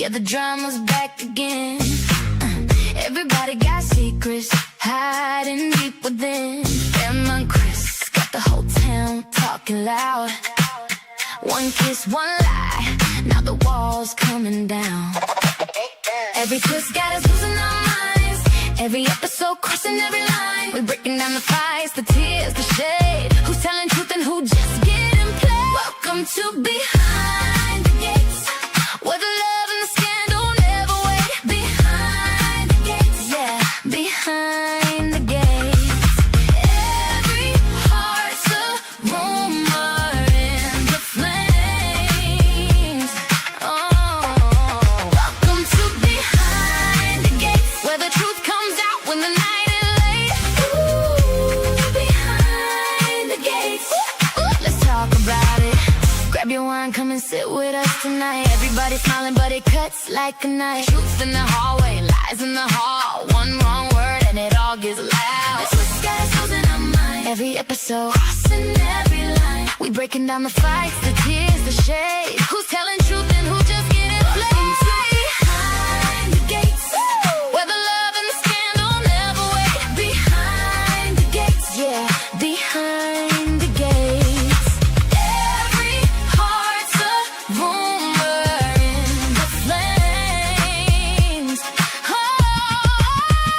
Yeah, the drama's back again. Everybody got secrets hiding deep within. Them and Chris got the whole town talking loud. One kiss, one lie, now the wall's coming down. Every twist got us losing our minds. Every episode crossing every line. We're breaking down the fights, the tears, the shade. Who's telling truth and who just getting played? Welcome to Behind the Gates, where the love and the scandal never wait. Behind the gates, yeah, behind the gates. Every heart's a rumor in the flames. Oh, welcome to Behind the Gates, where the truth comes out when the night is late. Ooh, behind the gates. Let's talk about it. Grab your wine, come and sit with us tonight. Everybody smiling, but it cuts like a knife. Truth in the hallway, lies in the hall. One wrong word and it all gets loud. This was guys losing our mind. Every episode, crossing every line. We breaking down the fights, the tears, the shade. Who's telling truth and who just getting played? Behind the gates, where the love and the scandal never wait. Behind the gates, yeah, behind the gates. Every heart's a rumor in the flames. Oh,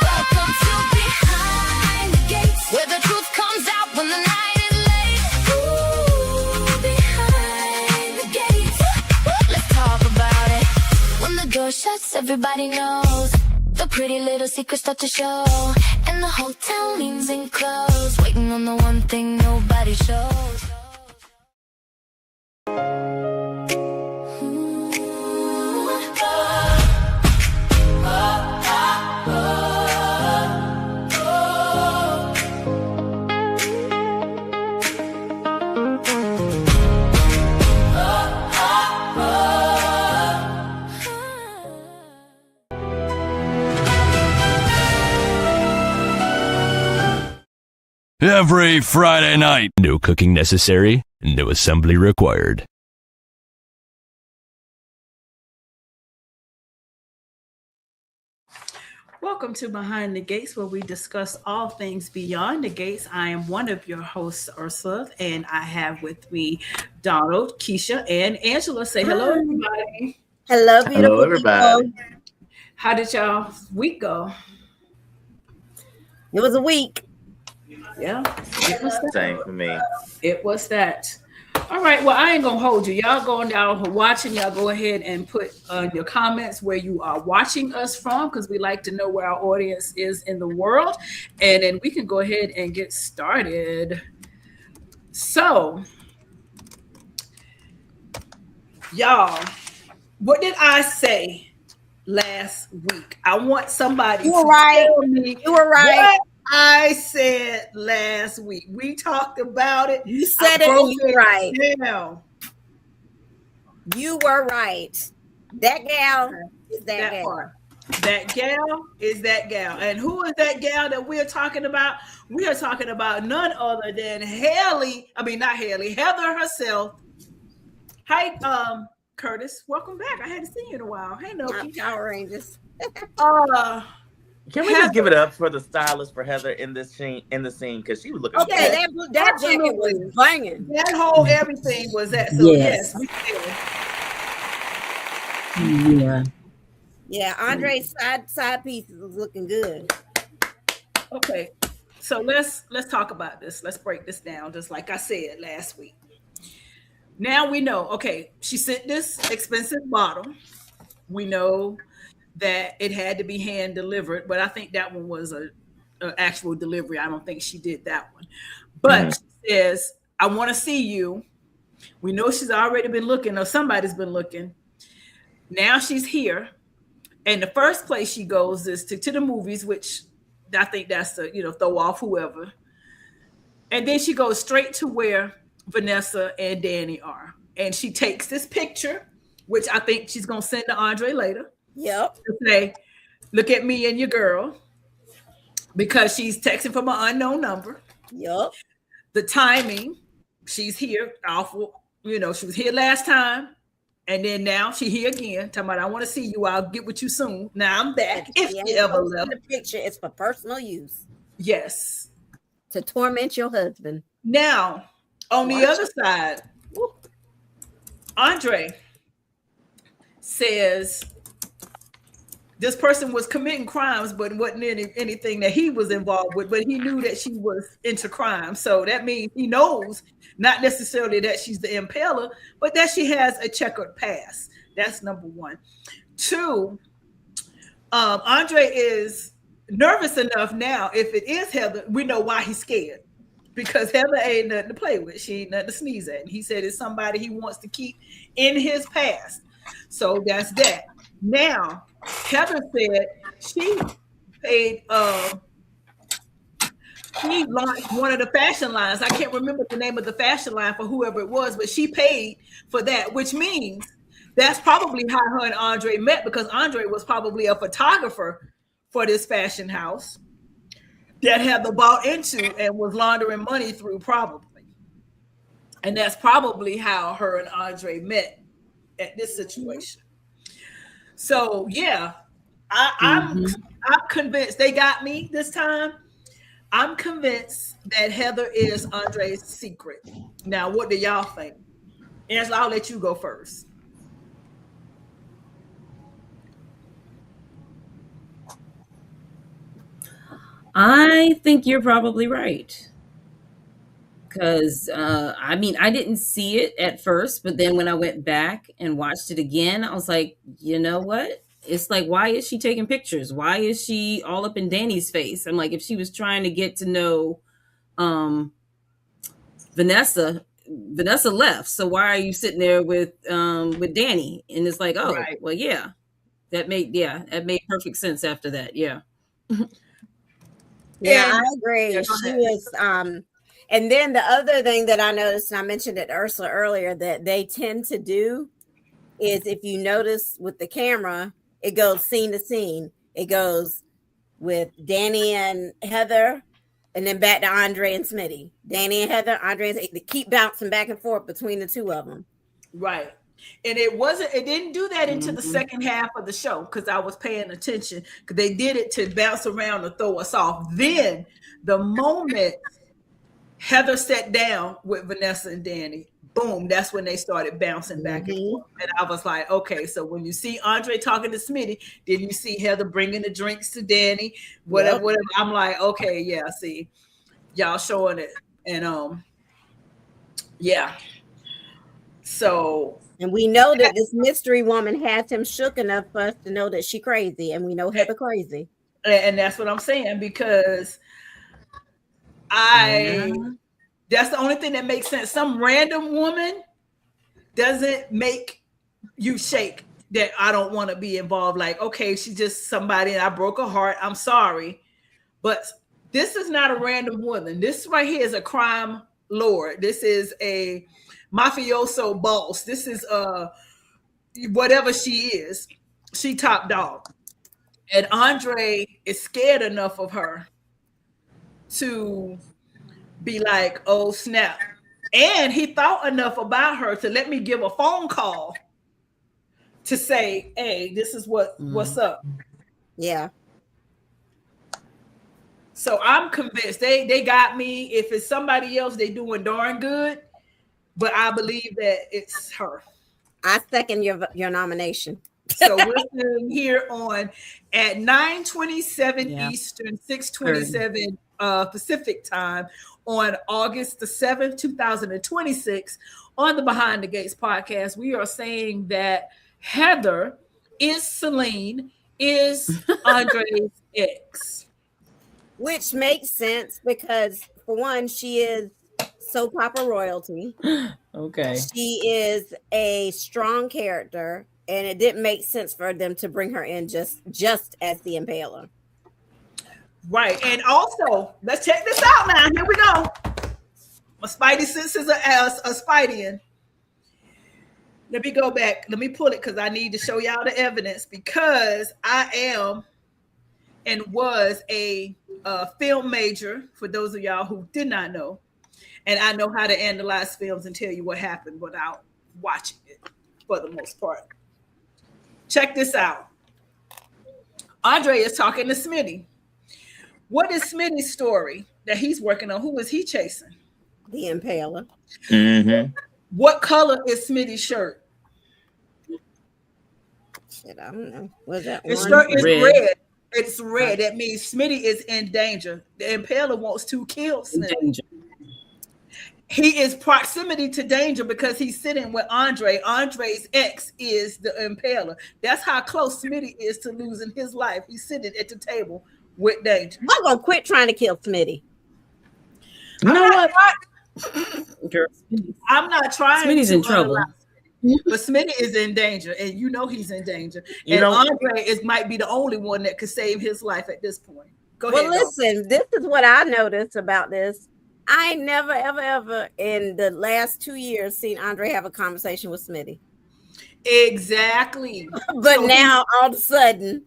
welcome to Behind the Gates, where the truth comes out when the night is late. Ooh, behind the gates. Let's talk about it. When the door shuts, everybody knows. The pretty little secrets start to show, and the whole town leans in close, waiting on the one thing nobody shows. Every Friday night. No cooking necessary, no assembly required. Welcome to Behind the Gates, where we discuss all things beyond the gates. I am one of your hosts, Ursula, and I have with me Donald, Keisha, and Angela. Say hello, everybody. Hello, beautiful Hello, everybody. people. How did y'all week go? It was a week. Yeah, it was that. Same for me. It was that. All right, well, I ain't gonna hold you. Y'all going down watching, y'all go ahead and put your comments where you are watching us from, because we like to know where our audience is in the world, and then we can go ahead and get started. So, y'all, what did I say last week? I want somebody You were to right. tell me You were right. what I said last week. We talked about it. You said I it and broke you were right. down. You were right. That gal is that That gal. part. That gal is that gal. And who is that gal that we're talking about? We are talking about none other than Heather herself. Hi, Curtis. Welcome back. I hadn't seen you in a while. Hey, Noki. Power Rangers. Can we just give it up for the stylist for Heather in the scene? Because she was looking Okay, good. that jacket was banging. That whole everything was that. So yes, we did. Yeah. Yeah, Andre's side piece was looking good. Okay, so let's talk about this. Let's break this down, just like I said last week. Now we know. Okay, she sent this expensive bottle. We know that it had to be hand delivered, but I think that one was a actual delivery. I don't think she did that one. But she says, "I want to see you." We know she's already been looking, or somebody's been looking. Now she's here. And the first place she goes is to the movies, which I think that's to, throw off whoever. And then she goes straight to where Vanessa and Danny are. And she takes this picture, which I think she's going to send to Andre later. Yep. To say, look at me and your girl. Because she's texting from an unknown number. Yep. The timing, she's here. Awful. She was here last time. And then now she here again, talking about, I want to see you. I'll get with you soon. Now I'm back. If She you ain't ever posting left. the picture, it's for personal use Yes. to torment your husband. Now, on the other side, Andre says this person was committing crimes, but wasn't anything that he was involved with, but he knew that she was into crime. So that means he knows not necessarily that she's the impaler, but that she has a checkered past. That's number one. Two, Andre is nervous enough now. If it is Heather, we know why he's scared. Because Heather ain't nothing to play with. She ain't nothing to sneeze at. And he said it's somebody he wants to keep in his past. So that's that. Now, Heather said she paid, she launched one of the fashion lines. I can't remember the name of the fashion line for whoever it was, but she paid for that, which means that's probably how her and Andre met, because Andre was probably a photographer for this fashion house that Heather bought into and was laundering money through, probably. And that's probably how her and Andre met at this situation. So yeah, I'm convinced they got me this time. I'm convinced that Heather is Andre's secret. Now, what do y'all think? Angela, I'll let you go first. I think you're probably right. Because, I mean, I didn't see it at first, but then when I went back and watched it again, I was like, you know what? It's like, why is she taking pictures? Why is she all up in Danny's face? I'm like, if she was trying to get to know Vanessa left. So why are you sitting there with Danny? And it's like, oh, Right. well, yeah, that made perfect sense after that. Yeah. Yeah, And- I agree. Yeah, go She ahead. is and then the other thing that I noticed, and I mentioned it Ursula earlier, that they tend to do is, if you notice with the camera, it goes scene to scene. It goes with Danny and Heather, and then back to Andre and Smitty. Danny and Heather, Andre and they keep bouncing back and forth between the two of them. Right. And it didn't do that into the second half of the show, because I was paying attention, because they did it to bounce around to throw us off. Then the moment Heather sat down with Vanessa and Danny, boom, that's when they started bouncing back and forth. And I was like, okay, so when you see Andre talking to Smitty, then you see Heather bringing the drinks to Danny, whatever. I'm like, okay, yeah, see, y'all showing it. And yeah. So, and we know that this mystery woman has him shook enough for us to know that she crazy, and we know Heather crazy. And that's what I'm saying, because that's the only thing that makes sense. Some random woman doesn't make you shake that I don't want to be involved. Like, okay, she's just somebody and I broke her heart. I'm sorry. But this is not a random woman. This right here is a crime lord. This is a mafioso boss. This is whatever she is. She top dog. And Andre is scared enough of her to be like, oh snap. And he thought enough about her to let me give a phone call to say, hey, this is what's up. Yeah. So I'm convinced they got me. If it's somebody else, they doing darn good. But I believe that it's her. I second your nomination. So we're sitting here on at 9:27 Eastern, 6:27 Pacific time on August the 7th, 2026 on the Behind the Gates podcast. We are saying that Heather is Celine, is Andre's ex. Which makes sense because, for one, she is soap opera royalty. Okay. She is a strong character, and it didn't make sense for them to bring her in just as the impaler. Right. And also, let's check this out now. Here we go. My Spidey senses are a Spidey. Let me go back. Let me pull it because I need to show y'all the evidence, because I am and was a film major, for those of y'all who did not know. And I know how to analyze films and tell you what happened without watching it. for the most part. Check this out. Andre is talking to Smitty. What is Smitty's story that he's working on? Who is he chasing? The Impaler. Mm-hmm. What color is Smitty's shirt? Shit, I don't know. Was that His one? shirt is Red. red. It's red. That means Smitty is in danger. The Impaler wants to kill Smitty. Danger. He is proximity to danger because he's sitting with Andre. Andre's ex is the Impaler. That's how close Smitty is to losing his life. He's sitting at the table with danger. I'm gonna quit trying to kill Smitty. You know what? Girl, I'm not trying. Smitty's to in trouble. unallow Smitty, but Smitty is in danger, and you know he's in danger. You And know- Andre might be the only one that could save his life at this point. Go Well, ahead. listen, this is what I noticed about this. I ain't never, ever, ever in the last 2 years seen Andre have a conversation with Smitty. Exactly. But So now, all of a sudden,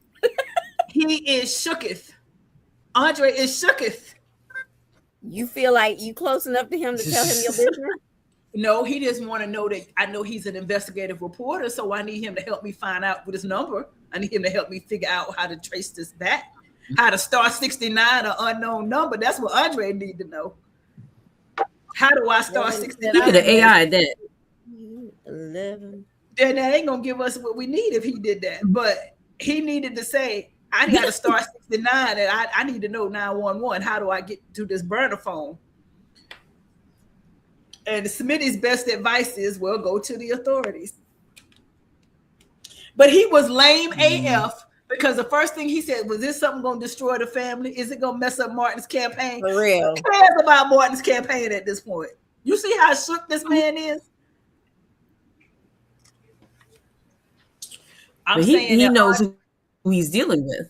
he is shooketh. Andre is shooketh. you feel like you close enough to him to tell him your business? No, he just want to know that I know he's an investigative reporter, so I need him to help me find out with his number. I need him to help me figure out how to trace this back, how to star 69, an unknown number. That's what Andre need to know. How do I star 69? He could have AI that. 11. And that ain't gonna give us what we need if he did that. But he needed to say, I got to star 69, and I need to know 911. How do I get to this burner phone? And Smitty's best advice is, well, go to the authorities. But he was lame AF because the first thing he said was, this something going to destroy the family? Is it going to mess up Martin's campaign? For real. Who cares about Martin's campaign at this point? You see how shook this man is? But he knows who he's dealing with.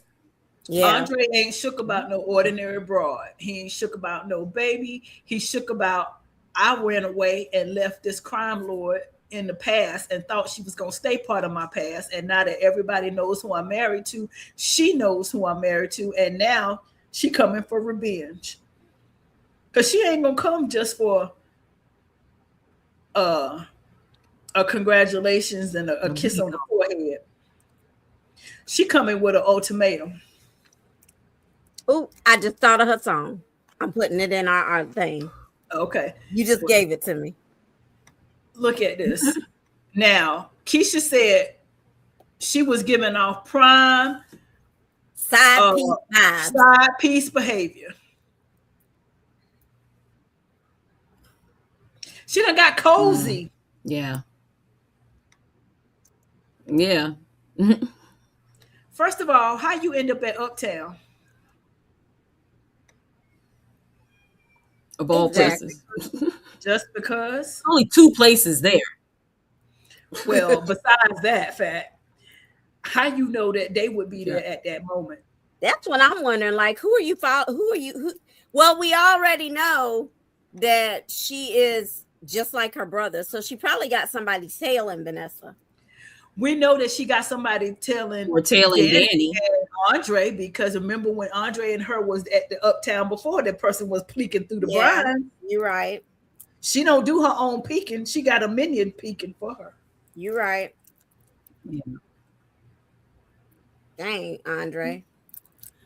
Yeah. Andre ain't shook about no ordinary broad. He ain't shook about no baby. He shook about, I went away and left this crime lord in the past and thought she was going to stay part of my past. And now that everybody knows who I'm married to, she knows who I'm married to. And now she coming for revenge. Because she ain't going to come just for a congratulations and a kiss on the forehead. She coming with an ultimatum. Oh, I just thought of her song. I'm putting it in our thing. Okay. You just gave it to me. Look at this. Now, Keisha said she was giving off prime Side piece vibes. side piece behavior. She done got cozy. Yeah. Yeah. First of all, how you end up at Uptown? Of all Exactly. places. Just because? Only 2 places there. Well, besides that fact, how you know that they would be there at that moment? That's what I'm wondering. Like, who are you? Well, we already know that she is just like her brother, so she probably got somebody tailing Vanessa. We know that she got somebody telling Or tailing Danny. and Andre, because remember when Andre and her was at the Uptown before, that person was peeking through the blind. You're right. She don't do her own peeking. She got a minion peeking for her. You're right. Yeah. Dang, Andre.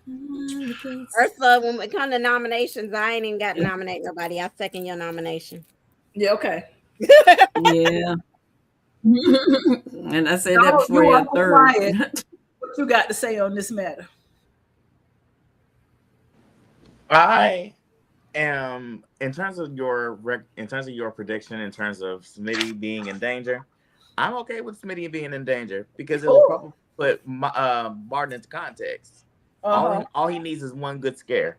Ursula, when it comes to nominations, I ain't even got to nominate nobody. I second your nomination. Yeah, okay. Yeah. And I said that No, before you your are third. quiet. What you got to say on this matter? I am in terms of your prediction in terms of Smitty being in danger. I'm okay with Smitty being in danger because it'll Ooh. probably put Martin into context. All he needs is one good scare.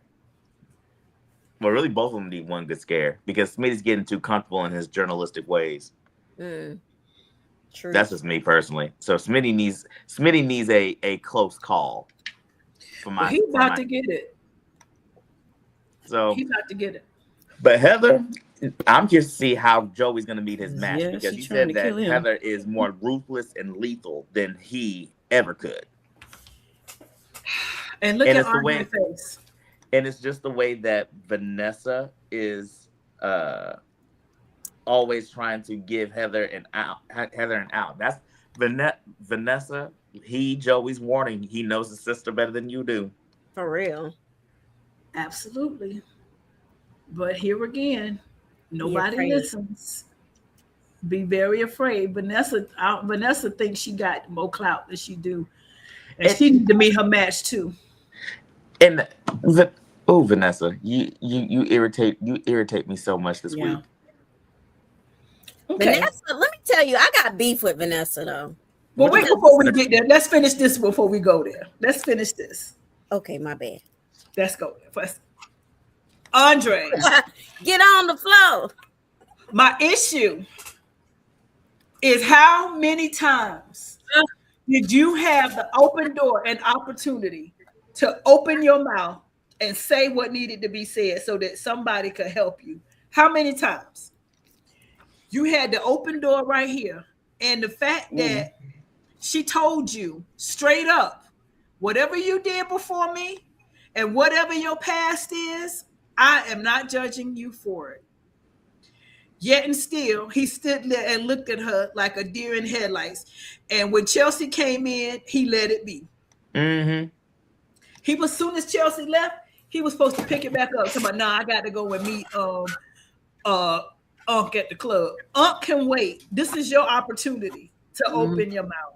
Well, really, both of them need one good scare because Smitty's getting too comfortable in his journalistic ways. True. That's just me personally. So Smitty needs a close call. He's about to get it. So He's about to get it. But Heather, I'm curious to see how Joey's going to meet his match Yeah, because she's he trying said to that kill him. Heather is more ruthless and lethal than he ever could. And look And at it's the way- Andre's face. And it's just the way that Vanessa is always trying to give Heather an out. That's Vanessa. Joey's warning. He knows his sister better than you do. For real. Absolutely. But here again, nobody listens. Be very afraid. Vanessa thinks she got more clout than she do, and she need to meet her match too. And Vanessa, you irritate me so much this week. Okay. Vanessa, let me tell you, I got beef with Vanessa though. Well, wait before we get there. Let's finish this before we go there. Let's finish this. Okay, my bad. Let's go there first. Andre, get on the floor. My issue is how many times did you have the open door and opportunity to open your mouth and say what needed to be said so that somebody could help you? How many times? You had the open door right here. And the fact that she told you straight up, whatever you did before me and whatever your past is, I am not judging you for it. Yet and still, he stood there and looked at her like a deer in headlights. And when Chelsea came in, he let it be. Mm-hmm. He was, soon as Chelsea left, he was supposed to pick it back up. Talking about, nah, I got to go and meet Unc at the club. Unc can wait. This is your opportunity to open your mouth.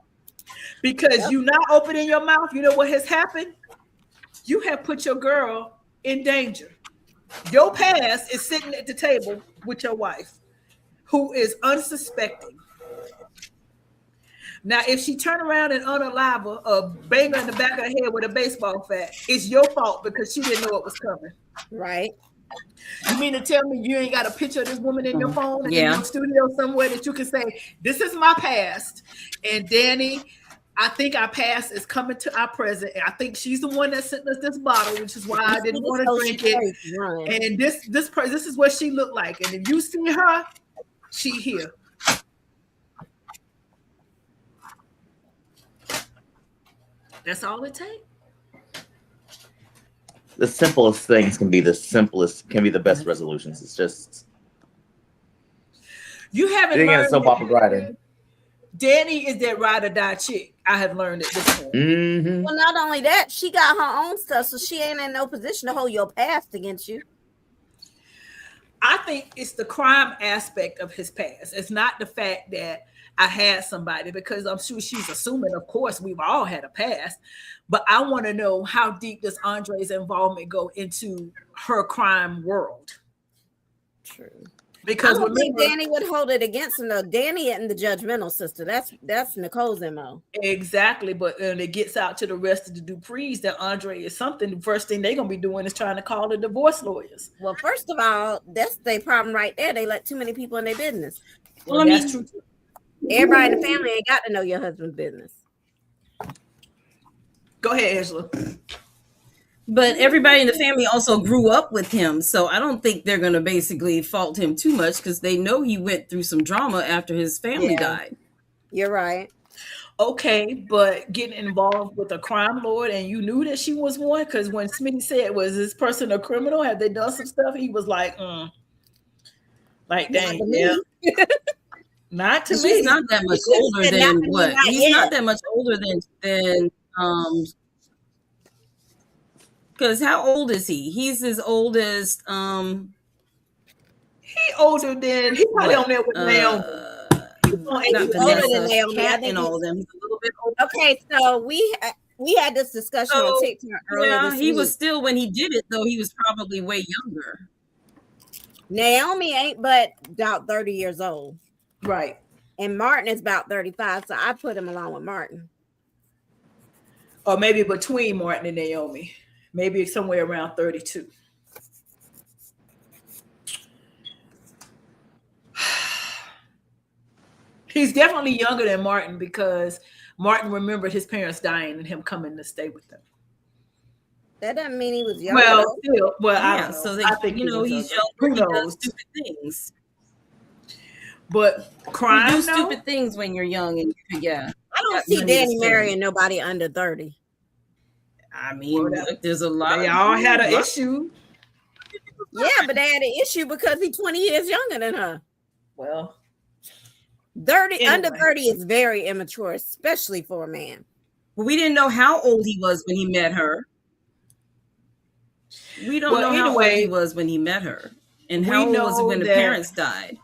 Because you not opening your mouth, you know what has happened? You have put your girl in danger. Your past is sitting at the table with your wife, who is unsuspecting. Now, if she turn around and unalive her or bang her in the back of the head with a baseball bat, it's your fault because she didn't know it was coming. Right. You mean to tell me you ain't got a picture of this woman in your phone in your studio somewhere that you can say, this is my past, and Danny, I think our past is coming to our present, and I think she's the one that sent us this bottle, which is why I didn't want to drink it. And this is what she looked like. And if you see her, she here. That's all it takes. The simplest things can be the best resolutions. It's just you haven't learned soap opera writing. Danny is that ride or die chick. I have learned at this point. Mm-hmm. Well, not only that, she got her own stuff, so she ain't in no position to hold your past against you. I think it's the crime aspect of his past. It's not the fact that I had somebody, because I'm sure she's assuming, of course, we've all had a past. But I want to know, how deep does Andre's involvement go into her crime world? True. Because I don't think Danny would hold it against him, though. Danny isn't the judgmental sister. That's Nicole's MO. Exactly. But when it gets out to the rest of the Duprees that Andre is something, the first thing they're going to be doing is trying to call the divorce lawyers. Well, first of all, that's their problem right there. They let too many people in their business. Well, that's true too. Everybody in the family ain't got to know your husband's business. Go ahead, Angela. But everybody in the family also grew up with him, so I don't think they're going to basically fault him too much, because they know he went through some drama after his family died. You're right. Okay, but getting involved with a crime lord, and you knew that she was one, because when Smitty said, was this person a criminal? Have they done some stuff? He was like, dang, yeah. Not to me. She's not that much older than what? He's not that much older than because how old is he? He's as old as he older than he probably on there with Naomi. Not Vanessa, Kat and all of them. He's a little bit older. Okay, so we had this discussion on TikTok earlier. He was still, when he did it though, he was probably way younger. Naomi ain't but about 30 years old. Right. And Martin is about 35, so I put him along with Martin. Or maybe between Martin and Naomi. Maybe somewhere around 32. He's definitely younger than Martin, because Martin remembered his parents dying and him coming to stay with them. That doesn't mean he was younger. Well, still, I don't know. So I think he's younger. Who He does knows? stupid things. But crime, you do stupid things when you're young, and I don't see Danny marrying nobody under 30. I mean, look, there's a lot. They all had an issue. Yeah, but they had an issue because he's 20 years younger than her. Well, 30 under Anyway. 30 is very immature, especially for a man. But we didn't know how old he was when he met her. We don't know how old he was when he met her. And how old was he when the parents died?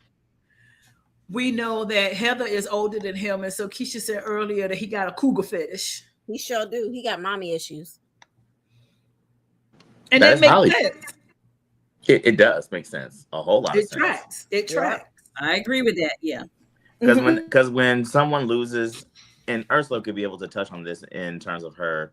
We know that Heather is older than him. And so Keisha said earlier that he got a cougar fetish. He sure do. He got mommy issues. And that makes sense. It does make sense. A whole lot of sense. It tracks. I agree with that. Yeah. Because when someone loses, and Ursula could be able to touch on this in terms of her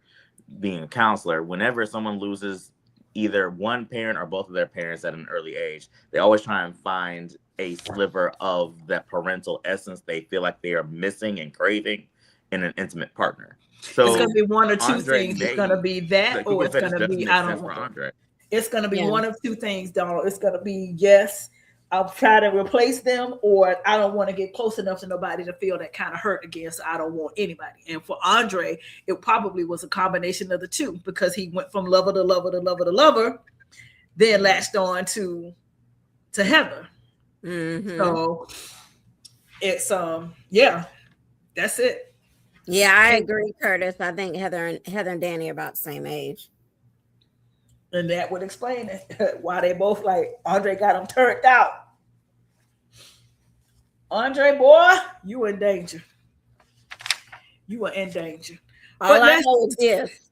being a counselor, whenever someone loses either one parent or both of their parents at an early age, they always try and find a sliver of that parental essence they feel like they are missing and craving in an intimate partner. So it's going to be one or two things. It's going to be that, or it's going to be, I don't know. It's going to be one of two things, Donald. It's going to be, yes, I'll try to replace them, or I don't want to get close enough to nobody to feel that kind of hurt again, so I don't want anybody. And for Andre, it probably was a combination of the two, because he went from lover to lover to lover to lover, then latched on to Heather. Mm-hmm. So it's yeah, that's it. Yeah, I agree, Curtis. I think Heather and Danny are about the same age. And that would explain it. Why they both like Andre got him turned out. Andre, boy, you in danger. You are in danger. All I know is this.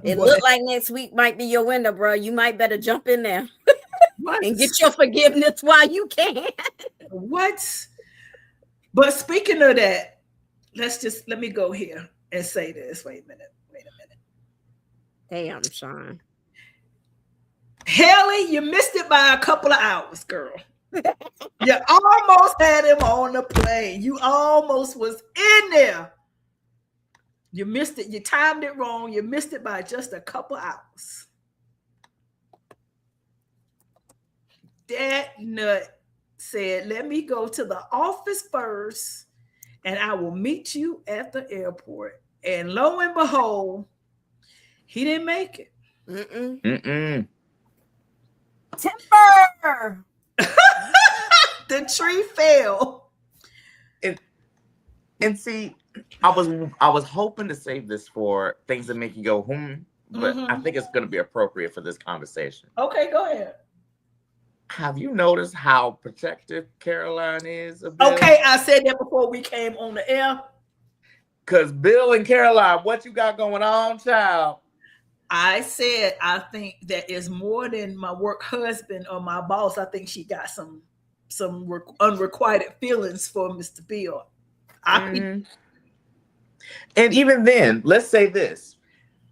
It looked like next week might be your window, bro. You might better jump in there and get your forgiveness while you can. What? But speaking of that, let me go here and say this. Wait a minute. Damn, Sean. Haley, you missed it by a couple of hours, girl. You almost had him on the plane. You almost was in there. You missed it. You timed it wrong. You missed it by just a couple hours. That nut said, let me go to the office first, and I will meet you at the airport. And lo and behold, he didn't make it. Mm-mm. Timber. The tree fell. And see, I was hoping to save this for things that make you go, but I think it's going to be appropriate for this conversation. Okay, go ahead. Have you noticed how protective Caroline is of Bill? Okay, I said that before we came on the air. Because Bill and Caroline, what you got going on, child? I said, I think that is more than my work husband or my boss. I think she got some unrequited feelings for Mr. Bill. And even then, let's say this.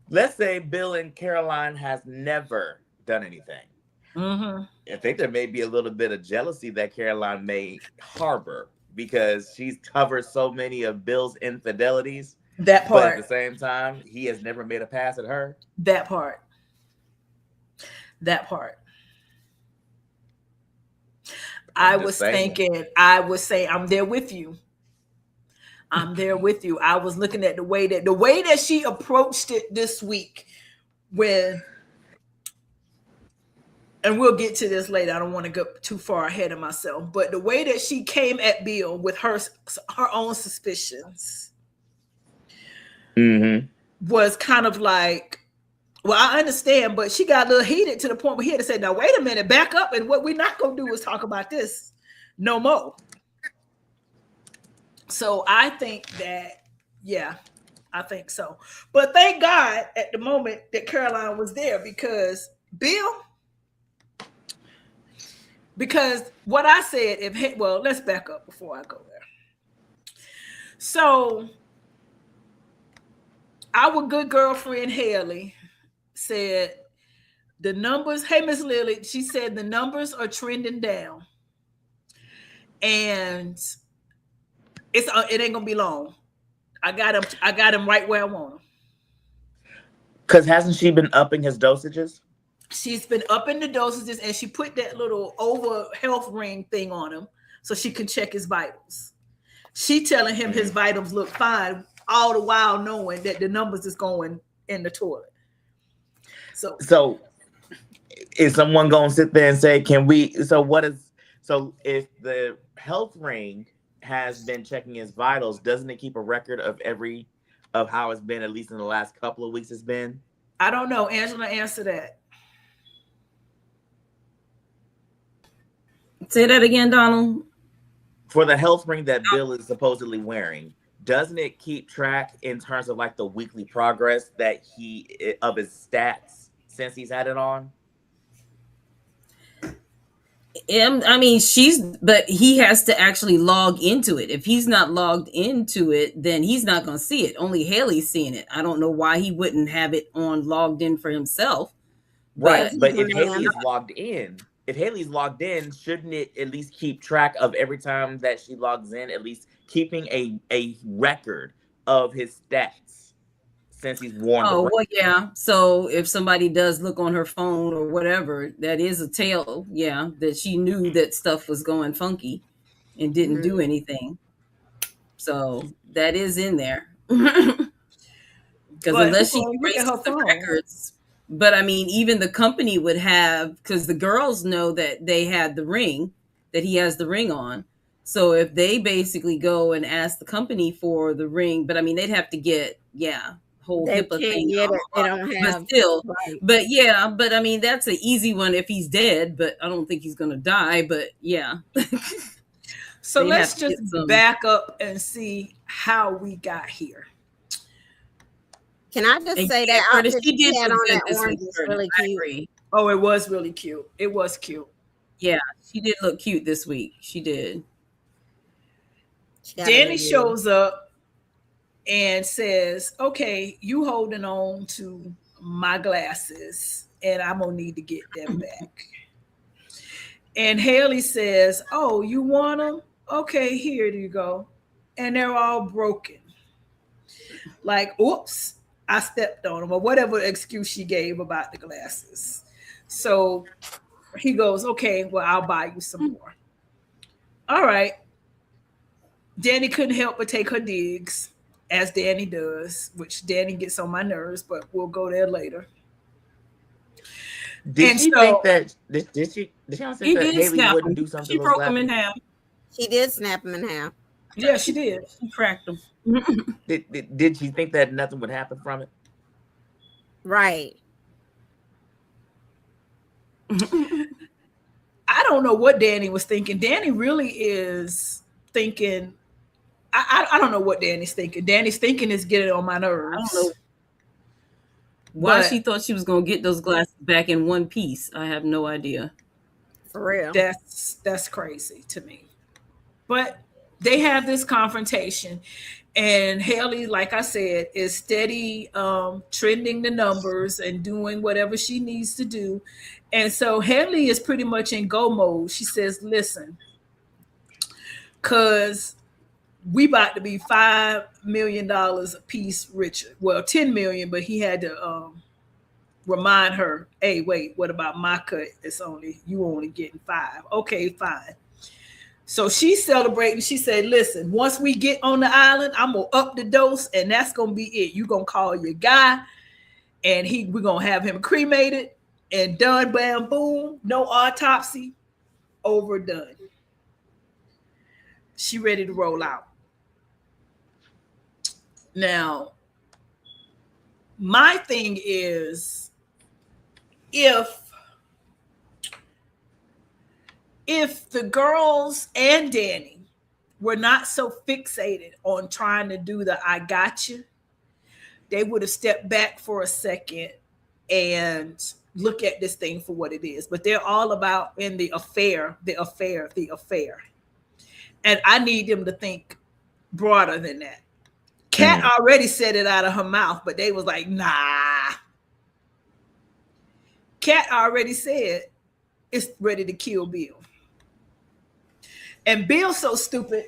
Let's say Bill and Caroline has never done anything. I think there may be a little bit of jealousy that Caroline may harbor because she's covered so many of Bill's infidelities. That part. But at the same time, he has never made a pass at her. That part. I was thinking, I would say, I'm there with you. I'm there with you. I was looking at the way that she approached it this week when, and we'll get to this later. I don't want to go too far ahead of myself, but the way that she came at Bill with her own suspicions was kind of like, well, I understand, but she got a little heated to the point where he had to say, now, wait a minute, back up. And what we're not going to do is talk about this no more. So I think that, yeah, I think so. But thank God at the moment that Caroline was there because what I said, let's back up before I go there. So our good girlfriend Haley said the numbers, hey, Miss Lily, she said the numbers are trending down. And it ain't gonna be long. I got him right where I want him. Because hasn't she been upping his dosages? She's been upping the dosages, and she put that little over health ring thing on him so she can check his vitals. She telling him his vitals look fine, all the while knowing that the numbers is going in the toilet. So is someone gonna sit there and say, can we? So what is? So if the health ring has been checking his vitals, doesn't it keep a record of how it's been, at least in the last couple of weeks it's been? I don't know. Angela, answer that. Say that again, Donald. For the health ring that Bill is supposedly wearing, doesn't it keep track in terms of like the weekly progress that he of his stats since he's had it on? I mean, but he has to actually log into it. If he's not logged into it, then he's not going to see it. Only Haley's seeing it. I don't know why he wouldn't have it on logged in for himself. Right, But but if Haley's logged in, shouldn't it at least keep track of every time that she logs in, at least keeping a record of his stats since he's worn the oh, ring? well, yeah. So if somebody does look on her phone or whatever, that is a tell, yeah, that she knew that stuff was going funky and didn't do anything. So that is in there. Because But who unless she gonna look at erases her the phone? records, but I mean, even the company would have, because the girls know that they had the ring, that he has the ring on. So if they basically go and ask the company for the ring, but I mean, they'd have to get, whole They HIPAA can't thing. get it. They don't But have. still, Right. but I mean, that's an easy one if he's dead, but I don't think he's going to die. But yeah. So They'd let's have to just get some. back up and see how we got here. Can I just And say yeah, that Curtis, outfit she did she had look on good that this orange week, is Curtis. really I cute. agree. Oh, it was really cute. It was cute. Yeah, she did look cute this week. She did. She got a Danny good shows up and says, "Okay, you holding on to my glasses, and I'm gonna need to get them back." And Haley says, "Oh, you want them? Okay, here you go." And they're all broken. Like, oops, I stepped on them, or whatever excuse she gave about the glasses. So he goes, "Okay, well, I'll buy you some more." All right. Danny couldn't help but take her digs, as Danny does, which Danny gets on my nerves, but we'll go there later. Did And she so think that did she not think He that did Haley snap wouldn't him. do something She to those broke him in glasses? half. She did snap him in half. yeah, she did. She cracked him. Did she think that nothing would happen from it? Right. I don't know what Danny was thinking. Danny really is thinking. I don't know what Danny's thinking. Danny's thinking is getting on my nerves. I don't know why But she thought she was going to get those glasses back in one piece. I have no idea. For real. that's crazy to me. But they have this confrontation, and Haley, like I said, is steady trending the numbers and doing whatever she needs to do. And so Haley is pretty much in go mode. She says, "Listen, because we about to be $5 million a piece richer. Well, 10 million, but he had to remind her, hey, wait, what about my cut? You only getting 5. Okay, fine." So she's celebrating. She said, "Listen, once we get on the island, I'm gonna up the dose, and that's gonna be it. You gonna call your guy, and we're gonna have him cremated and done, bam, boom, no autopsy, overdone." She ready to roll out. Now, my thing is, if the girls and Danny were not so fixated on trying to do the "I got you," they would have stepped back for a second and look at this thing for what it is. But they're all about in the affair, the affair, the affair. And I need them to think broader than that. Kat already said it out of her mouth, but they was like, nah. Kat already said it's ready to kill Bill. And Bill's so stupid.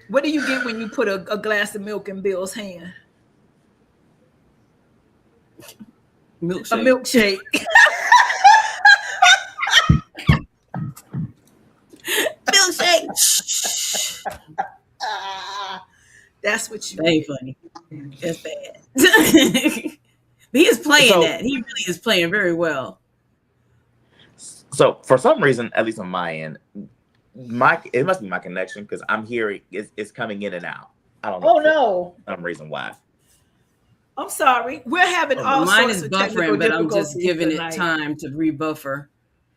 What do you get when you put a glass of milk in Bill's hand? Milkshake. A milkshake. Milkshake. That's what you That ain't funny. That's bad. He is playing So- that. He really is playing very well. So for some reason, at least on my end, it must be my connection because I'm hearing it's coming in and out. I don't know. Oh no. For some reason why. I'm sorry. We're having all Mine sorts is of technical buffering, but I'm just difficulties giving tonight. it time to rebuffer.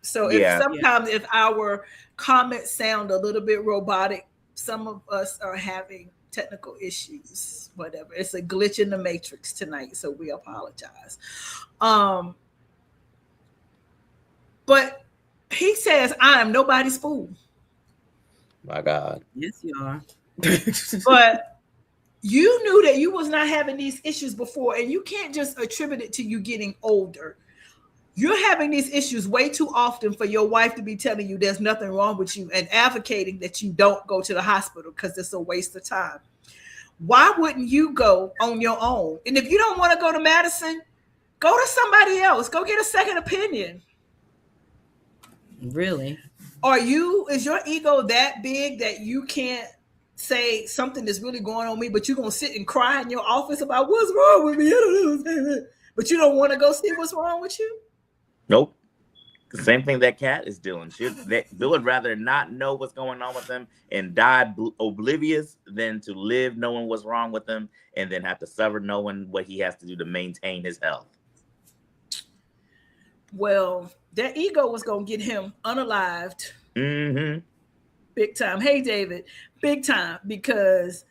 So Yeah. if sometimes if our comments sound a little bit robotic, some of us are having technical issues. Whatever. It's a glitch in the matrix tonight, so we apologize. But he says, I am nobody's fool. My God. Yes, you are. But you knew that you was not having these issues before, and you can't just attribute it to you getting older. You're having these issues way too often for your wife to be telling you there's nothing wrong with you and advocating that you don't go to the hospital because it's a waste of time. Why wouldn't you go on your own? And if you don't want to go to Madison, go to somebody else. Go get a second opinion. Really? Is your ego that big that you can't say something is really going on me, but you're gonna sit and cry in your office about what's wrong with me? I don't know. But you don't want to go see what's wrong with you? Nope. The same thing that Kat is doing. They would rather not know what's going on with them and die oblivious than to live knowing what's wrong with them and then have to suffer knowing what he has to do to maintain his health. Well, that ego was gonna get him unalived. Mm-hmm. Big time. Hey, David, big time, because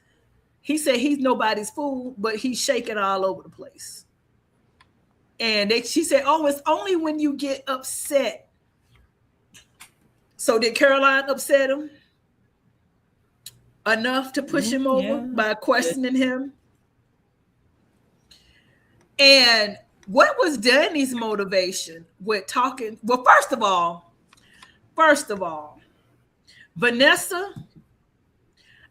he said he's nobody's fool, but he's shaking all over the place. And she said, oh, it's only when you get upset. So did Caroline upset him enough to push him over by questioning him? And what was Danny's motivation with talking? Well, first of all, Vanessa,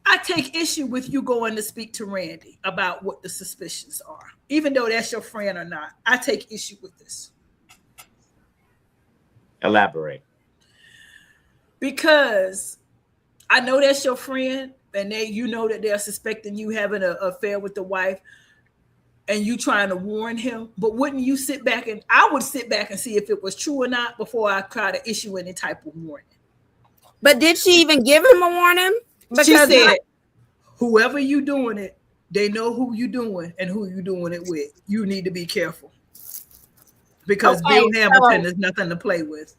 I take issue with you going to speak to Randy about what the suspicions are. Even though that's your friend or not, I take issue with this. Elaborate. Because I know that's your friend, and you know that they're suspecting you having an affair with the wife, and you trying to warn him. But wouldn't you sit back and I would sit back and see if it was true or not before I try to issue any type of warning. But did she even give him a warning? Because she said, whoever you doing it, they know who you doing and who you doing it with. You need to be careful. Because Bill Hamilton is nothing to play with.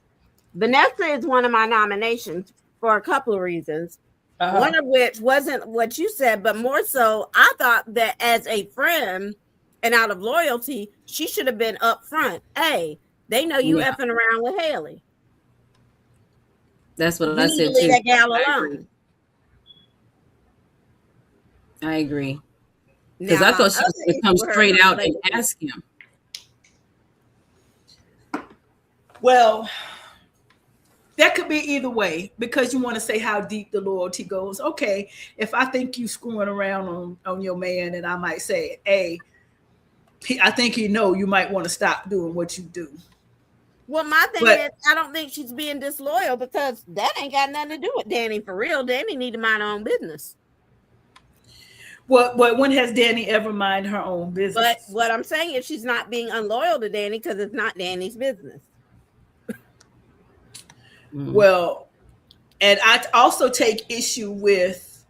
Vanessa is one of my nominations for a couple of reasons. One of which wasn't what you said, but more so, I thought that as a friend and out of loyalty, she should have been upfront. Hey, they know you effing around with Haley. That's what I said leave too. that gal alone. I agree. Because I thought she was going to come straight out and ask him. Well, that could be either way, because you want to say how deep the loyalty goes. Okay, if I think you screwing around on your man, and I might say, hey, I think you might want to stop doing what you do. Well, my thing is, I don't think she's being disloyal because that ain't got nothing to do with Danny for real. Danny need to mind her own business. Well, when has Danny ever mind her own business? But what I'm saying is she's not being unloyal to Danny because it's not Danny's business. Well, and I also take issue with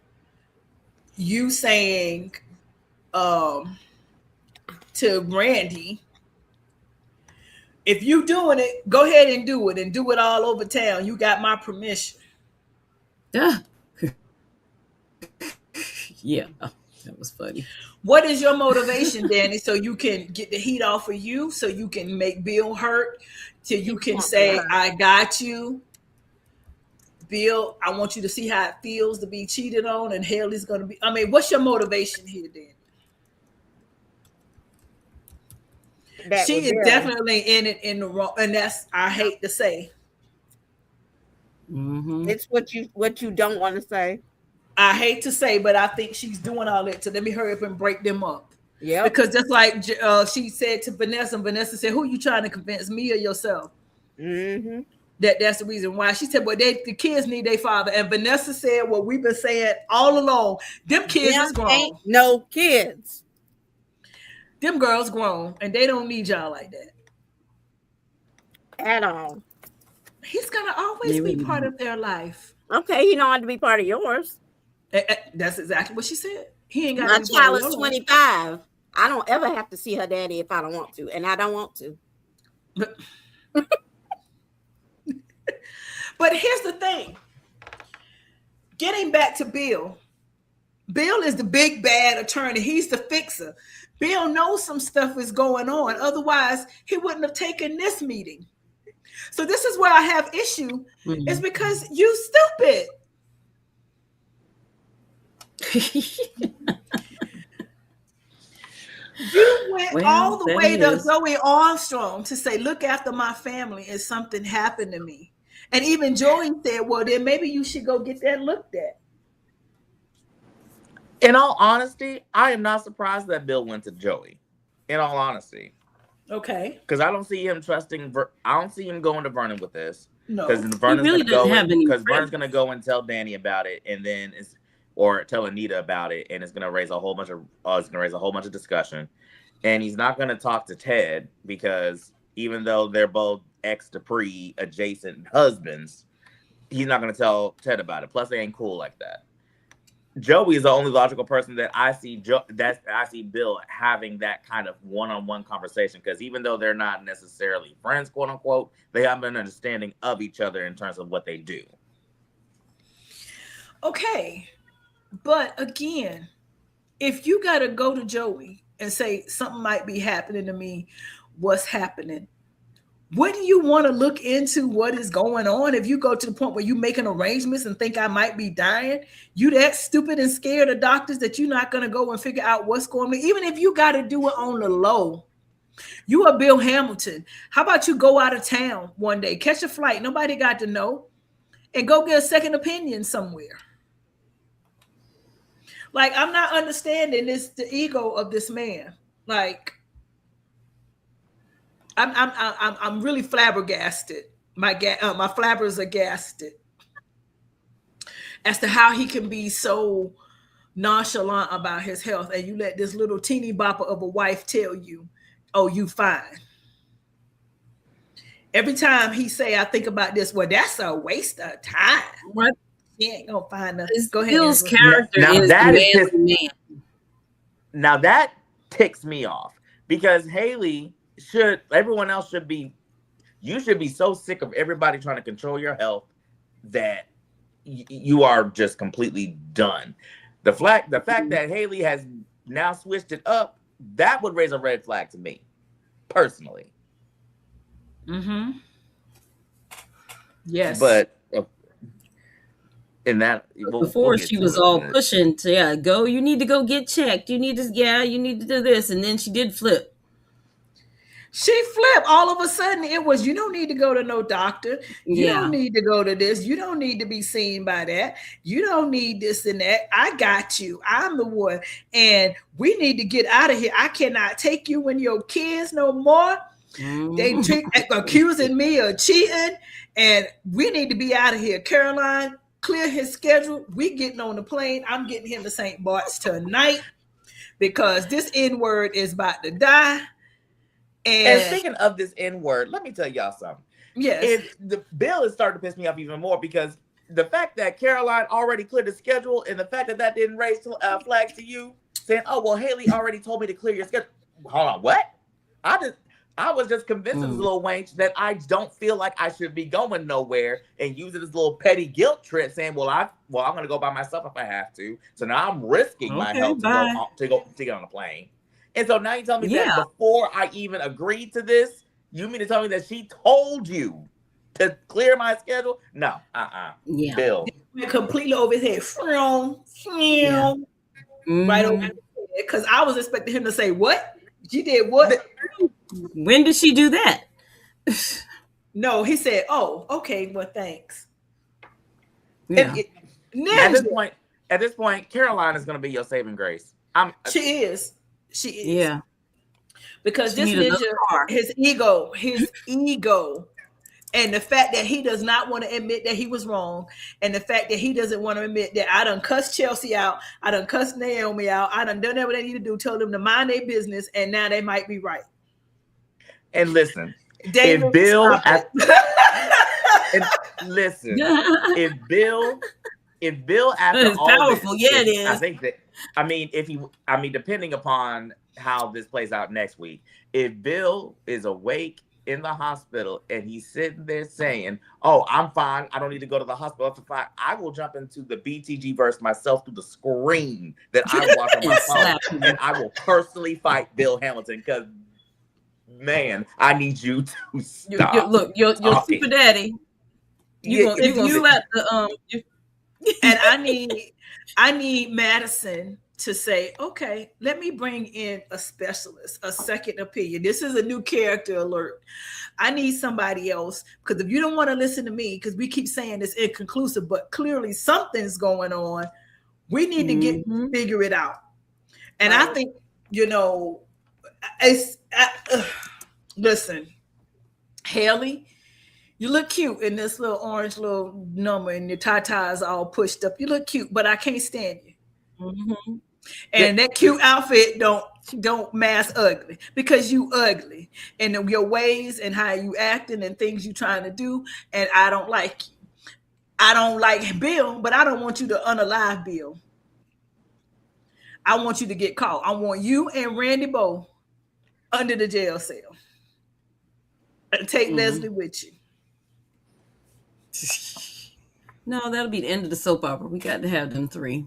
you saying to Randy, if you doing it, go ahead and do it all over town. You got my permission. Yeah. Yeah, that was funny. What is your motivation, Danny? So you can get the heat off of you, so you can make Bill hurt, till you can say, I got you. Bill, I want you to see how it feels to be cheated on, and Haley's going to be. I mean, what's your motivation here, Danny? She is definitely in the wrong, and that's, I hate to say. It's what you don't want to say. I hate to say, but I think she's doing all that to let me hurry up and break them up. Yeah, because just like she said to Vanessa, and Vanessa said, "Who you trying to convince, me or yourself?" Mm-hmm. That's the reason why. She said, well, the kids need their father. And Vanessa said what we've been saying all along. Them kids is grown. Ain't no kids. Them girls grown and they don't need y'all like that. At all. He's gonna always They be really part don't. of their life. Okay, he don't have to be part of yours. That's exactly what she said. He ain't got My to be part child of is your life. 25. I don't ever have to see her daddy if I don't want to, and I don't want to. But here's the thing. Getting back to Bill. Bill is the big bad attorney. He's the fixer. Bill knows some stuff is going on. Otherwise, he wouldn't have taken this meeting. So this is where I have issue. It's because you stupid. You went all the way to Zoe Armstrong to say, look after my family if something happened to me. And even Joey said, well, then maybe you should go get that looked at. In all honesty, I am not surprised that Bill went to Joey. In all honesty. Okay. Because I don't see him trusting, I don't see him going to Vernon with this. No. Because Vernon's really going to go and tell Danny about it, and then or tell Anita about it, and it's going to raise a whole bunch of discussion. And he's not going to talk to Ted because even though they're both ex-Dupree adjacent husbands, he's not going to tell Ted about it. Plus, they ain't cool like that. Joey is the only logical person that I see Bill having that kind of one-on-one conversation, because even though they're not necessarily friends, quote unquote, they have an understanding of each other in terms of what they do. Okay. But again, if you got to go to Joey and say something might be happening to me, what's happening? Wouldn't you want to look into what is going on? If you go to the point where you're making arrangements and think I might be dying, you that stupid and scared of doctors that you're not going to go and figure out what's going on. Even if you got to do it on the low, you are Bill Hamilton. How about you go out of town one day, catch a flight, nobody got to know, and go get a second opinion somewhere? Like, I'm not understanding the ego of this man. Like, I'm really flabbergasted. My flabbers are gasted as to how he can be so nonchalant about his health, and you let this little teeny bopper of a wife tell you, "Oh, you fine." Every time he say, "I think about this," well, that's a waste of time. What? He ain't gonna find us. It's Go ahead. Bill's Angela. character Now is that the is manly man. Now that ticks me off, because Haley everyone else should be, you should be so sick of everybody trying to control your health that you are just completely done. The fact that Haley has now switched it up, that would raise a red flag to me, personally. Mm-hmm. Yes. But in that, Before she was all pushing to go. You need to go get checked. You need to do this, and then she did flip. She flipped. All of a sudden, it was, you don't need to go to no doctor. You don't need to go to this. You don't need to be seen by that. You don't need this and that. I got you. I'm the one. And we need to get out of here. I cannot take you and your kids no more. They accusing me of cheating. And we need to be out of here. Caroline, clear his schedule. We getting on the plane. I'm getting him to St. Bart's tonight because this N-word is about to die. And speaking of this N-word, let me tell y'all something. Yes. The bill is starting to piss me off even more, because the fact that Caroline already cleared the schedule, and the fact that didn't raise flags to you, saying, "Oh, well, Haley already told me to clear your schedule." Hold on, what? I was just convincing this little wench that I don't feel like I should be going nowhere, and using this little petty guilt trip, saying, "Well, I'm going to go by myself if I have to." So now I'm risking my health to get on a plane. And so now you tell me that before I even agreed to this, you mean to tell me that she told you to clear my schedule? No, Yeah. Bill. Completely over his head. Right over his head. Because I was expecting him to say, "What? She did what?" When did she do that? No, he said, "Oh, okay, well, thanks." Yeah. At this point, Caroline is going to be your saving grace. She is. Yeah. Because this ninja, his ego And the fact that he does not want to admit that he was wrong, and the fact that he doesn't want to admit that I done cussed Chelsea out, I done cussed Naomi out, I done what they need to do, told them to mind their business, and now they might be right. And listen, David, if Bill, stop and listen, if Bill after It's all powerful. this, Yeah, it is. I think that depending upon how this plays out next week, if Bill is awake in the hospital and he's sitting there saying, "Oh, I'm fine. I don't need to go to the hospital for fine," I will jump into the BTG verse myself through the screen that I watch on my phone, and I will personally fight Bill Hamilton because, man, I need you to stop. Look, your super daddy. You gonna slap the And I need Madison to say, okay, let me bring in a specialist, a second opinion. This is a new character alert. I need somebody else, because if you don't want to listen to me, because we keep saying it's inconclusive, but clearly something's going on, we need to figure it out. And I think, listen, Haley, you look cute in this little orange little number and your tatas all pushed up. You look cute, but I can't stand you. Mm-hmm. And that cute outfit don't mask ugly, because you ugly and your ways and how you acting and things you trying to do. And I don't like you. I don't like Bill, but I don't want you to unalive Bill. I want you to get caught. I want you and Randy Bowe under the jail cell. And take Leslie with you. No, that'll be the end of the soap opera. We got to have them three.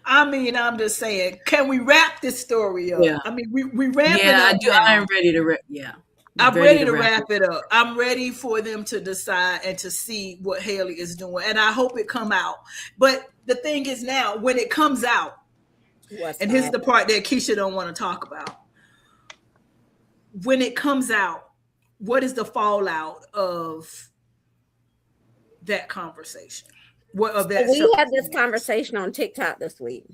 I mean, I'm just saying, can we wrap this story up? Yeah. I mean, we wrap it Yeah, up. I do. I am ready to wrap. Yeah. I'm ready to wrap it up. I'm ready for them to decide and to see what Haley is doing. And I hope it come out. But the thing is now, when it comes out, and here's the part that Keisha don't want to talk about. When it comes out, what is the fallout of that conversation? We had this conversation on TikTok this week,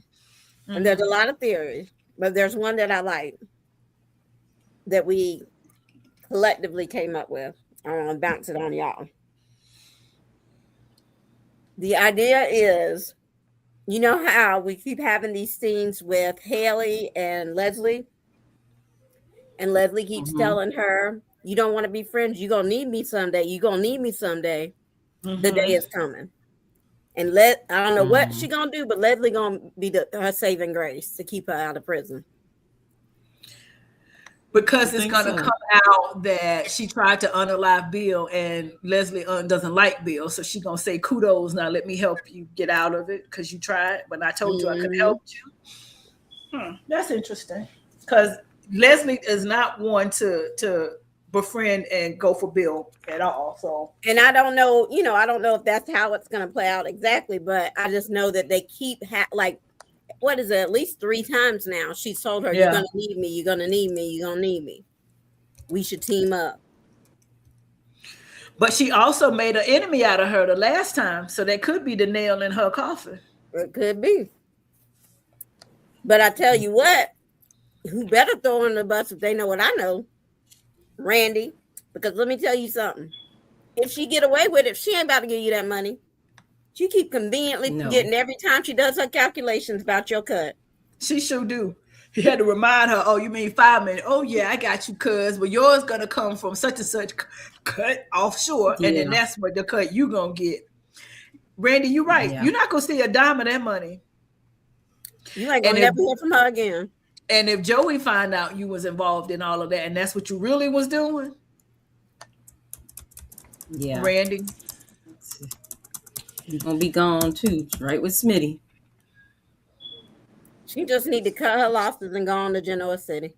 and there's a lot of theories, but there's one that I like that we collectively came up with. I want to bounce it on y'all. The idea is, you know how we keep having these scenes with Haley and Leslie, and Leslie keeps telling her, "You don't want to be friends. You're gonna need me someday. You're gonna need me someday. The day is coming." And I don't know what she gonna do, but Leslie gonna be her saving grace to keep her out of prison. Because it's gonna come out that she tried to unalive Bill, and Leslie doesn't like Bill, so she's gonna say, "Kudos, now let me help you get out of it because you tried, but I told you I could help you." That's interesting, because Leslie is not one to befriend and go for Bill at all. So, and I don't know, I don't know if that's how it's going to play out exactly, but I just know that they keep what is it? At least 3 times now she's told her, "You're going to need me. You're going to need me. You're going to need me. We should team up." But she also made an enemy out of her the last time, so that could be the nail in her coffin. It could be. But I tell you what, who better throw in the bus if they know what I know? Randy, because let me tell you something. If she get away with it, she ain't about to give you that money. She keep conveniently forgetting every time she does her calculations about your cut. She sure do. He had to remind her, "Oh, you mean 5 minutes? Oh, yeah, I got you, cuz. But yours gonna come from such and such cut offshore, and then that's what the cut you gonna get." Randy, you're right. You're not gonna see a dime of that money. You ain't gonna never hear from her again. And if Joey find out you was involved in all of that, and that's what you really was doing, Randy, you're gonna be gone too, right with Smitty. She just need to cut her losses and go on to Genoa City.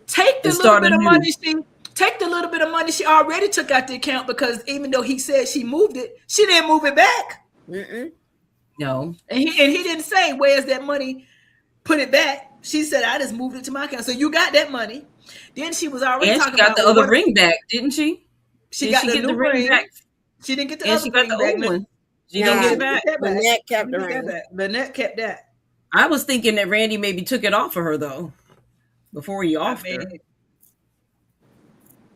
Take the little bit of money she already took out the account, because even though he said she moved it, she didn't move it back. No. And he didn't say, "Where's that money? Put it back." She said, "I just moved it to my account." So you got that money. Then she was already talking about the other ring back, didn't she? She got the new ring back. She didn't get the other ring back. One. She didn't get it back. Lynette kept the ring. Lynette kept that. I was thinking that Randy maybe took it off of her though, before he offered her.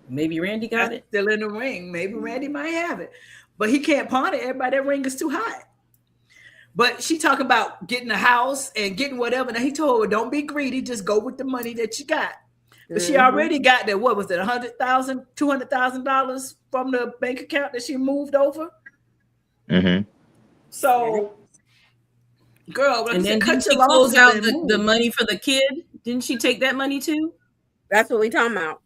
Maybe Randy got That's it. still in the ring. Maybe Randy might have it, but he can't pawn it. Everybody, that ring is too high. But she talk about getting a house and getting whatever. Now he told her, don't be greedy. Just go with the money that you got. But she already got that. What was it? $100,000, $200,000 from the bank account that she moved over. Mm-hmm. So, girl, like And I then said, didn't cut she your close losses out and the move. money for the kid? Didn't she take that money too? That's what we talking about.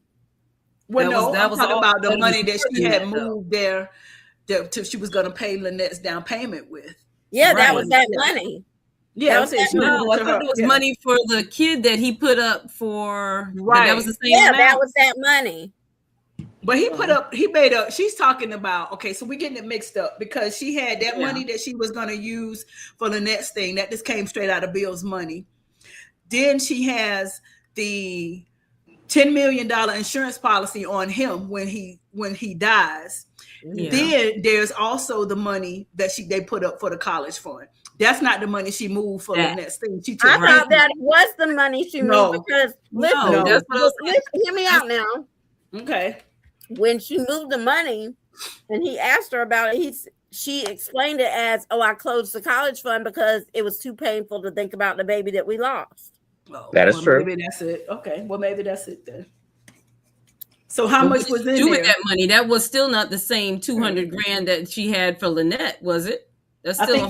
Well, no, I'm talking all- about the that was money that more she than had that, though. moved there that she was going to pay Lynette's down payment with. Yeah, that Right. was that Yeah. money. Yeah, That I'm was saying that she money. moved No, I to thought her. it was Yeah. money for the kid that he put up for. Right. That was the same Yeah, amount. that was that money. But he made up, she's talking about, okay, so we're getting it mixed up because she had that Yeah. money that she was going to use for the next thing. That just came straight out of Bill's money. Then she has the $10 million insurance policy on him when he dies. Yeah. Then there's also the money that they put up for the college fund. That's not the money she moved for That. Lynette's thing. She I took thought that was the money she No. moved because listen, No, that's what I was saying. listen, hear me out now. Okay. When she moved the money and he asked her about it, she explained it as, oh, I closed the college fund because it was too painful to think about the baby that we lost. Oh, That is true. Maybe that's it. Okay. Well, maybe that's it then. So how But much what was did in she do with there? that money? That was still not the same 200 grand that she had for Lynette, was it? That's I still think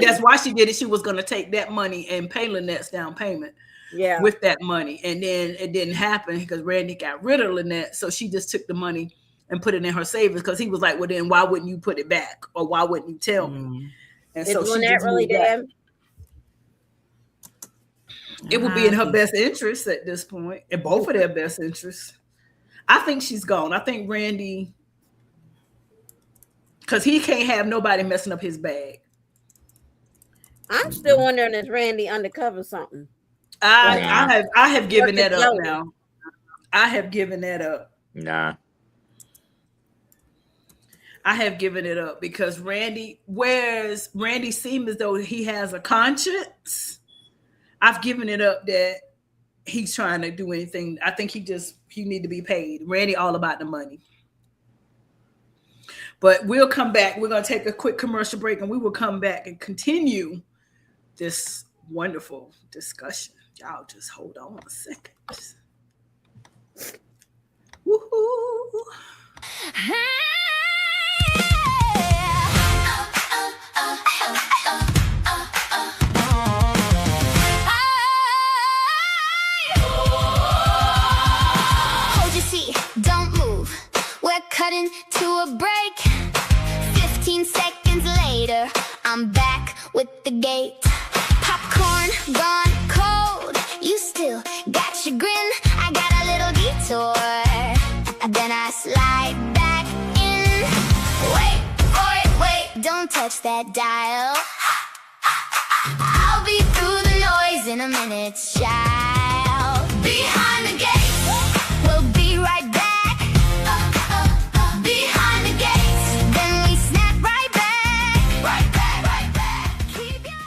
that's why she did it. She was going to take that money and pay Lynette's down payment Yeah. with that money. And then it didn't happen because Randy got rid of Lynette. So she just took the money and put it in her savings because he was like, well, then why wouldn't you put it back? Or why wouldn't you tell me? And Is so she Lynette just really moved back. dead? It would be in her best interest at this point, in both of their best interests. I think she's gone. I think Randy, because he can't have nobody messing up his bag. I'm still wondering if Randy undercover something. I have given that up Jody. now. I have given that up. Nah. I have given it up because Randy seems as though he has a conscience. I've given it up that he's trying to do anything. I think he need to be paid. Randy all about the money. But we'll come back. We're going to take a quick commercial break and we will come back and continue this wonderful discussion. Y'all just hold on a second. Woohoo! Hold your seat, don't move. We're cutting to a break. 15 seconds later, I'm back with the gate. Popcorn gone cold. You still got your grin. I got a little detour. Then I slide back in. Wait, don't touch that dial. I'll be through the noise in a minute, child. Behind the gates, we'll be right back. Behind the gates, then we snap right back. Right back. Keep your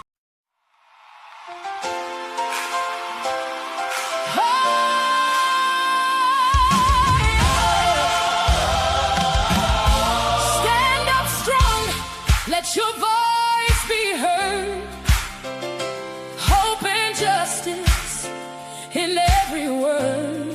Stand up strong, let your voice be heard. Hope and justice in every word.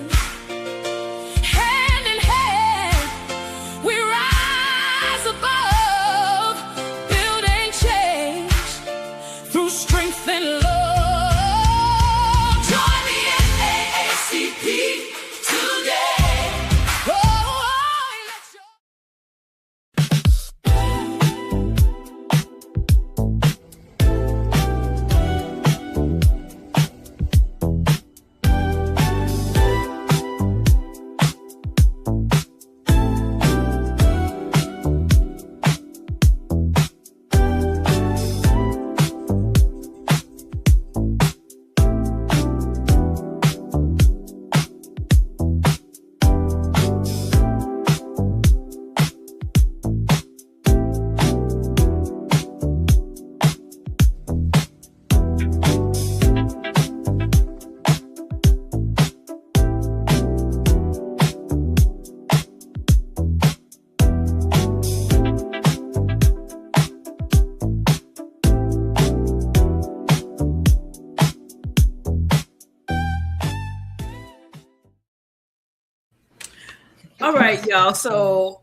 y'all. So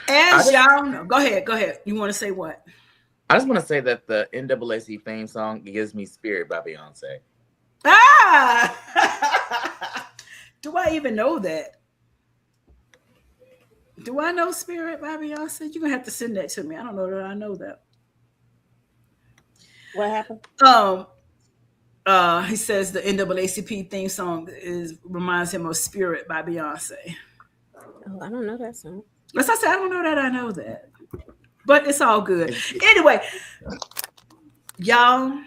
as y'all know, go ahead. You want to say what? I just want to say that the NAACP theme song gives me Spirit by Beyonce. Ah! Do I even know that? Do I know Spirit by Beyonce? You're going to have to send that to me. I don't know that I know that. What happened? He says the NAACP theme song reminds him of Spirit by Beyonce. Oh, I don't know that song. As I said, I don't know that I know that. But it's all good. Anyway, y'all,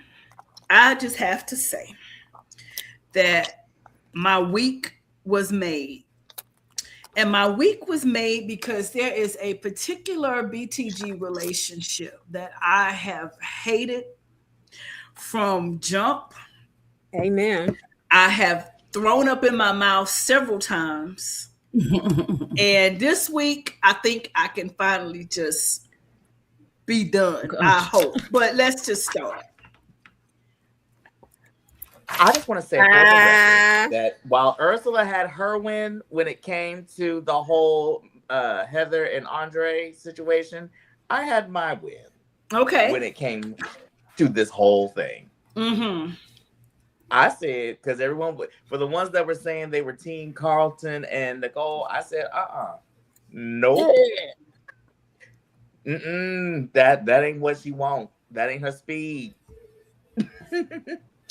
I just have to say that my week was made. And my week was made because there is a particular BTG relationship that I have hated from jump. Amen. I have thrown up in my mouth several times. And this week, I think I can finally just be done. I hope. But let's just start. I just want to say for the record that while Ursula had her win when it came to the whole Heather and Andre situation, I had my win. Okay. When it came to this whole thing. Mm-hmm. I said, because everyone, for the ones that were saying they were Team Carlton and Nicole, I said, nope. That ain't what she want. That ain't her speed.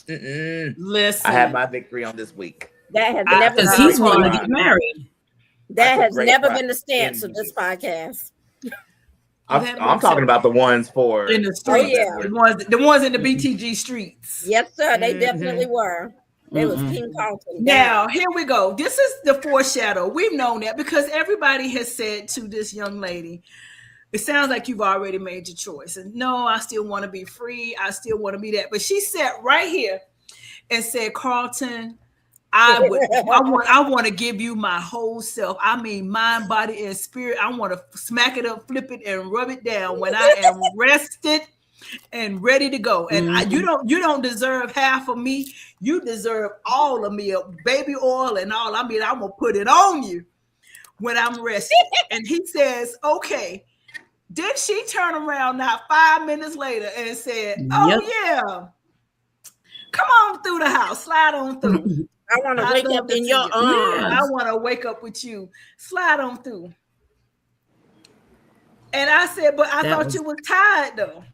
Listen, I had my victory on this week. That has never Because he's wanting to get married. That has never been the stance of this podcast. I'm talking about the ones for in the streets. Oh, yeah. The ones in the BTG streets. Yes, sir. They definitely were. They was King Carlton. Now, here we go. This is the foreshadow. We've known that because everybody has said to this young lady, it sounds like you've already made your choice. And no, I still want to be free. I still want to be that. But she sat right here and said, Carlton, I want to give you my whole self. I mean, mind, body, and spirit. I want to smack it up, flip it, and rub it down when I am rested and ready to go. And you don't deserve half of me. You deserve all of me, baby oil and all. I mean, I'm gonna put it on you when I'm rested. And he says, okay. Then she turned around not 5 minutes later and said, oh yeah, come on through the house, slide on through. I want to wake up in your arms. I want to wake up with you. Slide on through. And I said, but I thought you was tired though.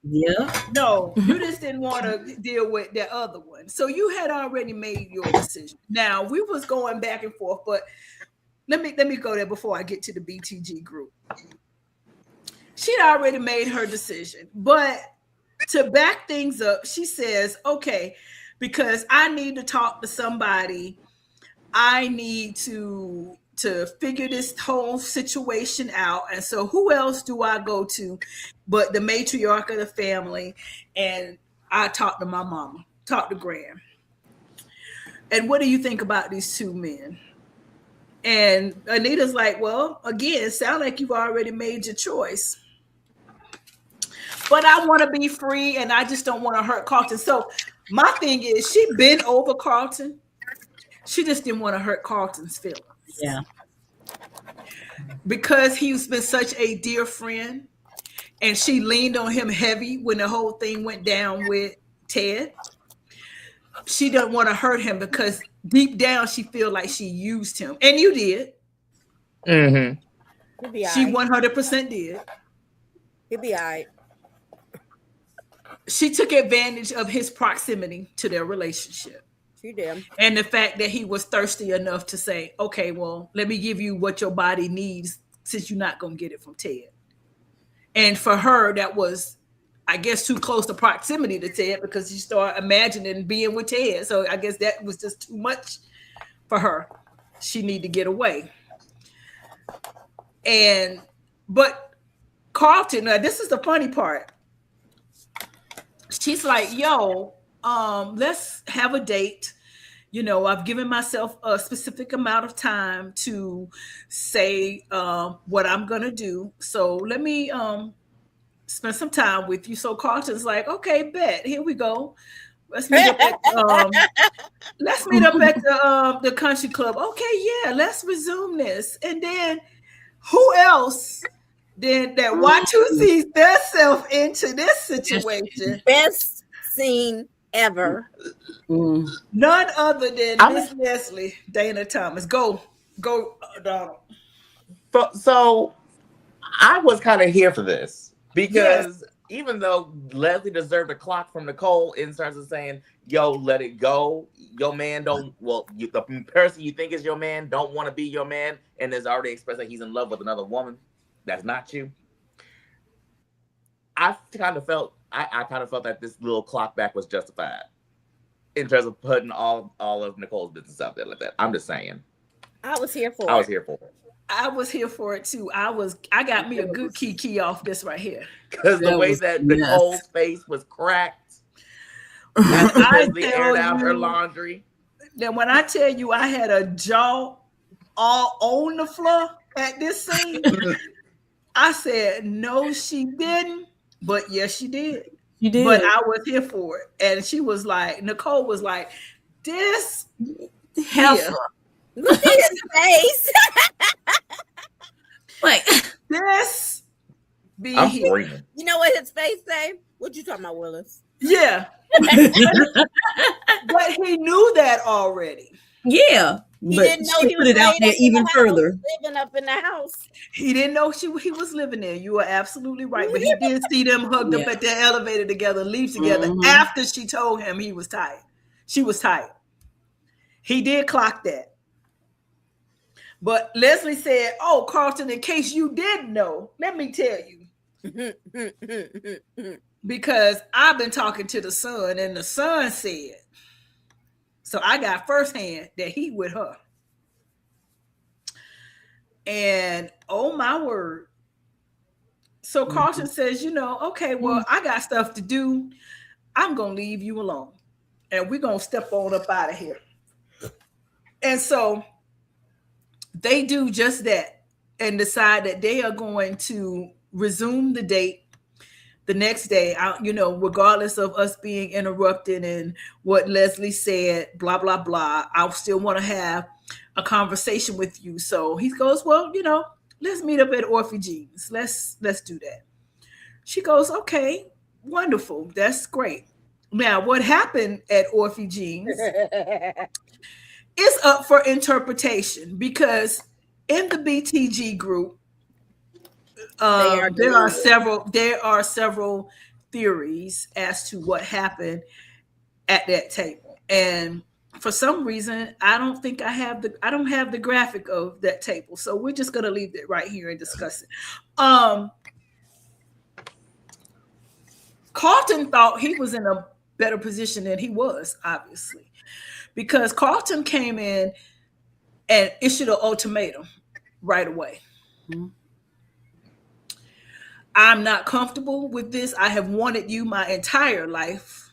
Yeah. No, you just didn't want to deal with that other one. So you had already made your decision. Now we was going back and forth, but let me go there before I get to the BTG group. She'd already made her decision, but to back things up, she says, okay, because I need to talk to somebody. I need to figure this whole situation out. And so who else do I go to but the matriarch of the family? And I talked to my mama, talked to Graham. And what do you think about these two men? And Anita's like, well, again, it sounds like you've already made your choice. But I want to be free and I just don't want to hurt Carlton. So my thing is, she been over Carlton. She just didn't want to hurt Carlton's feelings. Yeah. Because he's been such a dear friend and she leaned on him heavy when the whole thing went down with Ted. She doesn't want to hurt him because deep down she feel like she used him. And you did. Mm-hmm. She 100% did. He'll be all right. She took advantage of his proximity to their relationship. She did. And the fact that he was thirsty enough to say, okay, well, let me give you what your body needs since you're not going to get it from Ted. And for her, that was, I guess, too close to proximity to Ted because she started imagining being with Ted. So I guess that was just too much for her. She needed to get away. But Carlton, this is the funny part. She's like, yo, let's have a date. You know, I've given myself a specific amount of time to say what I'm going to do. So let me spend some time with you. So Carlton's like, okay, bet. Here we go. Let's meet up at the country club. Okay, yeah, let's resume this. And then who else then that Watu sees themselves into this situation? Best scene ever. None other than Miss Leslie Dana Thomas. Go, Donald. So I was kind of here for this because even though Leslie deserved a clock from Nicole in terms of saying, yo, let it go. Your man the person you think is your man don't want to be your man and has already expressed that he's in love with another woman. That's not you. I kind of felt that this little clock back was justified in terms of putting all of Nicole's business out there like that. I'm just saying. I was here for it. I was here for it too. I got me a good key off this right here. Because the way that Nicole's face was cracked as Leslie aired out her laundry. Then when I tell you I had a jaw all on the floor at this scene, I said, no, she didn't. But yes, she did. You did. But I was here for it. And she was like, Nicole was like, this heifer. Look at his face. Like this be I'm here. screaming. You know what his face say? What you talking about, Willis? Yeah. But he knew that already. Yeah. He but didn't know he put was it out there even further. living up in the house. He didn't know he was living there. You are absolutely right. But he did see them hugged up at the elevator together, leave together after she told him he was tired. She was tired. He did clock that. But Leslie said, oh, Carlton, in case you didn't know, let me tell you. Because I've been talking to the son, and the son said, so I got firsthand that he with her. And oh my word. So Carlton says, okay, well, I got stuff to do. I'm going to leave you alone. And we're going to step on up out of here. And so they do just that and decide that they are going to resume the date the next day, regardless of us being interrupted and what Leslie said, blah, blah, blah. I still want to have a conversation with you. So he goes, well, let's meet up at Orphe Jean's. Let's do that. She goes, okay, wonderful. That's great. Now, what happened at Orphe Jean's is up for interpretation because in the BTG group, there are several theories as to what happened at that table, and for some reason, I don't have the graphic of that table, so we're just gonna leave it right here and discuss it. Carlton thought he was in a better position than he was, obviously, because Carlton came in and issued an ultimatum right away. Mm-hmm. I'm not comfortable with this. I have wanted you my entire life.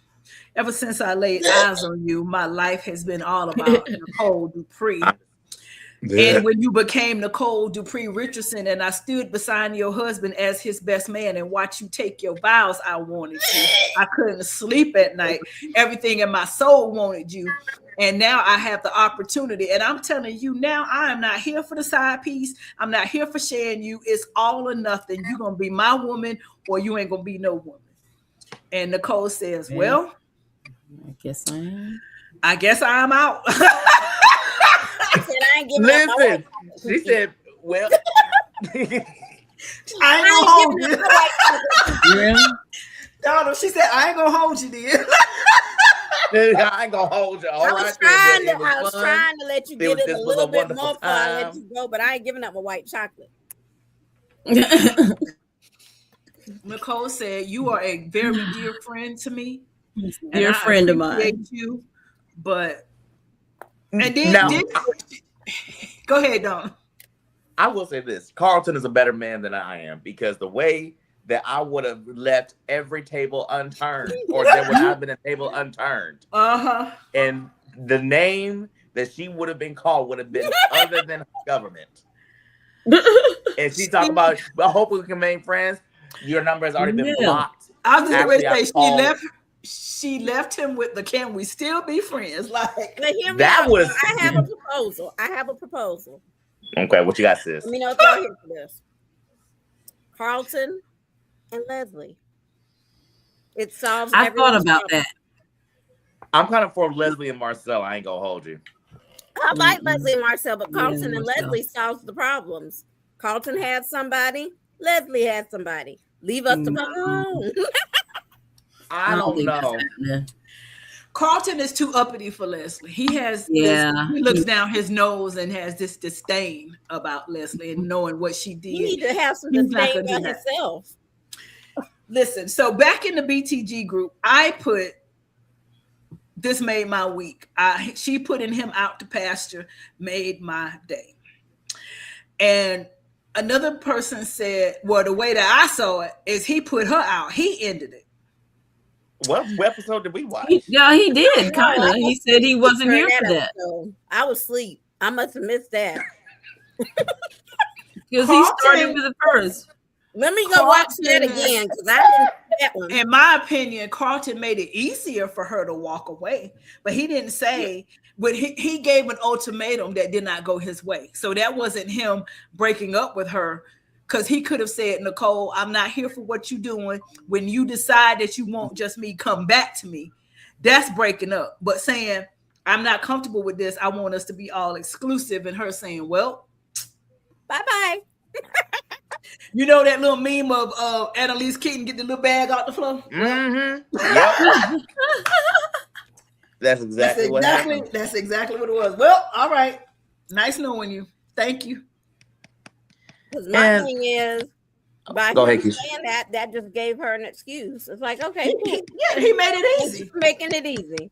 Ever since I laid eyes on you, my life has been all about Nicole Dupree. Yeah. And when you became Nicole Dupree Richardson and I stood beside your husband as his best man and watched you take your vows, I wanted you. I couldn't sleep at night. Everything in my soul wanted you. And now I have the opportunity. And I'm telling you now, I am not here for the side piece. I'm not here for sharing you. It's all or nothing. You're going to be my woman or you ain't going to be no woman. And Nicole says, well, I guess I am. I guess I'm out. Listen, she said, well, I ain't going to hold you. Donald, she said, I ain't going to hold you, dear. I ain't gonna hold you. I was trying to let you get it a little bit more before I let you go, but I ain't giving up my white chocolate. Nicole said, you are a very dear friend to me. Dear friend of mine. You, but and then go ahead, Don. I will say this. Carlton is a better man than I am because the way that I would have left every table unturned, or there would have been a table unturned. And the name that she would have been called would have been other than government. And she talked about, well, hopefully we can remain friends. Your number has already been blocked. I was just going to say she left him with the "Can we still be friends?" Like But hear me That out. was I have a proposal. okay. What you got, sis? Let me know if y'all here for this. Carlton and Leslie. It solves I thought everyone's about problem. that. I'm kind of for Leslie and Marcel. I ain't gonna hold you. I like Leslie and Marcel, but Yeah, Carlton and Marcel. Leslie solves the problems. Carlton had somebody, Leslie had somebody. Leave us the fuck alone. I don't think that's know. happening. Carlton is too uppity for Leslie. He has Yeah. this, he looks down his nose and has this disdain about Leslie and knowing what she did. You need to have some He's not disdain gonna do about that. himself. Listen, so back in the BTG group, I put this made my week. She putting him out to pasture made my day. And another person said, well, the way that I saw it is he put her out. He ended it. What episode did we watch? Yeah, he did kind of. He said he wasn't here for that episode. I was asleep. I must have missed that. because he started with the first. Let me go watch that again because I didn't see that one. In my opinion, Carlton made it easier for her to walk away, but he didn't say. But he gave an ultimatum that did not go his way, so that wasn't him breaking up with her. Because he could have said, Nicole, I'm not here for what you're doing. When you decide that you won't just me, come back to me. That's breaking up. But saying, I'm not comfortable with this. I want us to be all exclusive. And her saying, well, bye-bye. You know that little meme of Annalise Keaton get the little bag out the floor? Mm-hmm. Yep. That's exactly what happened. That's exactly what it was. Well, all right. Nice knowing you. Thank you. Because my thing is, by Go him ahead, Keisha. saying that just gave her an excuse. It's like, okay, cool. Yeah, he made it easy. Making it easy.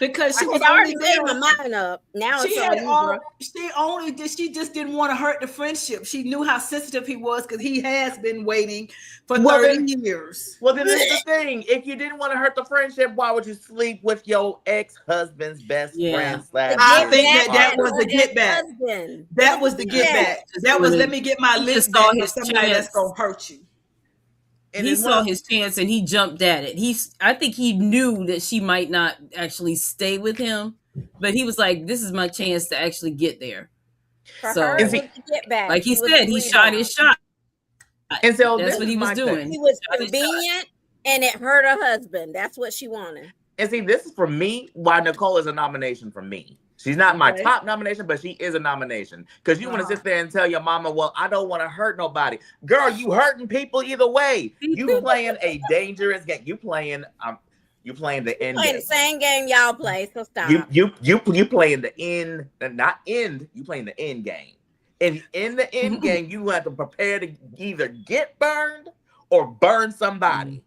Because she I was had already only made there. my mind up. Now She it's had on you, all. bro. She just didn't want to hurt the friendship. She knew how sensitive he was because he has been waiting for 30 years. Well, then this is the thing. If you didn't want to hurt the friendship, why would you sleep with your ex-husband's best friend? I think that was the get back. Husband. That was the get back. That was let me get my list back with somebody that's gonna hurt you. And he saw his chance and he jumped at it. I think he knew that she might not actually stay with him, but he was like, "This is my chance to actually get there." For so, her, it was the get back. like he said, he shot his shot. And so that's what he was doing. He was convenient, and it hurt her husband. That's what she wanted. And see, this is for me why Nicole is a nomination for me. She's not my top nomination, but she is a nomination. Because you want to sit there and tell your mama, well, I don't want to hurt nobody. Girl, you hurting people either way. You playing a dangerous game. You playing the end Playing game. the same game y'all play, so stop. You playing the end, not end, you playing the end game. And in the end game, you have to prepare to either get burned or burn somebody.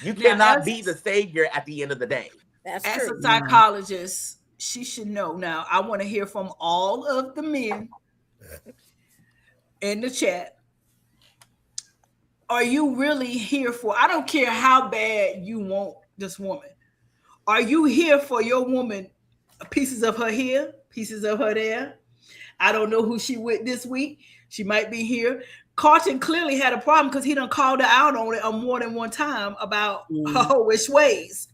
You cannot be the savior at the end of the day. That's as true. a psychologist, she should know. Now, I want to hear from all of the men in the chat. Are you really here for? I don't care how bad you want this woman. Are you here for your woman? Pieces of her here, pieces of her there. I don't know who she with this week. She might be here. Carlton clearly had a problem because he done called her out on it more than one time about her hoish ways.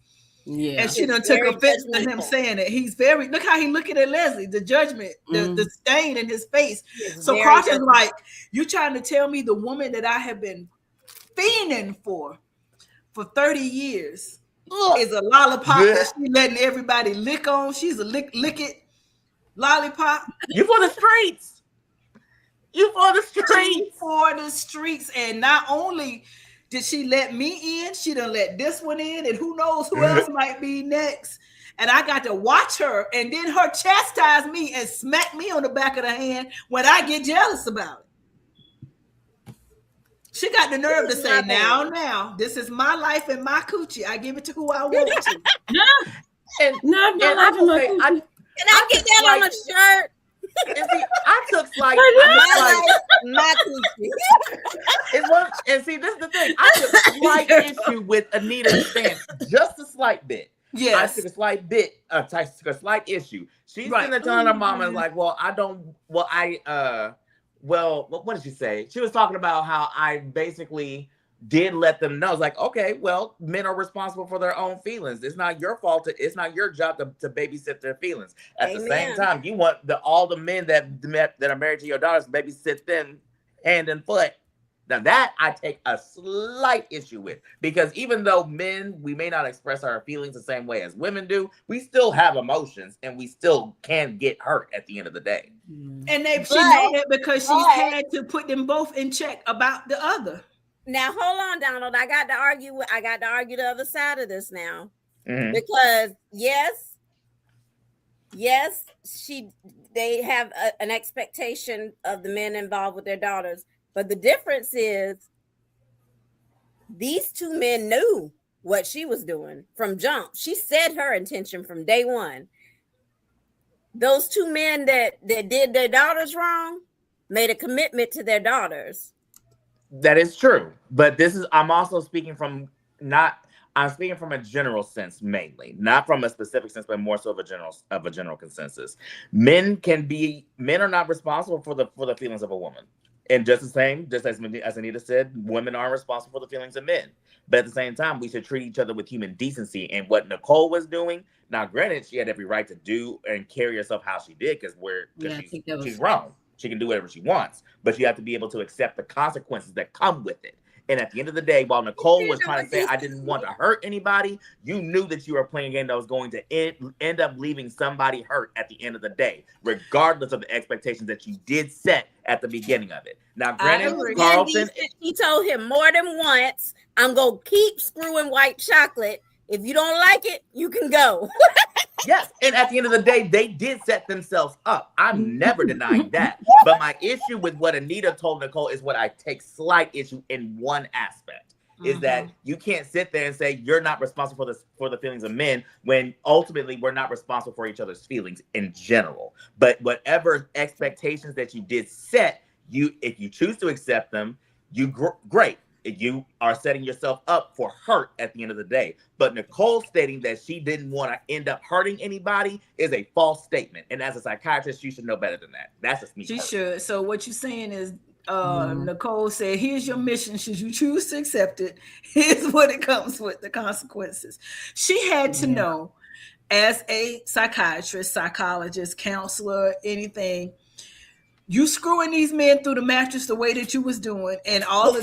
Yeah. And she done took offense to him saying it. He's very, look how he looking at Leslie, the judgment, the stain in his face. So Carlton's like, you trying to tell me the woman that I have been fiending for 30 years is a lollipop that she letting everybody lick on. She's a lick it lollipop. You for the streets. You for the streets. She for the streets. And not only did she let me in, she done let this one in, and who knows who else might be next. And I got to watch her, and then her chastise me and smack me on the back of the hand when I get jealous about it. She got the nerve to say, now, this is my life and my coochie. I give it to who I want to. And Can I get that on a shirt? And see, I took slight. My coochie. It was, and see, this is the thing. I took a slight issue with Anita's stance, just a slight bit. Yes. I took a slight bit. I took a slight issue. She's sitting there telling her mama, and like, well, what did she say? She was talking about how I basically did let them know. It's like, okay, well, men are responsible for their own feelings. It's not your fault. It's not your job to babysit their feelings. At the same time, you want all the men that are married to your daughters to babysit them hand and foot. Now that I take a slight issue with, because even though men, we may not express our feelings the same way as women do, we still have emotions and we still can get hurt at the end of the day. And she know that because she's had to put them both in check about the other. Now hold on, Donald. I got to argue the other side of this now. Because yes, they have an expectation of the men involved with their daughters. But the difference is these two men knew what she was doing from jump. She said her intention from day one. Those two men that did their daughters wrong made a commitment to their daughters. That is true. But I'm also speaking from I'm speaking from a general sense mainly, not from a specific sense, but more so of a general consensus. Men are not responsible for the feelings of a woman. And just as Anita said, women aren't responsible for the feelings of men. But at the same time, we should treat each other with human decency. And what Nicole was doing, now granted, she had every right to do and carry herself how she did because she's grown. She can do whatever she wants. But you have to be able to accept the consequences that come with it. And at the end of the day, while Nicole was trying to say, I didn't want to hurt anybody, you knew that you were playing a game that was going to end up leaving somebody hurt at the end of the day, regardless of the expectations that you did set at the beginning of it. Now, granted, Carlton... He told him more than once, I'm going to keep screwing white chocolate. If you don't like it, you can go. Yes, and at the end of the day, they did set themselves up. I'm never denying that. But my issue with what Anita told Nicole is what I take slight issue in one aspect. Is that you can't sit there and say you're not responsible for the feelings of men when ultimately we're not responsible for each other's feelings in general. But whatever expectations that you did set, if you choose to accept them, great. You are setting yourself up for hurt at the end of the day. But Nicole stating that she didn't want to end up hurting anybody is a false statement. And as a psychiatrist, you should know better than that. That's just me. She should. So what you're saying is, Nicole said, here's your mission. Should you choose to accept it, here's what it comes with, the consequences. She had to know, as a psychiatrist, psychologist, counselor, anything, you screwing these men through the mattress the way that you was doing, and all of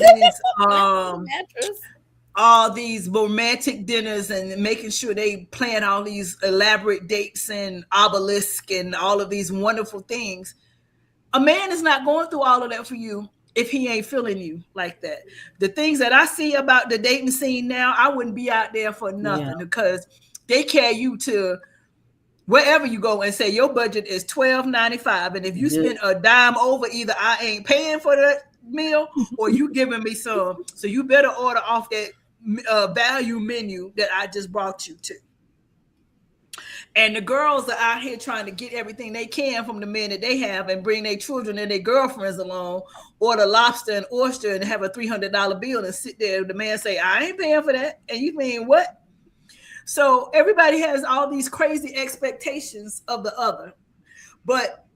these romantic dinners and making sure they plan all these elaborate dates and obelisk and all of these wonderful things. A man is not going through all of that for you if he ain't feeling you like that. The things that I see about the dating scene now, I wouldn't be out there for nothing because they carry you to wherever you go and say your budget is $12.95, and if you spend a dime over, either I ain't paying for that meal or you giving me some. So you better order off that value menu that I just brought you to. And the girls are out here trying to get everything they can from the men that they have and bring their children and their girlfriends along, order lobster and oyster and have a $300 bill and sit there. The man say, I ain't paying for that. And you mean what? So everybody has all these crazy expectations of the other. But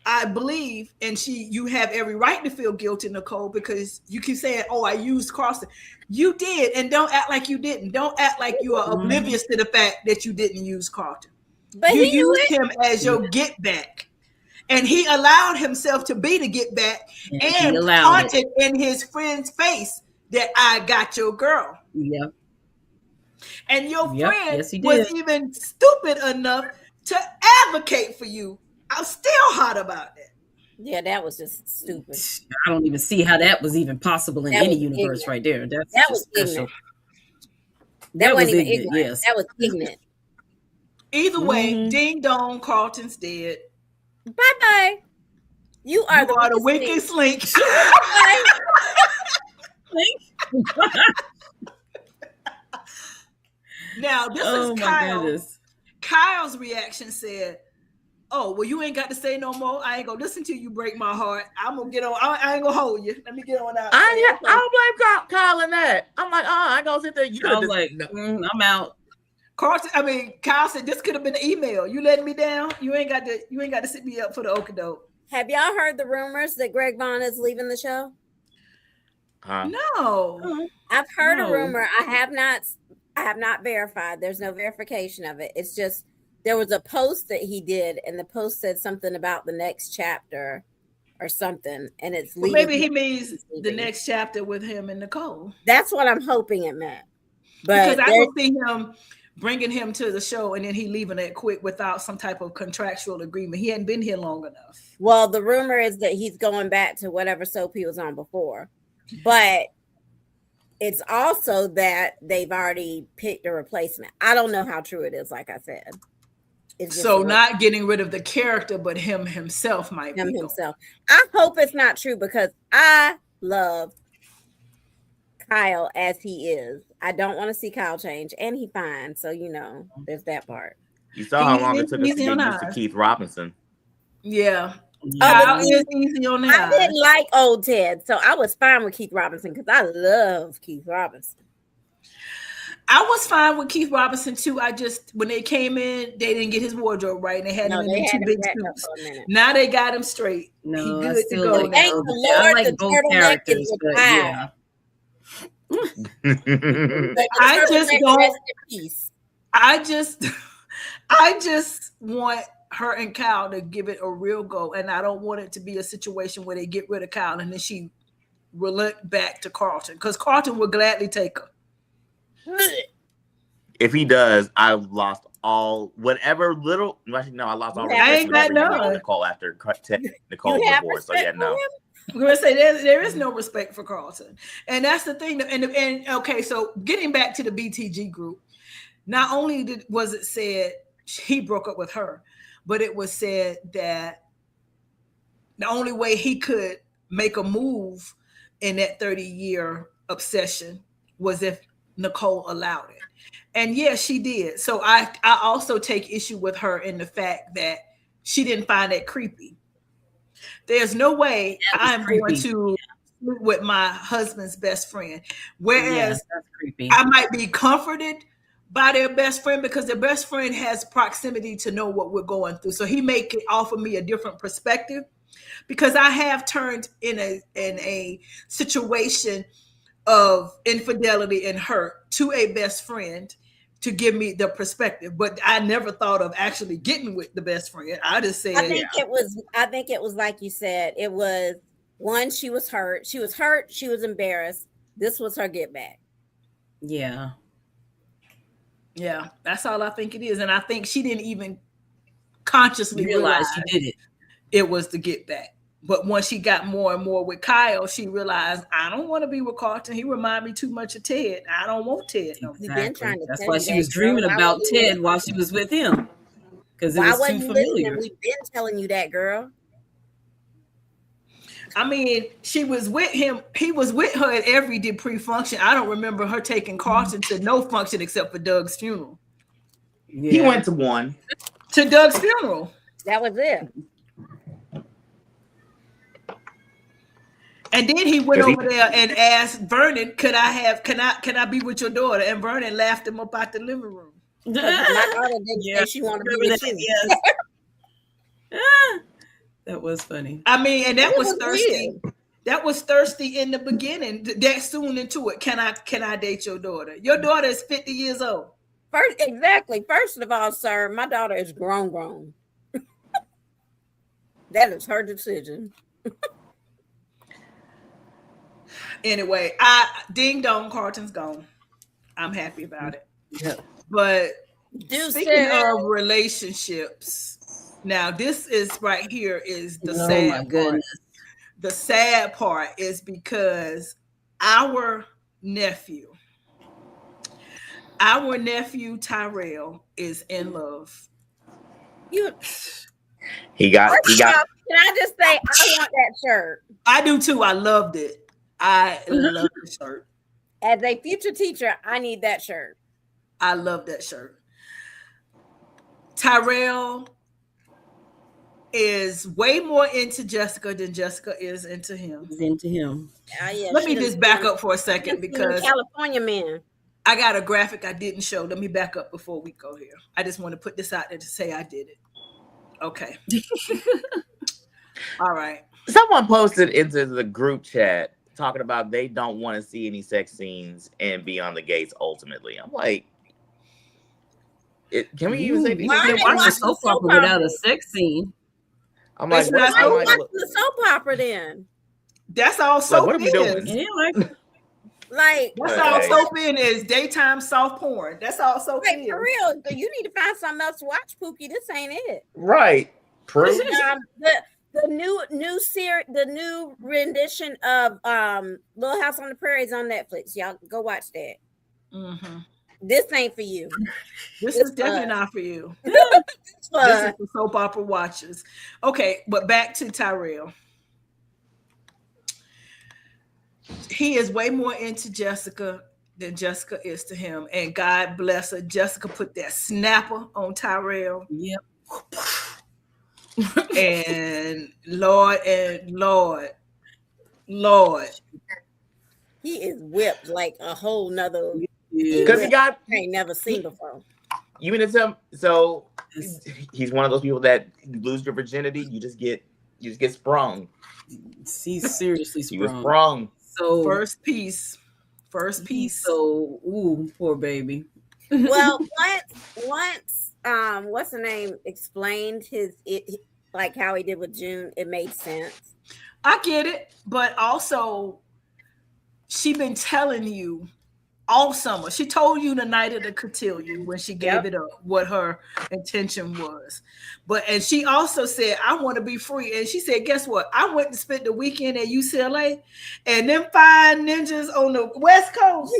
I believe, and you have every right to feel guilty, Nicole, because you keep saying, oh, I used Carlton. You did, and don't act like you didn't. Don't act like you are oblivious to the fact that you didn't use Carlton. But you used him as your get back. And he allowed himself to be the get back and taunted in his friend's face that I got your girl. Yeah. And your friend was even stupid enough to advocate for you. I'm still hot about that. Yeah, that was just stupid. I don't even see how that was even possible in any universe right there. That was ignorant. That wasn't even ignorant. Yes. That was ignorant. Either way, ding dong, Carlton's dead. Bye-bye. You are the wicked slink. Now, this is Kyle. Goodness. Kyle's reaction said, oh, well, you ain't got to say no more. I ain't going to listen to you break my heart. I'm going to get on. I ain't going to hold you. Let me get on out. I don't blame Kyle in that. I'm like, I ain't going to sit there. I was like, I'm out. Kyle said, this could have been an email. You letting me down? You ain't got to sit me up for the okadoke. Have y'all heard the rumors that Greg Vaughn is leaving the show? Huh? No. I've heard a No. rumor. I have not verified. There's no verification of it. It's just there was a post that he did, and the post said something about the next chapter or something, and it's Well, leading. maybe he means the leaving. next chapter with him and Nicole. That's what I'm hoping it meant. Because But I there, don't see him bringing him to the show and then he leaving it quick without some type of contractual agreement. He hadn't been here long enough. well, the rumor is that he's going back to whatever soap he was on before, but it's also that they've already picked a replacement. I don't know how true it is. Like I said, it's just So a not getting rid of the character, but him himself might him be himself. I hope it's not true because I love Kyle as he is. I don't want to see Kyle change, and he fine. So there's that part. You saw how long it He's took us to easy on get used to eyes. Keith Robinson. Yeah. Yeah. Kyle is easy on the I eyes. didn't like old Ted, so I was fine with Keith Robinson because I love Keith Robinson. I was fine with Keith Robinson too. I just when they came in, they didn't get his wardrobe right, and they had No, him in they them had two him big back up suits. for a minute. Now they got him straight. No, he I good to still go like now. Thank both. the I Lord, like the both turtleneck characters, is but retired. yeah. I just don't. Rest in peace. I just want her and Kyle to give it a real go, and I don't want it to be a situation where they get rid of Kyle and then she relent back to Carlton because Carlton would gladly take her. If he does, I've lost all whatever little. Actually, no, I lost all You have respect I ain't for got everything none. with Nicole after Nicole's You have divorce. So respect yeah, no. for him? I'm gonna say there is no respect for Carlton, and that's the thing. And okay, so getting back to the BTG group, not only was it said he broke up with her, but it was said that the only way he could make a move in that 30-year obsession was if Nicole allowed it. And yes, she did. So I also take issue with her in the fact that she didn't find that creepy. There's no way I'm going creepy. to sleep with my husband's best friend. Yeah, Whereas that's creepy. I might be comforted by their best friend because their best friend has proximity to know what we're going through. So he may offer me a different perspective because I have turned in a situation of infidelity and hurt to a best friend to give me the perspective. But I never thought of actually getting with the best friend. I just said, I think it was like you said. It was one, she was hurt. She was embarrassed. This was her get back. Yeah. yeah, that's all I think it is. And I think she didn't even consciously realize Realize you did it. it was the get back. But once she got more and more with Kyle, she realized I don't want to be with Carlton. He remind me too much of Ted. I don't want Ted no more. We've been trying to That's tell why you she that, was girl. dreaming Why about wasn't you Ted while she was with him because it Why was too wasn't you listening? familiar. We've been telling you that, girl. I mean, she was with him. He was with her at every Dupree function. I don't remember her taking Carlton to no function except for Doug's funeral. Yeah. He went to one. To Doug's funeral. That was it. And then he went 'Cause he- over there and asked Vernon, can I be with your daughter? And Vernon laughed him up out the living room. My daughter didn't Yeah, say she wanted to be remember with that? you. Yes. That was funny. I mean, and that It was was thirsty. weird. That was thirsty in the beginning. That soon into it. Can I date your daughter? Your daughter is 50 years old. First of all, sir, my daughter is grown. That is her decision. Anyway, ding dong, Carlton's gone. I'm happy about it. Yeah. But Deuces. speaking of relationships, now this is right here is the Oh sad my part. goodness. The sad part is because our nephew Tyrell is in love. You He got. can I just say I want that shirt. I do too. I loved it. I love the shirt. As a future teacher, I need that shirt. I love that shirt. Tyrell is way more into Jessica than Jessica is into him. He's into him. Yeah, Let me just back up for a second because California man. I got a graphic I didn't show. Let me back up before we go here. I just want to put this out there to say I did it. Okay. All right. Someone posted into the group chat talking about they don't want to see any sex scenes and Beyond the Gates ultimately. I'm like, can we even say You these? Why can't they watch a watching soap soap opera without a operas? sex scene. I'm like, It's what? not Why I'm you like, watching the soap opera then? That's all like, soap what are we is. doing? Yeah, like Like, That's Hey. all soap in is daytime soft porn. That's all soap like is. for real, you need to find something else to watch, Pookie. This ain't it. Right. Proof. The new rendition of Little House on the Prairie is on Netflix. Y'all go watch that. Mm-hmm. This ain't for you. This It's is definitely fun. not for you. It's This is fun. for soap opera watchers. Okay, but back to Tyrell. He is way more into Jessica than Jessica is to him. And God bless her. Jessica put that snapper on Tyrell. yep. And Lord, He is whipped like a whole nother Because he whip got, I ain't never seen before. you mean to tell me, so he's one of those people that you lose your virginity, you just get sprung. He's seriously You was sprung. sprung. So first piece. So ooh, poor baby. Well, once what's the name explained like how he did with June, it made sense. I get it, but also she been telling you all summer. She told you the night of the cotillion when she gave it up what her intention was. And she also said, I want to be free. And she said, guess what? I went to spend the weekend at UCLA and them 5 ninjas on the West Coast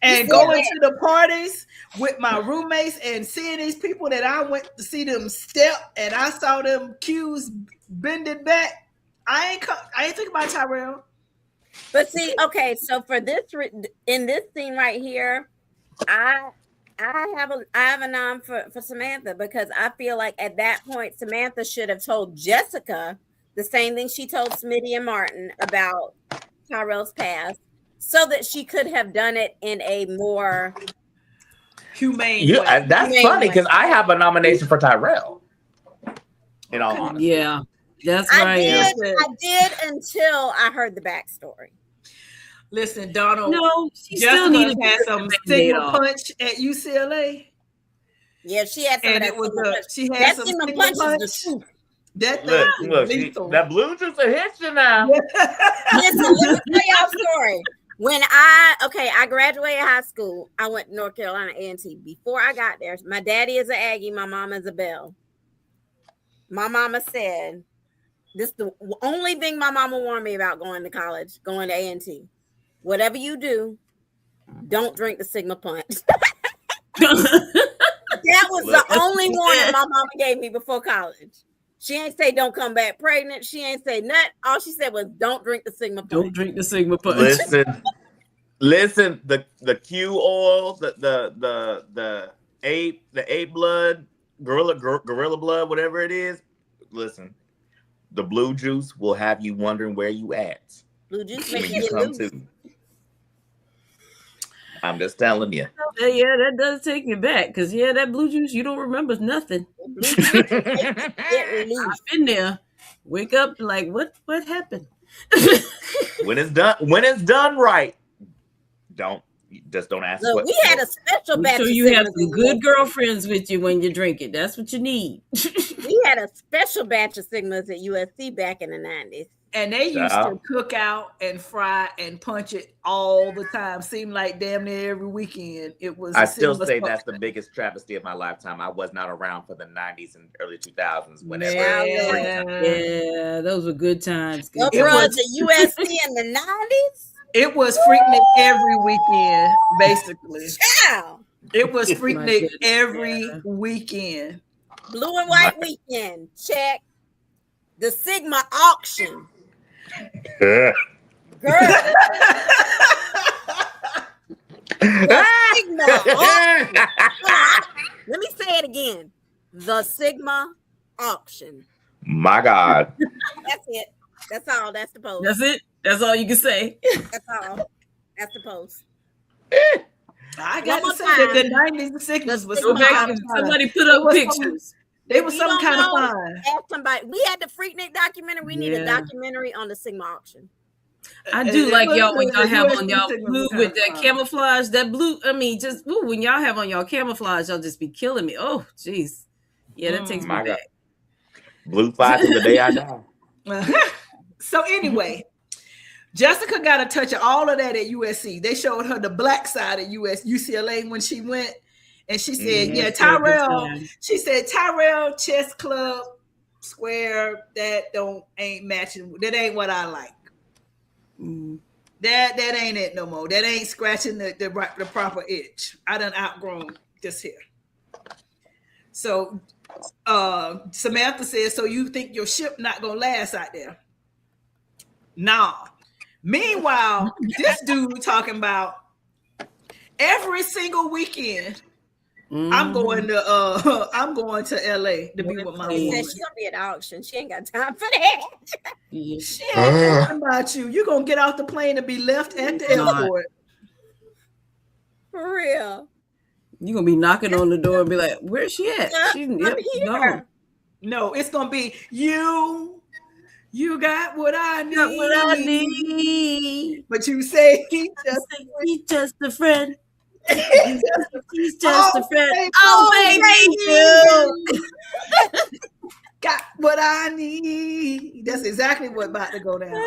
and going to the parties with my roommates and seeing these people that I went to see them step and I saw them cues bending back. I ain't thinking about Tyrell. But see, okay, so for this in this scene right here, I have a nom for Samantha because I feel like at that point Samantha should have told Jessica the same thing she told Smitty and Martin about Tyrell's past, so that she could have done it in a more humane way. That's Humane funny way. because I have a nomination for Tyrell. In all honesty. Yeah, that's right. I did until I heard the backstory. Listen, Donald. No, she Jessica still needed had some Sigma punch at UCLA. Yeah, she had some and of that. It was punch. she had that some Sigma Sigma punch punch. is the truth. That thing look, that blue juice will hit you now. Listen, let me tell y'all a story. When I graduated high school, I went to North Carolina A&T. Before I got there, my daddy is an Aggie, my mama is a Bell. My mama said, this is the only thing my mama warned me about going to college, going to A&T. Whatever you do, don't drink the Sigma punch. That was the only warning my mama gave me before college. She ain't say don't come back pregnant. She ain't say nothing. All she said was don't drink the Sigma punch. Don't drink the Sigma punch. Listen. The Q oil, the ape blood, gorilla blood, whatever it is. Listen, the blue juice will have you wondering where you at. Blue juice when make you you come loose. to. I'm just telling you. Yeah, that does take me back because that blue juice, you don't remember nothing. I've I've been there. Wake up like what happened? when it's done right, don't ask. Look, we had a special batch. Make sure you have some good girlfriends with you when you drink it. That's what you need. We had a special batch of Sigmas at USC back in the 90s. And they used to cook out and fry and punch it all the time. Seemed like damn near every weekend. It was. I still say that's the biggest travesty of my lifetime. I was not around for the 90s and early 2000s. Yeah, those were good times. It was the USC in the 90s. It was Freaknik every weekend, basically. Wow. It was Freaknik every weekend. Blue and white weekend. Check. The Sigma auction. Girl. The Sigma auction. Let me say it again. The Sigma auction. My God. That's it. That's all. That's the post. That's it. That's all you can say. That's all. That's the post. I got to say that the 90s and 60s was some kind of somebody put up pictures. They were some kind of fun. Ask somebody. We had the Freaknik documentary. We need a documentary on the Sigma auction. I do like y'all when y'all The have USB on y'all signal blue was with kinda that fun. camouflage. That blue, I mean, just when y'all have on y'all camouflage, y'all just be killing me. Oh, jeez. Yeah, that takes me My God. back. Blue fly till the day I die. So anyway, Jessica got a touch of all of that at USC. They showed her the black side of UCLA when she went, and she said, Yeah, "Yeah, she had a good Tyrell." time. She said, "Tyrell chess club square that ain't matching. That ain't what I like. Mm. That ain't it no more. That ain't scratching the proper itch. I done outgrown this here." So Samantha says, "So you think your ship not gonna last out there?" Nah. Meanwhile, this dude talking about every single weekend I'm going to LA to be with my She said woman. she's gonna be at the auction. She ain't got time for that. Yeah. She ain't thinking about you. You're gonna get off the plane and be left at the Not. airport. For real. You're gonna be knocking on the door and be like, "Where's she at?" She's I'm she gone. here. No, it's gonna be you. You got what I need. Got what I need. But you say he just He's just a friend. He's just oh, a friend. baby, Oh, baby, got what I need. That's exactly what about to go down.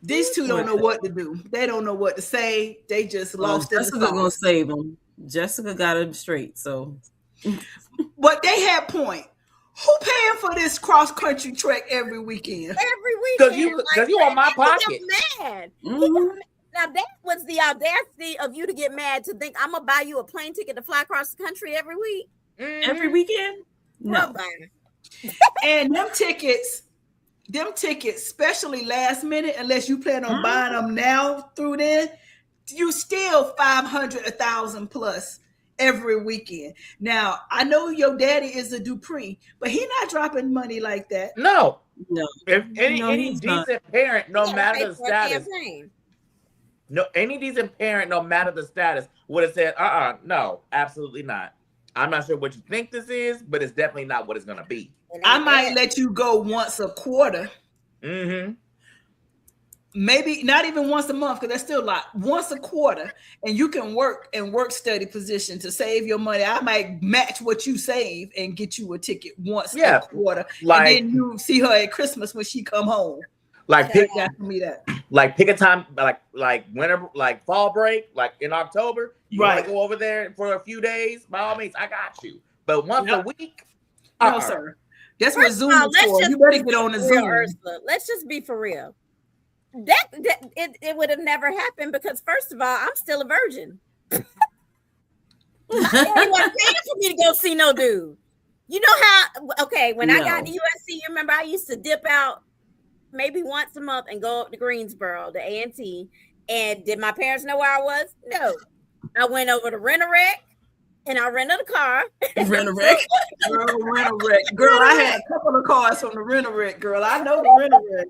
These two don't know what to do. They don't know what to say. They just lost in the Jessica gonna sauce. save him. Jessica got him straight. So, But they had point. Who paying for this cross country trek every weekend? Every weekend. Because you on my pocket. He got mad. mhm. Now that was the audacity of you to get mad to think I'm gonna buy you a plane ticket to fly across the country every week. Every weekend. No. And them tickets, especially last minute, unless you plan on buying them now through then, you still 500, 1,000 plus every weekend. Now I know your daddy is a Dupree, but he not dropping money like that. No. No. If any No, he's decent not. parent, no You gotta matter pay the for a status, campaign. no, any decent parent, no matter the status, would have said, no, absolutely not. I'm not sure what you think this is, but it's definitely not what it's gonna be. I might let you go once a quarter. Mm-hmm. Maybe not even once a month, because that's still a lot. Once a quarter, and you can work and work study position to save your money. I might match what you save and get you a ticket once a quarter, like, and then you see her at Christmas when she come home. Like pick a time, like winter, like fall break, like in October. You want to go over there for a few days? By all means, I got you. But once a week, no, sir. That's what Zoom is for. You better get on the Zoom. Ursula. Let's just be for real. That it would have never happened because first of all, I'm still a virgin. My daddy wasn't paying for me to go see no dude. You know how? Okay, when I got to USC, you remember I used to dip out maybe once a month and go up to Greensboro, the A&T. And did my parents know where I was? No. I went over to Rent-A-Wreck and I rented a car. Rent-A-Wreck? Girl, I had a couple of cars from the Rent-A-Wreck, girl. I know the Rent-A-Wreck.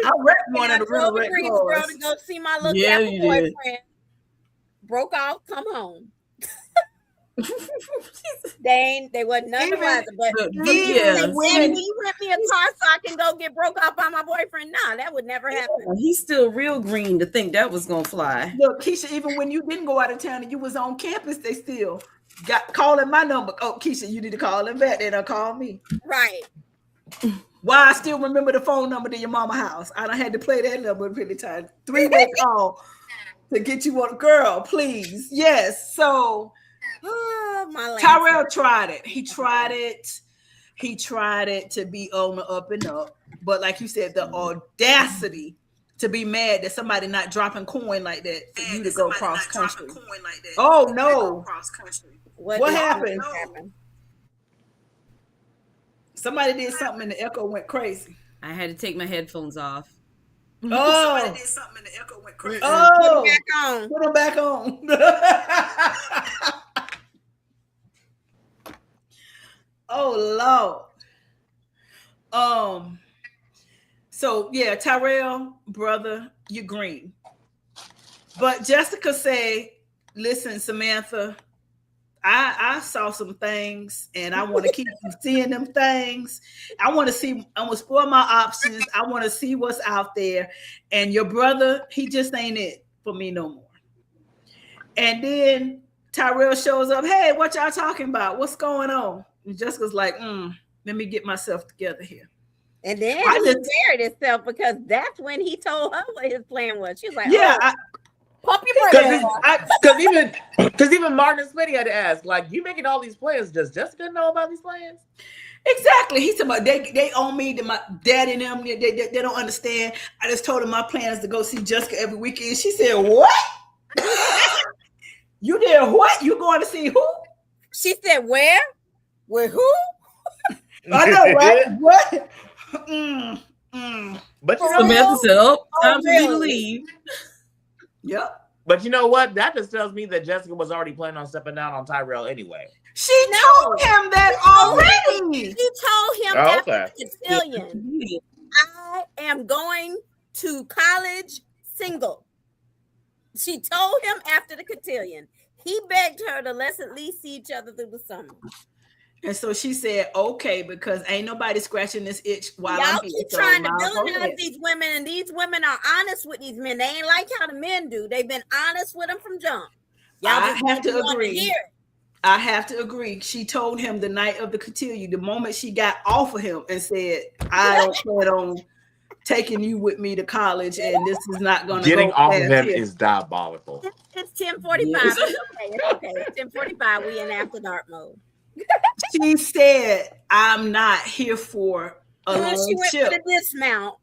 I wrecked one of the Rent-A-Wreck cars. To go see my little Kappa boyfriend. Broke off, come home. They wasn't none the wiser, but when he rent me a car so I can go get broke off by my boyfriend. Nah, that would never happen. He's still real green to think that was gonna fly. Look, Keisha, even when you didn't go out of town and you was on campus, they still got calling my number. Oh, Keisha, you need to call them back. They don't call me. Right. Why I still remember the phone number to your mama house. I done had to play that number pretty time. 3-way call to get you on. Girl, please. Yes. So Tyrell tried it. He tried it to be on the up and up. But like you said, the audacity to be mad that somebody not dropping coin like that for you to go cross country. Oh no. What happened? Somebody did something and the echo went crazy. I had to take my headphones off. Oh, somebody did something and the echo went crazy. Oh, put them back on. Oh Lord. So yeah, Tyrell, brother, you're green. But Jessica say, listen, Samantha, I saw some things, and I want to keep seeing them things. I want to see. I want to explore my options. I want to see what's out there. And your brother, he just ain't it for me no more. And then Tyrell shows up. Hey, what y'all talking about? What's going on? And Jessica's like, let me get myself together here. And then I he just- buried himself because that's when he told her what his plan was. She was like, Yeah, oh, pump your brakes. Because even Martin and Smitty had to ask, like, you making all these plans? Does Jessica know about these plans? exactly. He said, "But they own me. My dad and them. They don't understand. I just told them my plan is to go see Jessica every weekend." She said, "What? You did what? You going to see who?" She said, where? With who? I know, right? What? But you For know, real? Samantha said, "Oh, time for me to really? leave." Yep. but you know what? That just tells me that Jessica was already planning on stepping down on Tyrell anyway. She told him that already. She told him Oh, after okay. the cotillion, I am going to college single. She told him after the cotillion. He begged her to let's at least see each other through the summer. And so she said, "Okay, because ain't nobody scratching this itch while Y'all I'm keep here." So trying to I'll go villainize ahead. these women, and these women are honest with these men. They ain't like how the men do. They've been honest with them from jump. Y'all I just have to don't want agree. hear it. I have to agree. She told him the night of the cotillion, the moment she got off of him and said, "I don't plan on taking you with me to college, and this is not going to Getting go off of past him here." is diabolical. It's 10:45. Yes. It's okay. It's 10:45. We in after dark mode. She said, "I'm not here for a And then long she went trip." for the dismount.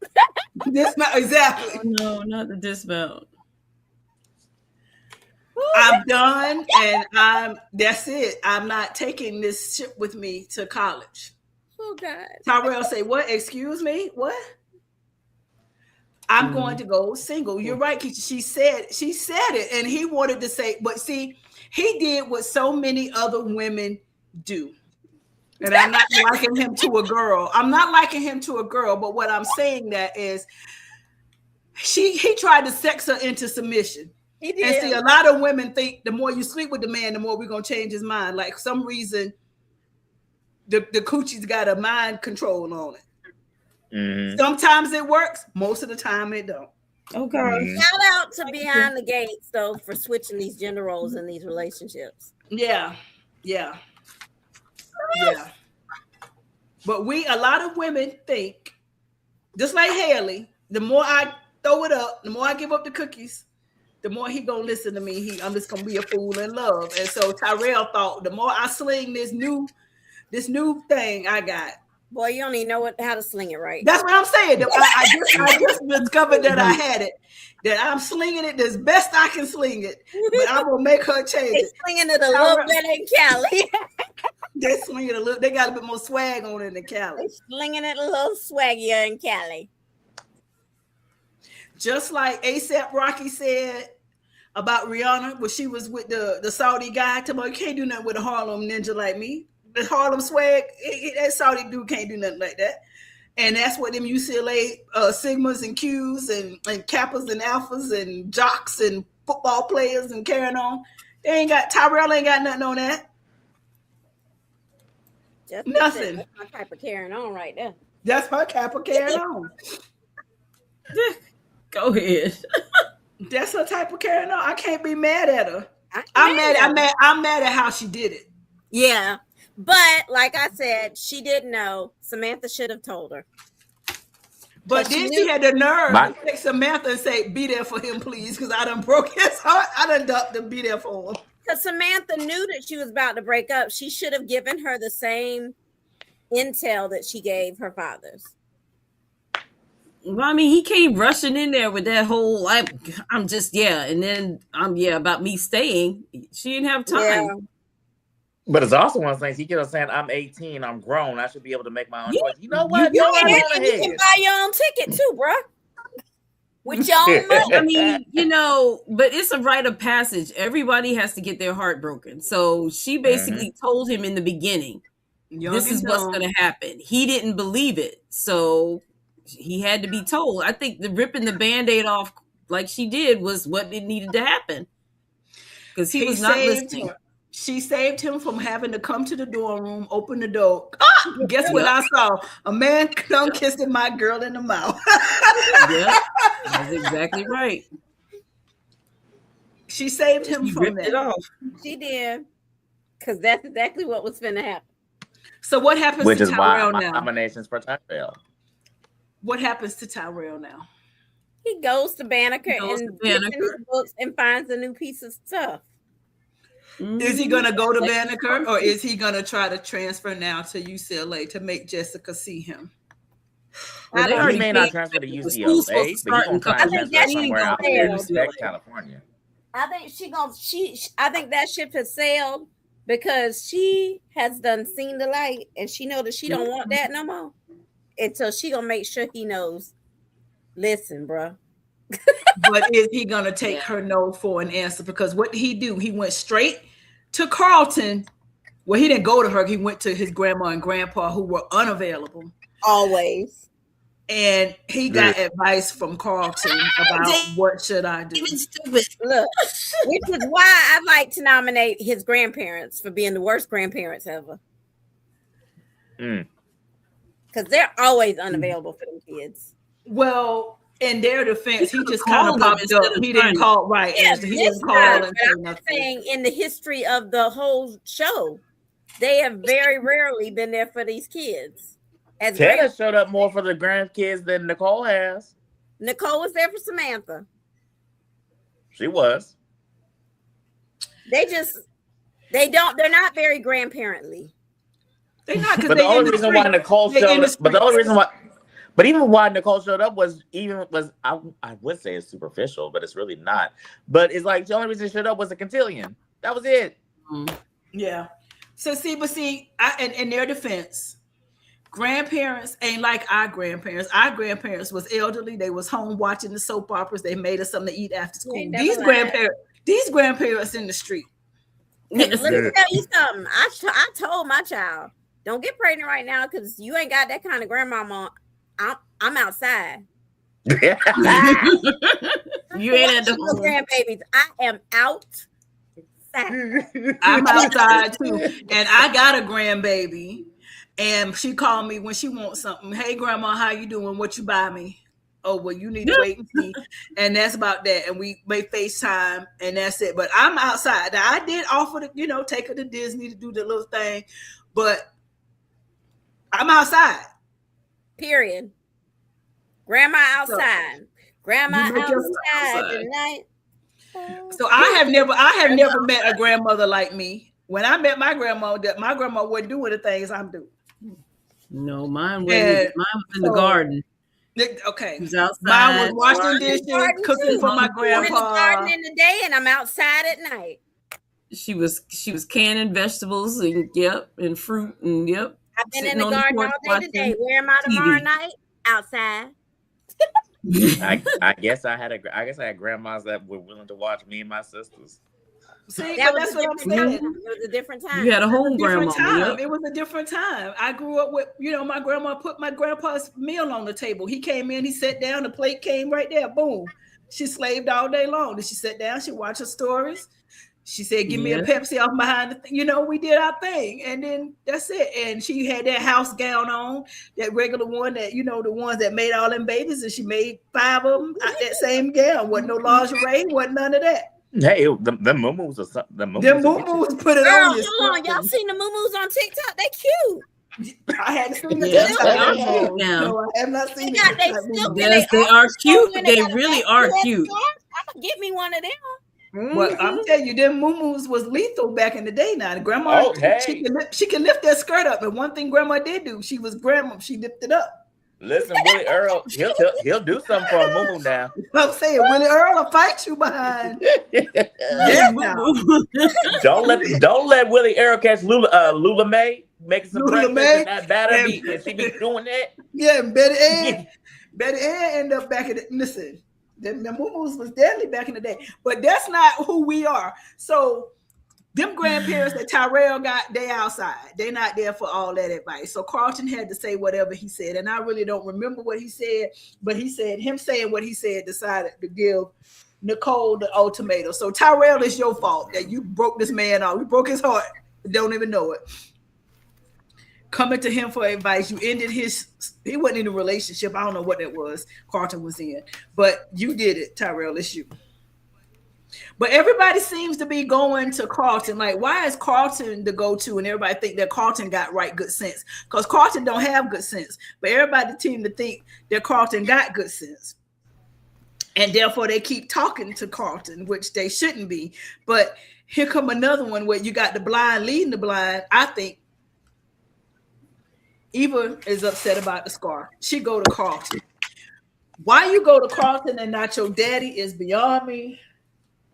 This not exactly. Oh, no, not the dismount. I'm done, and that's it. I'm not taking this ship with me to college. Oh God. Tyrell say, "What? Excuse me? What? I'm going to go single." You're right, Keisha. She said it, and he wanted to say, but see, he did what so many other women do. And I'm not liking him to a girl. I'm not liking him to a girl, but what I'm saying that is he tried to sex her into submission. He did. And see, a lot of women think the more you sleep with the man, the more we're gonna change his mind. Like some reason the coochie's got a mind control on it. Mhm. Sometimes it works, most of the time it don't. Okay. Mhm. Shout out to Behind the Gates though for switching these gender roles in these relationships. Yeah. But a lot of women think, just like Haley, the more I throw it up, the more I give up the cookies, the more he gonna listen to me. I'm just gonna be a fool in love. And so Tyrell thought, the more I sling this new thing I got. Boy, you don't even know how to sling it right. That's what I'm saying. I just discovered that I had it. That I'm slinging it as best I can sling it, but I'm gonna make her change They it. slinging it a little better in Cali. They sling it a little. They got a bit more swag on it than They Cali. slinging it a little swaggier in Cali. Just like ASAP Rocky said about Rihanna, when she was with the Saudi guy, talking about you can't do nothing with a Harlem ninja like me. The Harlem swag, that Saudi dude can't do nothing like that. And that's what them UCLA Sigmas and Qs and Kappas and Alphas and jocks and football players and carrying on. Tyrell ain't got nothing on that. Just Nothing. That's my type of carrying on right there. That's her Kappa carrying on. Go ahead. That's her type of carrying on. I can't be mad at her. I'm mad at how she did it. Yeah. But like I said, she didn't know. Samantha should have told her. But then she had the nerve to take Samantha and say, "Be there for him, please," because I done broke his heart. I done ducked to be there for him. Because Samantha knew that she was about to break up. She should have given her the same intel that she gave her fathers. Well, I mean, he came rushing in there with that whole I'm just and then about me staying. She didn't have time. Yeah. But it's also one of the things he could have said, "I'm 18, I'm grown, I should be able to make my own choice." You know what? And you can buy your own ticket too, bro. With your own money. I mean, but it's a rite of passage. Everybody has to get their heart broken. So she basically told him in the beginning, this is what's going to happen. He didn't believe it. So he had to be told. I think the ripping the Band-Aid off like she did was what it needed to happen. Because he was not listening. She saved him from having to come to the dorm room, open the door. Guess what I saw? A man done kissing my girl in the mouth. Yep, that's exactly right. She saved him She from ripped it that. off. She did. Because that's exactly what was finna happen. So what happens Which to is why Tyrell my now? nominations for Tyrell. What happens to Tyrell now? He goes to Banneker Goes to and gets in his Banneker. books and finds a new piece of stuff. Is he going to go to Like- Banneker, or is he going to try to transfer now to UCLA to make Jessica see him? Well, they I don't already He may paid not transfer to the school's supposed to UCLA, but he's start going in to try a and couple I think transfer that's somewhere gonna else fail. in Tech, California. I think I think that ship has sailed because she has done seen the light and she know that she don't want that no more. And so she gonna make sure he knows. Listen, bro. But is he going to take her no for an answer? Because what did he do? He went straight to Carlton. Well, he didn't go to her. He went to his grandma and grandpa who were unavailable. Always. And he got advice from Carlton about what should I do. Look, which is why I'd like to nominate his grandparents for being the worst grandparents ever. Because they're always unavailable for them kids. Well, in their defense, he just called kind of them popped instead up. of He didn't trying to- call right. Yeah, He this didn't call time, and but say I'm nothing. saying in the history of the whole show, they have very rarely been there for these kids. As Taylor showed up more for the grandkids than Nicole has. Nicole was there for Samantha. She was. They're not very grandparently. They're not, because But the only reason why Nicole showed up, but the only reason why, but even why Nicole showed up was I would say it's superficial, but it's really not. But it's like the only reason she showed up was a cotillion. That was it. Yeah. So in their defense, grandparents ain't like our grandparents. Our grandparents was elderly. They was home watching the soap operas. They made us something to eat after school. ain't never These grandparents in the street. Let me tell you something. I told my child, don't get pregnant right now because you ain't got that kind of grandmama. I'm outside. You ain't at the grandbabies. I am outside. I'm outside too. And I got a grandbaby. And she called me when she wants something. Hey, grandma, how you doing? What you buy me? Oh, well, you need to wait and see. And that's about that. And we made FaceTime, and that's it. But I'm outside. Now, I did offer to, take her to Disney to do the little thing, but I'm outside. Period. Grandma outside. Grandma You make yourself outside outside. tonight. So I have never met a grandmother like me. When I met my grandma wasn't doing the things I'm doing. No, mine was in the so- garden. Okay. He was outside. Mine was washing dishes, Garden cooking too. for my I'm in the grandpa. garden in the day and I'm outside at night. She was canning vegetables and fruit and I've been sitting in the on the garden porch all day today. Where am I tomorrow TV. night? Outside. I guess I had grandmas that were willing to watch me and my sisters. See, That but was that's a what I'm different saying. time. It was a different time. You had a home Different grandma. time. It was a different time. I grew up with, my grandma put my grandpa's meal on the table. He came in, he sat down, the plate came right there. Boom. She slaved all day long. Then she sat down, she watched her stories. She said, give me a Pepsi off behind the thing. We did our thing. And then that's it. And she had that house gown on, that regular one that, the ones that made all them babies. And she made 5 of them out that same gown. Wasn't no lingerie, wasn't none of that. Hey, the muumuus or something. The Them moo-moos put it Girl, on you. hold on. Y'all seen the moo-moos on TikTok? They cute. I hadn't seen the Yes, TikTok they are no more. cute now. No, I have not They seen got they TikTok still no Yes, they are cute. when They got a really back are US cute. store. I'm gonna get me one of them. Well, I'm telling you, them moo-moos was lethal back in the day. Now, the grandma, Okay. she can lift that skirt up. And one thing grandma did do, she was grandma. She lifted up. Listen, Willie Earl, he'll do something for a muumuu now. I'm saying, Willie Earl will fight you behind. Don't let Willie Earl catch Lula May making some Lula breakfast Mae and that batter and- beat, and she be doing that. Yeah, and Betty Ann ended up back in the, listen, the moo-moos was deadly back in the day. But that's not who we are. So them grandparents that Tyrell got, they outside. They're not there for all that advice. So Carlton had to say whatever he said. And I really don't remember what he said, but he said, him saying what he said decided to give Nicole the ultimatum. So Tyrell, it's your fault that you broke this man off. You broke his heart. Don't even know it. Coming to him for advice. You ended he wasn't in a relationship. I don't know what that was Carlton was in. But you did it, Tyrell. It's you. But everybody seems to be going to Carlton. Like, why is Carlton the go-to? And everybody think that Carlton got right good sense. Because Carlton don't have good sense. But everybody seems to think that Carlton got good sense. And therefore they keep talking to Carlton, which they shouldn't be. But here come another one where you got the blind leading the blind. I think Eva is upset about the scar. She go to Carlton. Why you go to Carlton and not your daddy is beyond me.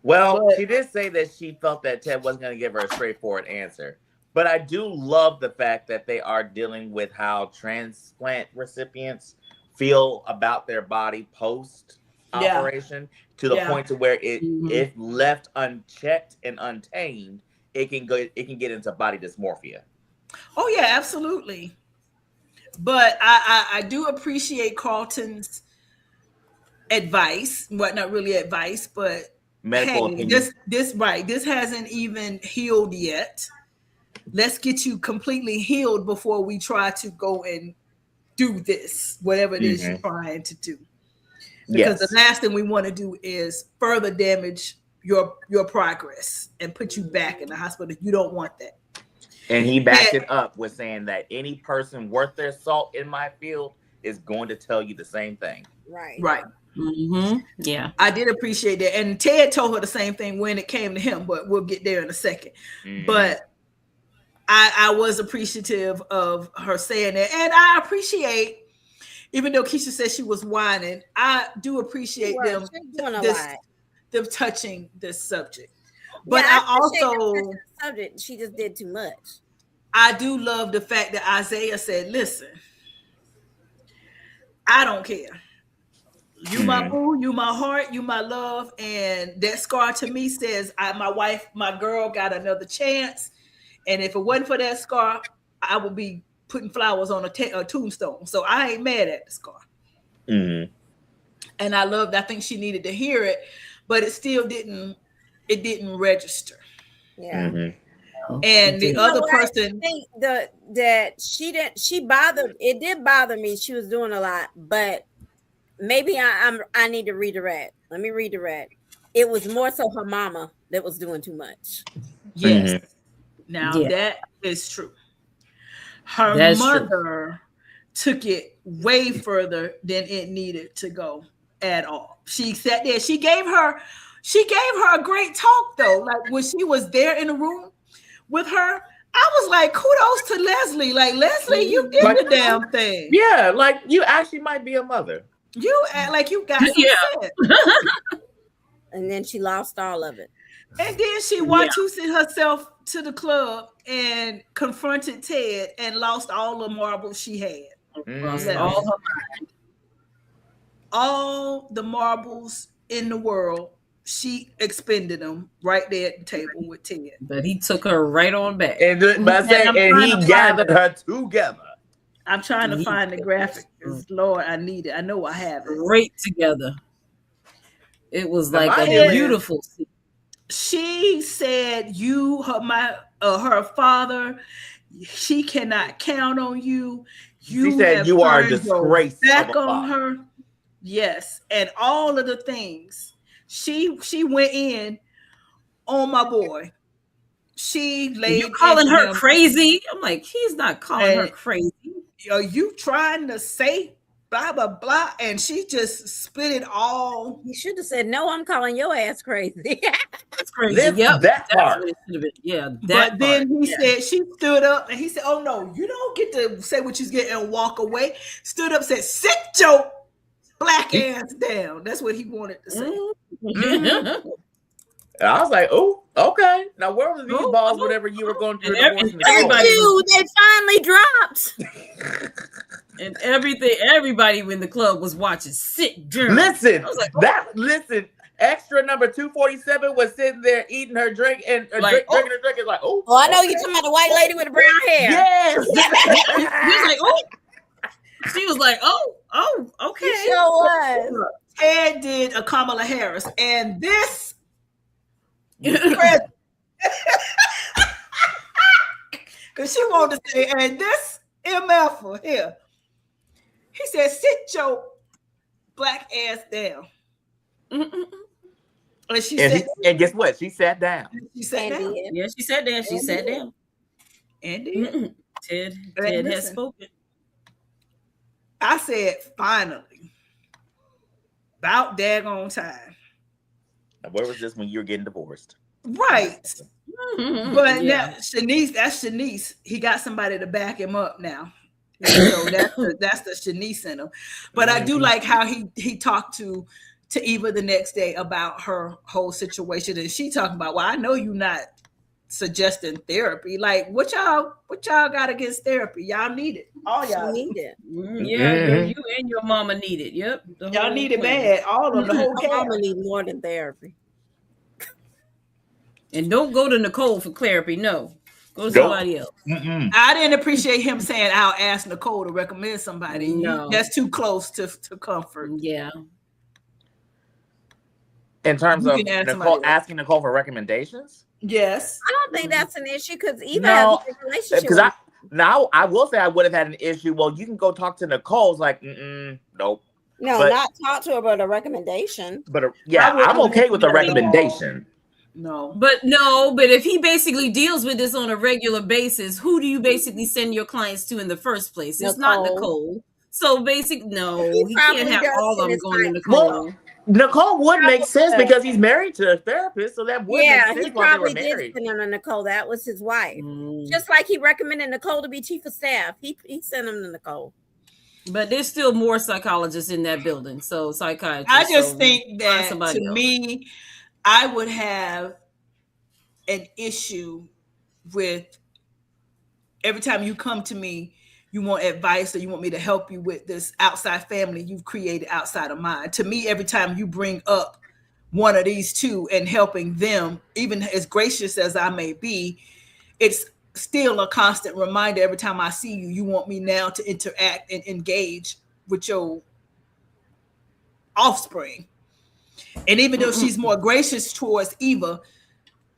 Well, she did say that she felt that Ted wasn't going to give her a straightforward answer. But I do love the fact that they are dealing with how transplant recipients feel about their body post-operation to the point to where if left unchecked and untamed, it can get into body dysmorphia. Oh, yeah, absolutely. But I do appreciate Carlton's advice. Well, not really advice, but medical opinion. This hasn't even healed yet. Let's get you completely healed before we try to go and do this, whatever it is you're trying to do. Because the last thing we want to do is further damage your progress and put you back in the hospital. You don't want that. And he backed it up with saying that any person worth their salt in my field is going to tell you the same thing. Right. Mm-hmm. Yeah, I did appreciate that. And Ted told her the same thing when it came to him, but we'll get there in a second. But I was appreciative of her saying that. And I appreciate, even though Keisha said she was whining, I do appreciate them touching this subject. But yeah, I also subject, she just did too much. I do love the fact that Isaiah said, listen, I don't care. You my boo, you my heart, you my love. And that scar to me says my girl got another chance. And if it wasn't for that scar, I would be putting flowers on a tombstone. So I ain't mad at the scar. And I think she needed to hear it, but it still didn't register. Yeah. And the other person, it did bother me. She was doing a lot, but maybe I need to redirect. Let me redirect. It was more so her mama that was doing too much. Yes. Now that is true. Her mother took it way further than it needed to go at all. She sat there. She gave her a great talk though. Like when she was there in the room with her, I was like, kudos to Leslie. Like, Leslie, you did the damn thing. Yeah, like you actually might be a mother. You act like you got some sense. And then she lost all of it. And then she Watusi herself to the club and confronted Ted and lost all the marbles she had. All the marbles in the world, she expended them right there at the table with Ted. But he took her right on back. And he gathered her together. I'm trying to find the graphic. Lord, I need it. I know I have it. Right together. It was like a beautiful scene. She said, her father, she cannot count on you. She said you are a disgrace. Back on her. Yes. And all of the things. She went in on my boy. She laid. You calling her crazy? I'm like, he's not calling her crazy. Are you trying to say blah, blah, blah? And she just spit it all. You should have said, no, I'm calling your ass crazy. That's crazy. Yep, that part. Yeah. But then he said, she stood up and he said, oh no, you don't get to say what you get and walk away. Stood up, said, sit your black ass down. That's what he wanted to say. And I was like, oh, okay. Now, where were these balls whenever you were going through they finally dropped. And everybody in the club was watching. Sit down. Listen, listen. Extra number 247 was sitting there eating her drink and drinking her drink. It's like, oh. I know you're talking about the white lady with the brown hair. Yes. He was like, oh. She was like, oh, okay. She sure was. Ted did a Kamala Harris, and this president, because she wanted to say, and this MF here, he said, sit your black ass down. And she said, and guess what? She sat down. she sat down. Yeah, she sat down. She sat down. And did. Ted And has listen, spoken. I said, finally, about daggone time. Now, where was this when you were getting divorced? Right. But Yeah. now Shanice, that's Shanice. He got somebody to back him up now. And so that's the Shanice in him. But I do like how he talked to Eva the next day about her whole situation. And she talking about, well, I know you're not suggesting therapy. Like, what y'all got against therapy? Y'all need it. All y'all need it. Yeah, you and your mama need it. Yep. Y'all need it bad. All of them, the whole My camp. mama need more than therapy. And don't go to Nicole for therapy. No, go to somebody else. I didn't appreciate him saying, I'll ask Nicole to recommend somebody. No. That's too close to comfort. Yeah. In terms You of can ask Nicole somebody else. asking Nicole for recommendations? Yes. I don't think that's an issue because Eva No, has a relationship. because I will say I would have had an issue. Well, you can go talk to Nicole. It's like, nope. No, but- not talk to her about a recommendation. But yeah, I wouldn't I'm okay with the recommend it at all. recommendation. No. But if he basically deals with this on a regular basis, who do you basically send your clients to in the first place? It's not Nicole. So He he probably can't have does all of send them his going to clients. Nicole. Well, Nicole would make sense because he's married to a therapist, so that would Yeah, make sense he while they were probably did married. send him to Nicole. That was his wife. Mm. Just like he recommended Nicole to be chief of staff. He sent him to Nicole. But there's still more psychologists in that building. So psychiatrists. I just so think find that somebody to else. me, I would have an issue with every time you come to me, you want advice or you want me to help you with this outside family you've created outside of mine. To me, every time you bring up one of these two and helping them, even as gracious as I may be, it's still a constant reminder every time I see you, you want me now to interact and engage with your offspring. And even though she's more gracious towards Eva,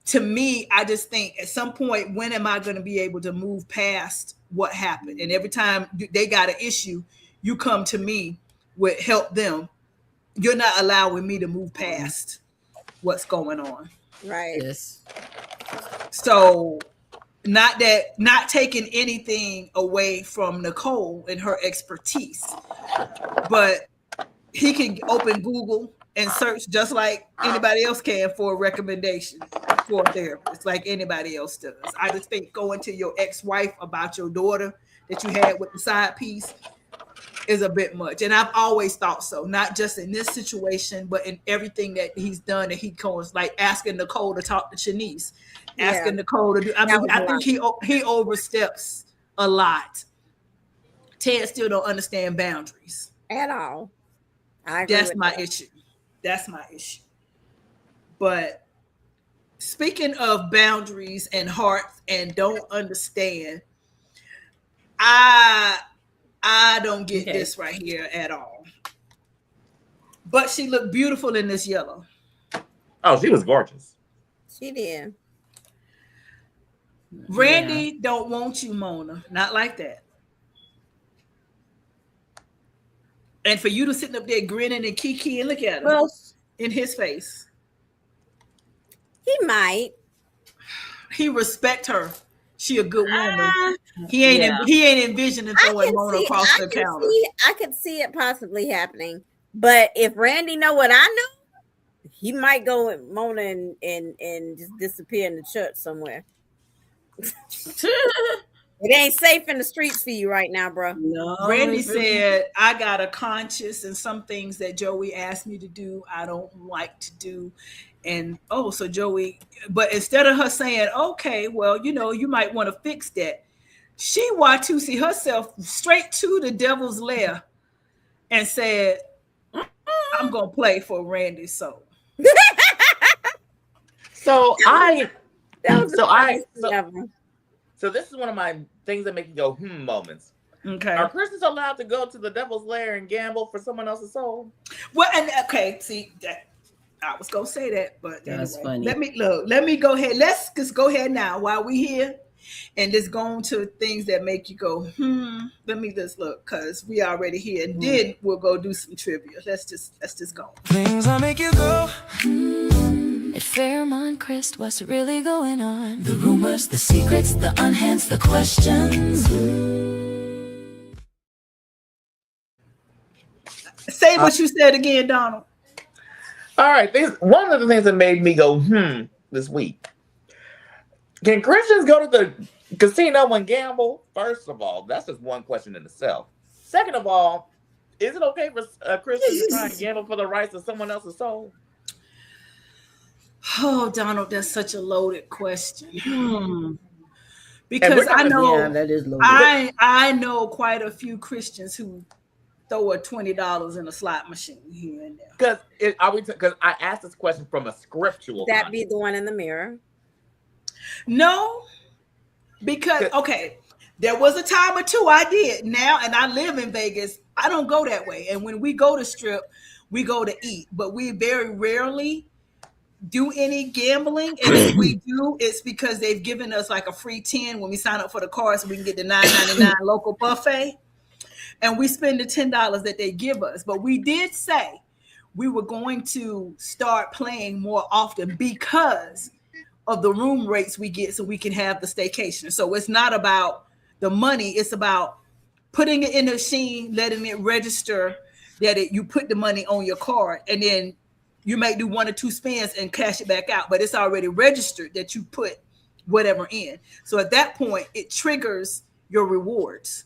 to me, I just think at some point, when am I going to be able to move past what happened? And every time they got an issue, you come to me with help them. You're not allowing me to move past what's going on. Right. Yes. So not taking anything away from Nicole and her expertise, but he can open Google and search just like anybody else can for a recommendation for a therapist, like anybody else does. I just think going to your ex-wife about your daughter that you had with the side piece is a bit much. And I've always thought so, not just in this situation, but in everything that he's done. And he goes like asking Nicole to talk to Shanice, asking Nicole to do. I mean, I think he oversteps a lot. Ted still don't understand boundaries At all. I agree That's with my that. issue. That's my issue. But speaking of boundaries and hearts and don't understand, I don't get this right here at all. But she looked beautiful in this yellow. Oh, she was gorgeous. She did. Randy don't want you, Mona. Not like that. And for you to sit up there grinning and kiki and look at him in his face. He might. He respect her. She a good woman. He ain't envisioning throwing Mona across the counter. I could see it possibly happening. But if Randy know what I know, he might go with Mona and just disappear in the church somewhere. It ain't safe in the streets for you right now, bro. No, Randy said, I got a conscience and some things that Joey asked me to do, I don't like to do. And so Joey, but instead of her saying, okay, well, you might want to fix that, she Watusi herself straight to the devil's lair and said, I'm gonna play for Randy's soul. So That was so the funniest thing ever. So this is one of my things that make you go moments. Okay. Are Christians allowed to go to the devil's lair and gamble for someone else's soul? Well, and okay, see that I was gonna say that, but That's anyway, funny. let me look. Let me go ahead. Let's just go ahead now while we here, and just go on to things that make you go, Let me just look, cause we already here, and then we'll go do some trivia. Let's just go. Things that make you go. At Fairmont Crest, what's really going on? The rumors, the secrets, the unhands, the questions. Say what you said again, Donald. All right. One of the things that made me go, this week. Can Christians go to the casino and gamble? First of all, that's just one question in itself. Second of all, is it okay for Christians to try and gamble for the rights of someone else's soul? Oh, Donald, that's such a loaded question. Hmm. Because I know Yeah, that is loaded. I know quite a few Christians who throw a $20 in a slot machine here and there. Because I asked this question from a scriptural. That be the one in the mirror. No, because okay, there was a time or two I did. Now, and I live in Vegas. I don't go that way. And when we go to strip, we go to eat, but we very rarely do any gambling. And if we do, it's because they've given us like a free 10 when we sign up for the card, so we can get the $9.99 local buffet. And we spend the $10 that they give us. But we did say we were going to start playing more often because of the room rates we get, so we can have the staycation. So it's not about the money, it's about putting it in the machine, letting it register that you put the money on your card, and then you might do 1 or 2 spins and cash it back out, but it's already registered that you put whatever in. So at that point, it triggers your rewards.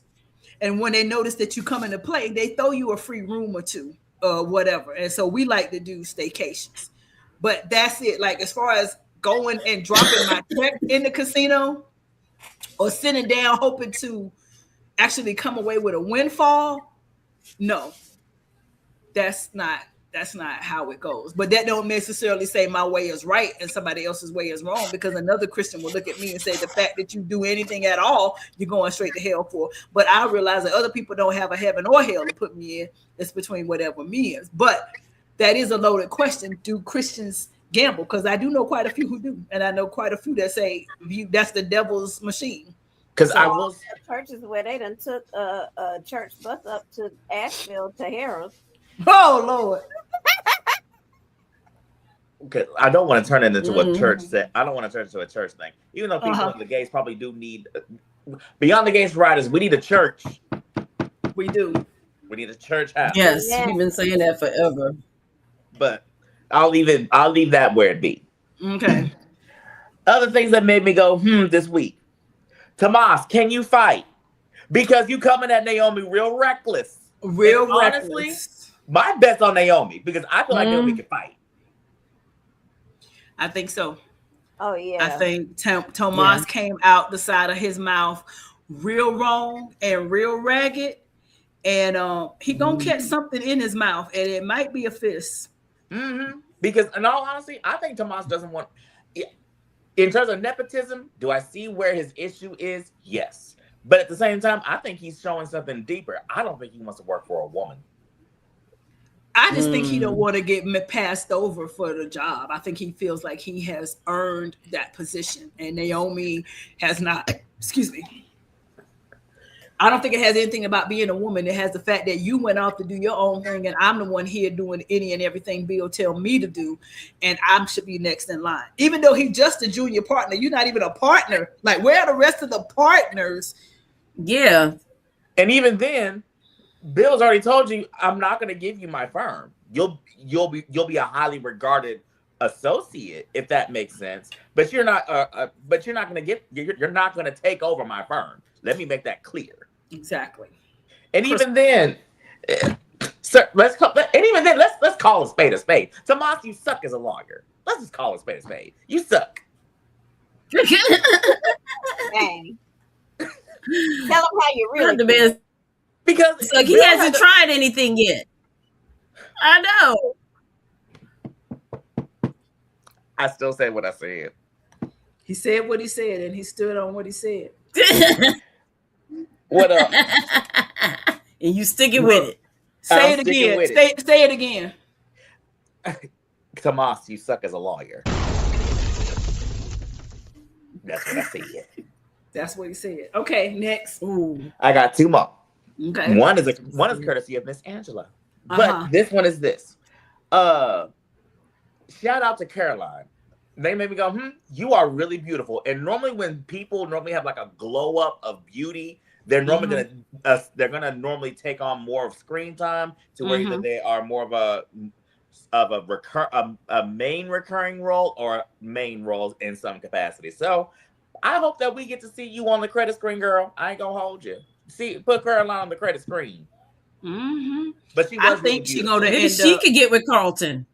And when they notice that you come into play, they throw you a free room or two, whatever. And so we like to do staycations. But that's it. Like, as far as going and dropping my check in the casino or sitting down hoping to actually come away with a windfall, no, that's not how it goes. But that don't necessarily say my way is right and somebody else's way is wrong, because another Christian will look at me and say the fact that you do anything at all, you're going straight to hell for. But I realize that other people don't have a heaven or hell to put me in. It's between whatever me is. But that is a loaded question. Do Christians gamble? Because I do know quite a few who do, and I know quite a few that say that's the devil's machine. Because So I will. churches where they done took a church bus up to Asheville to Harrah's. Oh Lord. Okay, I don't want to turn it into a church set. I don't want to turn it into a church thing. Even though people in the gays probably do need, beyond the gays riders, we need a church. We do. We need a church house. Yes, Yes. we've been saying that forever. But I'll leave that where it be. Okay. Other things that made me go, this week. Tomas, can you fight? Because you coming at Naomi real reckless. Real And honestly, reckless. my bet's on Naomi because I feel like Naomi can fight. I think so. Oh yeah. I think Tomas came out the side of his mouth real wrong and real ragged, and he gonna catch something in his mouth, and it might be a fist. Because in all honesty, I think Tomas doesn't want. In terms of nepotism, do I see where his issue is? Yes, but at the same time, I think he's showing something deeper. I don't think he wants to work for a woman. I just think he don't want to get passed over for the job. I think he feels like he has earned that position, and Naomi has not. Excuse me. I don't think it has anything about being a woman. It has the fact that you went off to do your own thing, and I'm the one here doing any and everything Bill tell me to do, and I should be next in line. Even though he's just a junior partner, you're not even a partner. Like, where are the rest of the partners? Yeah. And even then, Bill's already told you, I'm not going to give you my firm. You'll be a highly regarded associate, if that makes sense. But you're not. You're not going to take over my firm. Let me make that clear. Exactly. And even then, sir, let's call a spade a spade. Tomas, you suck as a lawyer. Let's just call a spade a spade. You suck. Dang. Tell him how you really The man, Because it's like he hasn't tried anything yet. I know. I still say what I said. He said what he said, and he stood on what he said. What up? And you sticking with it. Say I'm it sticking again. with it. Say it again. Tomas, you suck as a lawyer. That's what I said. That's what he said. Okay, next. Ooh. I got two more. Okay. One is courtesy of Miss Angela, but this one is this. Shout out to Caroline. They made me go, you are really beautiful. And normally when people have like a glow up of beauty, they're normally gonna normally take on more of screen time to where either they are more of a main recurring role or main roles in some capacity. So I hope that we get to see you on the credit screen, girl. I ain't gonna hold you. Put Caroline on the credit screen. But she was I think she's gonna Maybe end she up. could get with Carlton.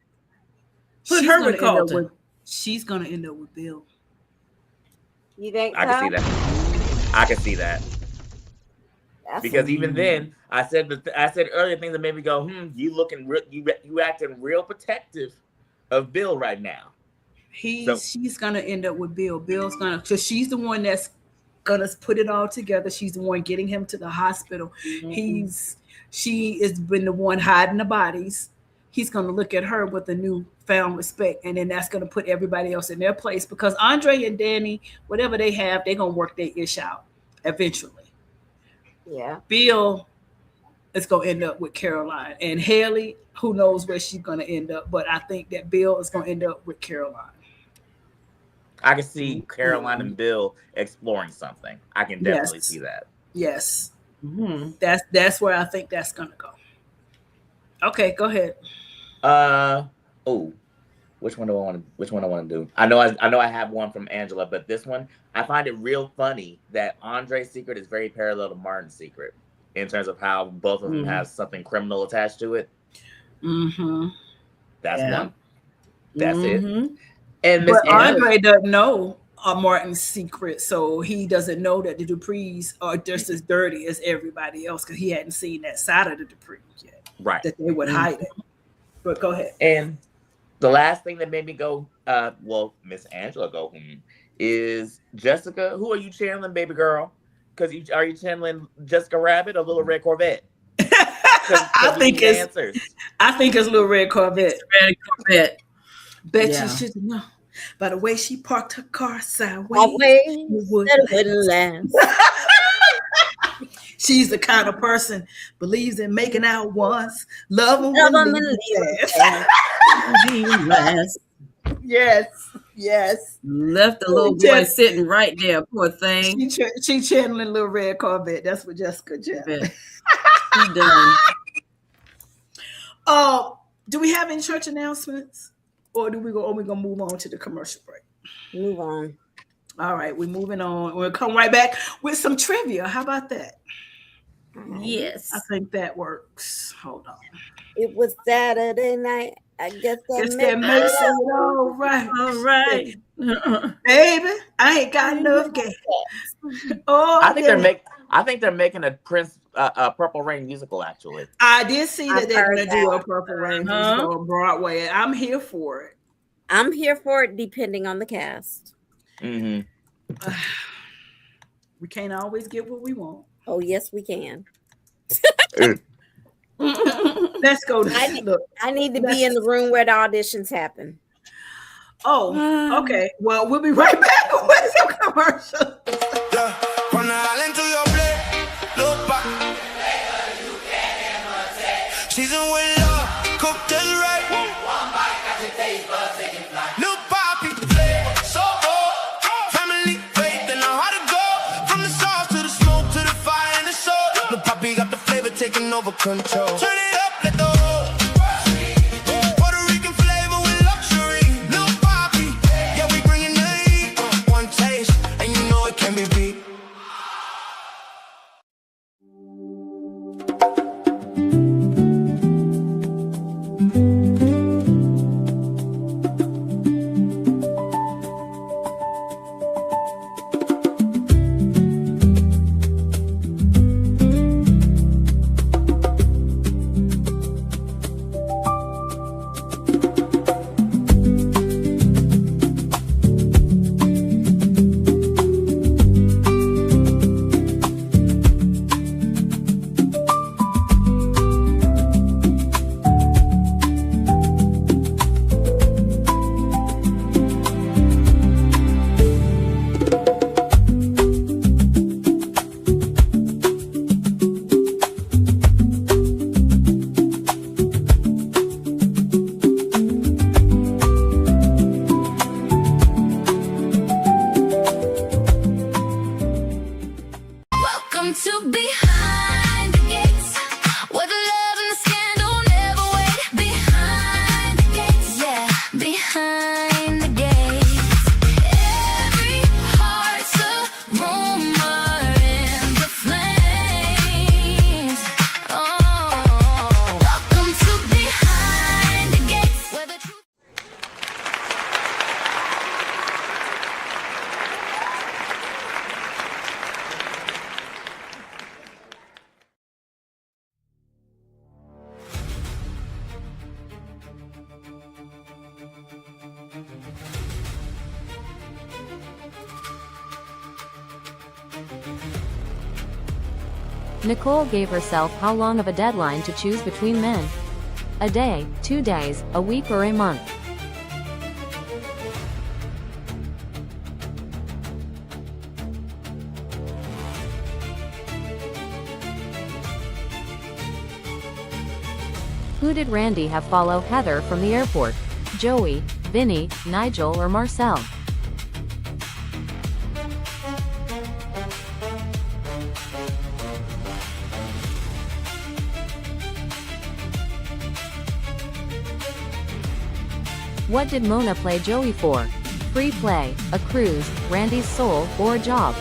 Put her with Carlton. She's gonna end up with Bill. You think I can see that. I can see that. Because even then, I said earlier things that made me go, you looking you acting real protective of Bill right now. She's gonna end up with Bill. Bill's gonna, because she's the one that's gonna put it all together. She's the one getting him to the hospital. She has been the one hiding the bodies. He's gonna look at her with a newfound respect, and then that's gonna put everybody else in their place, because Andre and Danny, whatever they have, they're gonna work their ish out eventually. Yeah. Bill is going to end up with Caroline, and Haley, who knows where she's going to end up, but I think that Bill is going to end up with Caroline. I can see Caroline and Bill exploring something. I can definitely see that. Yes. That's where I think that's going to go. Okay, go ahead. Which one do I want to do? I know I have one from Angela, but this one, I find it real funny that Andre's secret is very parallel to Martin's secret in terms of how both of them have something criminal attached to it. That's one. That's it. And but Andre doesn't know Martin's secret, so he doesn't know that the Duprees are just as dirty as everybody else, because he hadn't seen that side of the Duprees yet. Right. That they would hide it. But go ahead. And the last thing that made me go, Miss Angela go, is Jessica. Who are you channeling, baby girl? Because are you channeling Jessica Rabbit or Little Red Corvette? I think it's Little Red Corvette. Red Corvette. Bet you should know by the way she parked her car sideways. It wouldn't last. She's the kind of person believes in making out once, love them and leave last. Yes. Left the little boy sitting right there, poor thing. She channeling Little Red Corvette. That's what Jessica did. She's done. Do we have any church announcements, or are we gonna move on to the commercial break? Move on. All right, we're moving on. We'll come right back with some trivia. How about that? Yes. I think that works. Hold on. It was Saturday night. I guess that makes it all right. All right. Baby, I ain't got enough gas. I think they're making a Purple Rain musical, actually. I did see that they're going to do a Purple Rain musical on Broadway. I'm here for it. I'm here for it, depending on the cast. We can't always get what we want. Oh, yes, we can. Let's go. I need to be in the room where the auditions happen. Oh, okay. Well, we'll be right back with some commercials. From the island to your plate, look back. Season with love, cooked just right. One bite, got your taste buds taking flight. Look, Poppy, flavor so good. Family, faith, and know how to go. From the sauce to the smoke to the fire and the soul. Look, Poppy got the flavor taking over control. Turn it up, let the Puerto Rican flavor with luxury. Look, Poppy, yeah, we bringing the heat. One taste, and you know it can be beat. Nicole gave herself how long of a deadline to choose between men? A day, 2 days, a week, or a month? Who did Randy have follow Heather from the airport? Joey, Vinny, Nigel, or Marcel? What did Mona play Joey for? Free play, a cruise, Randy's soul, or a job?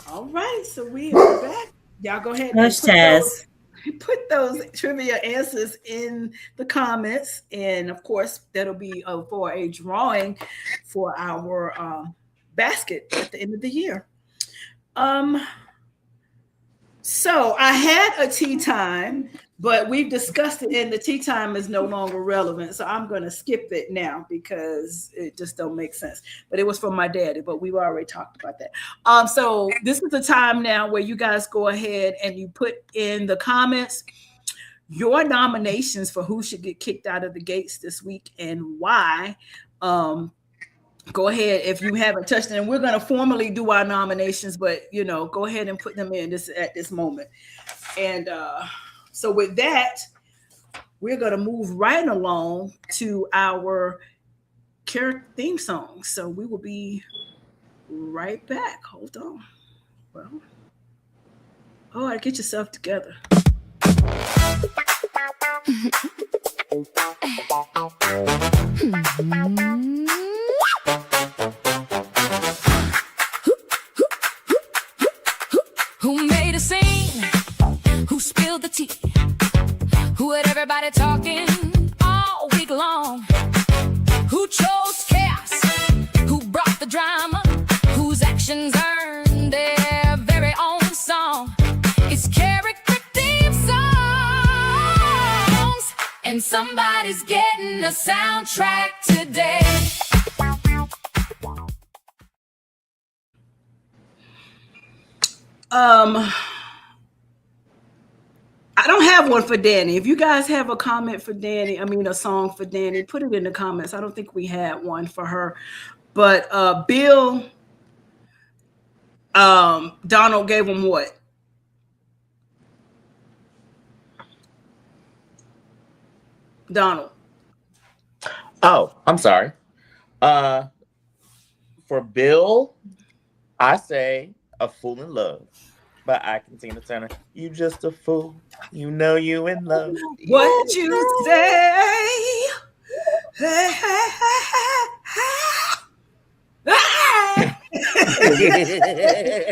All right, so we are back. Y'all go ahead and Hush, Taz. put those trivia answers in the comments, and of course that'll be for a drawing for our basket at the end of the year. So I had a tea time, but we've discussed it, and the tea time is no longer relevant. So I'm going to skip it now because it just don't make sense. But it was from my daddy, but we've already talked about that. So this is the time now where you guys go ahead and you put in the comments your nominations for who should get kicked out of the gates this week and why. Go ahead if you haven't touched it, and we're going to formally do our nominations, but go ahead and put them in at this moment. And so with that, we're going to move right along to our character theme song. So we will be right back. Hold on. Well, all right, get yourself together. Who made a scene? Who spilled the tea? Who had everybody talking all week long? Who chose chaos? Who brought the drama? Whose actions earned their very own song? It's character theme songs, and somebody's getting a soundtrack today. I don't have one for Danny. If you guys have a comment for Danny, a song for Danny, put it in the comments. I don't think we had one for her. But Bill, Donald gave him what? Donald. Oh, I'm sorry. For Bill, I say A Fool in Love by I Can Tina Turner. You just a fool. You know you in love. What you say?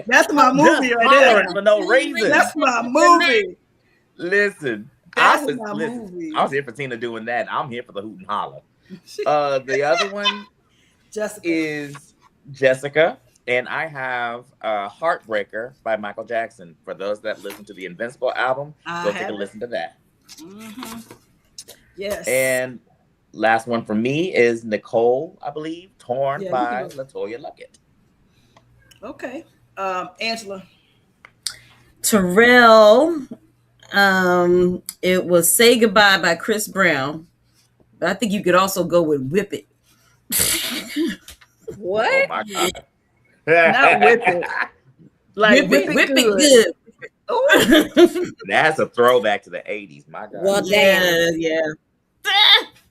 That's my movie right there. For no reason. That's my movie. Listen, That's I was my movie. I was here for Tina doing that. I'm here for the hoot and holler. The other one Jessica. is Jessica, and I have Heartbreaker by Michael Jackson. For those that listen to the Invincible album, go take a listen to that. Mm-hmm. Yes. And last one for me is Nicole, I believe, Torn Yeah, by you can LaToya Luckett. Okay. Angela. Terrell, it was Say Goodbye by Chris Brown. But I think you could also go with Whip It. What? Oh my God. Not Whip It. Like Whip It Good. That's a throwback to the 80s. My God. Well, Yeah.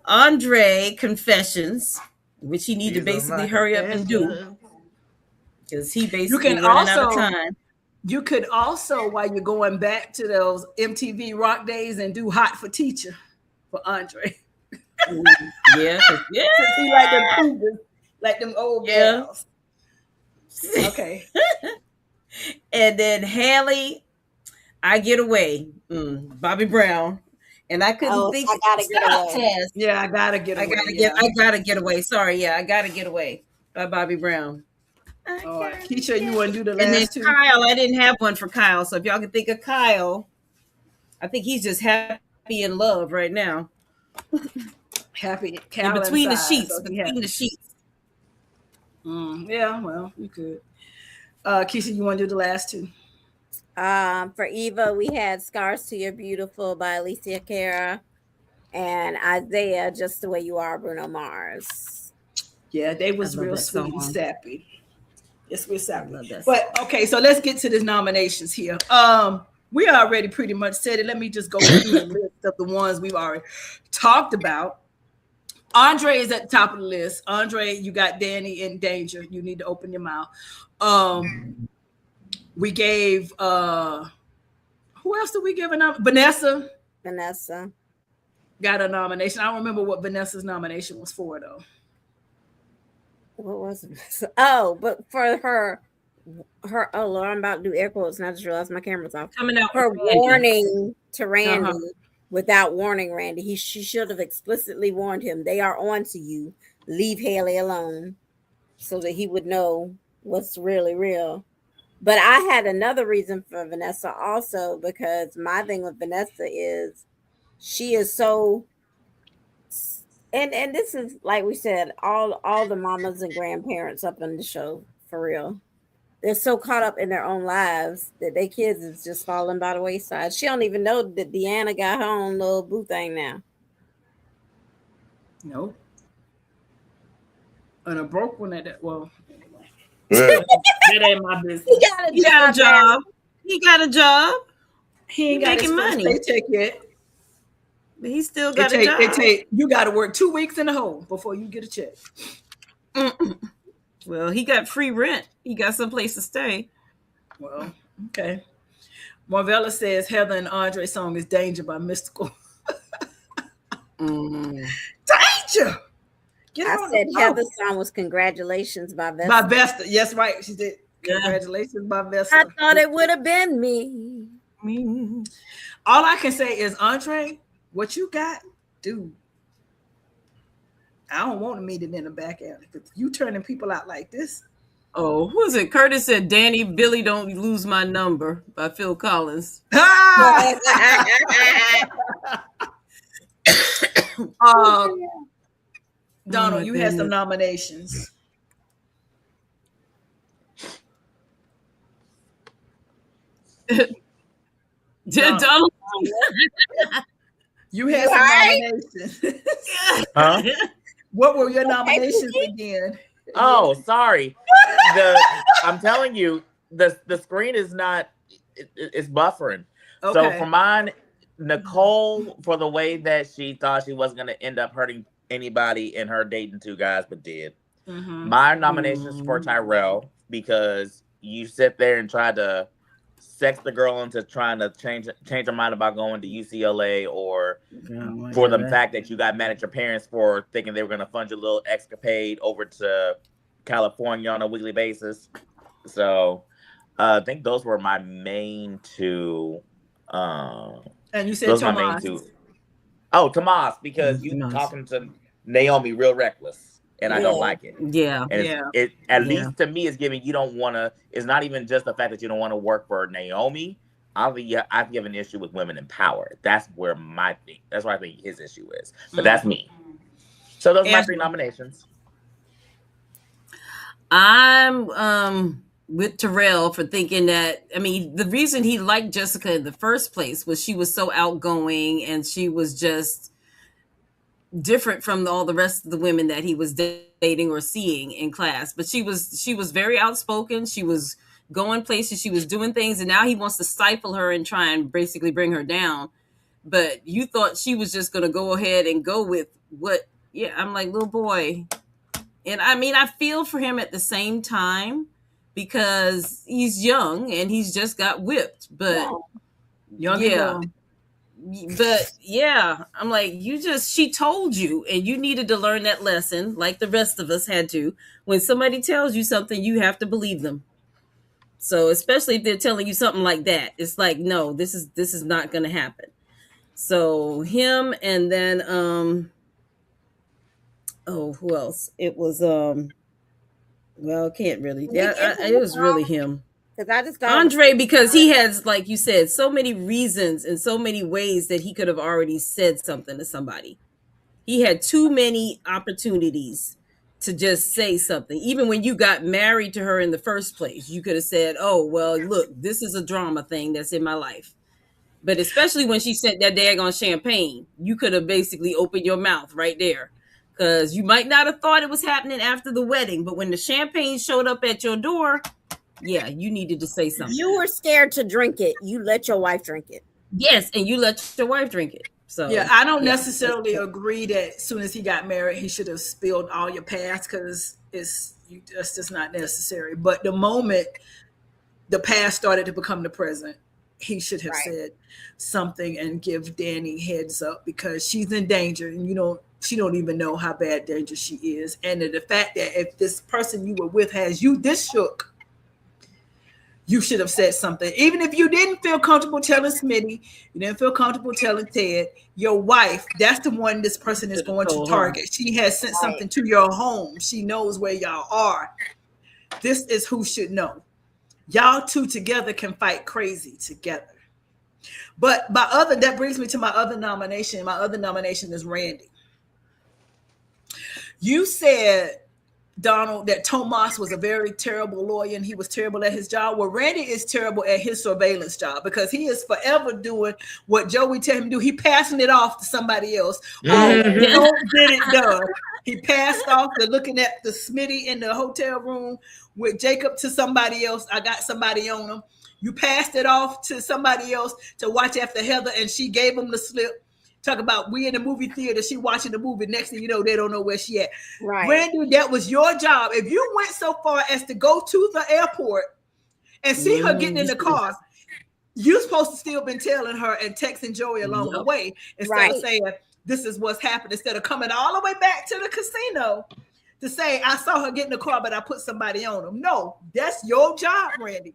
Andre Confessions, which he need to basically hurry up and do. Because he basically running out of time. You could also, while you're going back to those MTV Rock days, and do Hot for Teacher for Andre. Yeah. He like them cougars, like them old gals. Okay. And then Haley, I Get Away, Bobby Brown. And I couldn't think. I gotta get away. Yeah, I gotta get away. I gotta get away. Sorry, I gotta get away by Bobby Brown. All right. Keisha, you want to do the And then last two? Kyle, I didn't have one for Kyle. So if y'all can think of Kyle, I think he's just happy in love right now. Happy In cow between the inside, sheets. so he Between happy. the sheets. Yeah, well, you could. Keisha, you want to do the last two? For Eva, we had Scars to Your Beautiful by Alicia Cara, and Isaiah, Just the Way You Are, Bruno Mars. Yeah, they I was love real that sweet and song. sappy. Yes, we're I sappy. love that song. But okay, so let's get to the nominations here. We already pretty much said it. Let me just go through the list of the ones we've already talked about. Andre is at the top of the list. Andre, you got Danny in Danger. You need to open your mouth. We gave who else did we give a nomination? Vanessa. Got a nomination. I don't remember what Vanessa's nomination was for though. What was it? Oh, but for her oh Lord, I'm about to do air quotes and I just realized my camera's off. Coming out Her with Randy. warning to Randy without warning Randy. She should have explicitly warned him. They are on to you. Leave Haley alone, so that he would know what's really real. But I had another reason for Vanessa also, because my thing with Vanessa is she is so, and this is like we said, all the mamas and grandparents up in the show for real. They're so caught up in their own lives that their kids is just falling by the wayside. She don't even know that Deanna got her own little boo thing now. Nope. And a broke one at that. Well, anyway. That ain't my business. He got a job. He got a job. He ain't got his making first money. paycheck yet. But he still got a job. You got to work 2 weeks in the hole before you get a check. Well, he got free rent. He got someplace to stay. Well, okay. Marvella says Heather and Andre's song is Danger by Mystical. Danger! I said Heather's song was Congratulations by Vesta. By Vesta. Yes, right. She did. Congratulations by Vesta. I thought it would have been me. All I can say is, Andre, what you got, dude, I don't want to meet it in the back alley. Because you turning people out like this. Oh, who is it? Curtis said, Danny, Billy, Don't Lose My Number by Phil Collins. Donald, you had some nominations. Donald. You had some nominations. Huh? What were your nominations again? Oh, sorry. I'm telling you, the screen is not. It's buffering. Okay. So for mine, Nicole, for the way that she thought she wasn't going to end up hurting anybody in her dating two guys, but did. Mm-hmm. My nominations for Tyrell, because you sit there and try to sex the girl into trying to change her mind about going to UCLA, or for the fact that you got mad at your parents for thinking they were going to fund your little escapade over to California on a weekly basis. So I think those were my main two. And you said those Tomas. my main two. Oh, Tomas, because you talking to Naomi real reckless, and I don't like it. Yeah. And it at least to me is giving, you don't want to, it's not even just the fact that you don't want to work for Naomi. I've an issue with women in power. That's where that's where I think his issue is. But that's me. So those are my three nominations. I'm with Terrell for thinking that, I mean, the reason he liked Jessica in the first place was she was so outgoing and she was just different from all the rest of the women that he was dating or seeing in class. But she was very outspoken. She was going places. She was doing things. And now he wants to stifle her and try and basically bring her down. But you thought she was just going to go ahead and go with I'm like, little boy. And I mean, I feel for him at the same time because he's young and he's just got whipped. But But yeah, I'm like, she told you, and you needed to learn that lesson like the rest of us had to. When somebody tells you something, you have to believe them. So especially if they're telling you something like that, it's like, no, this is not going to happen. So him, and then, who else? It was, can't really. Yeah, it was really him. Because I just thought Andre, because he has, like you said, so many reasons and so many ways that he could have already said something to somebody. He had too many opportunities to just say something. Even when you got married to her in the first place, you could have said, "Oh, well, look, this is a drama thing that's in my life." But especially when she sent that daggone champagne, you could have basically opened your mouth right there. Because you might not have thought it was happening after the wedding, but when the champagne showed up at your door, yeah, you needed to say something. You were scared to drink it. You let your wife drink it. Yes, and you let your wife drink it. So Yeah, I don't necessarily agree that as soon as he got married, he should have spilled all your past, because that's just not necessary. But the moment the past started to become the present, he should have said something and give Danny heads up, because she's in danger, and she don't even know how bad danger she is. And the fact that if this person you were with has you this shook, you should have said something. Even if you didn't feel comfortable telling Smitty, you didn't feel comfortable telling Ted, your wife, that's the one this person is going to target. She has sent something to your home. She knows where y'all are. This is who should know. Y'all two together can fight crazy together. But that brings me to my other nomination. My other nomination is Randy. You said, Donald, that Tomas was a very terrible lawyer and he was terrible at his job. Well, Randy is terrible at his surveillance job, because he is forever doing what Joey tell him to do. He passing it off to somebody else. Don't get it done. He passed off the looking at the Smitty in the hotel room with Jacob to somebody else. I got somebody on him. You passed it off to somebody else to watch after Heather, and she gave him the slip. Talk about we in the movie theater, she watching the movie. Next thing you know, they don't know where she at. Right. Randy, that was your job. If you went so far as to go to the airport and see her getting in the car, you're supposed to still been telling her and texting Joey along the way, instead of saying, this is what's happened, instead of coming all the way back to the casino to say, I saw her get in the car, but I put somebody on them. No, that's your job, Randy.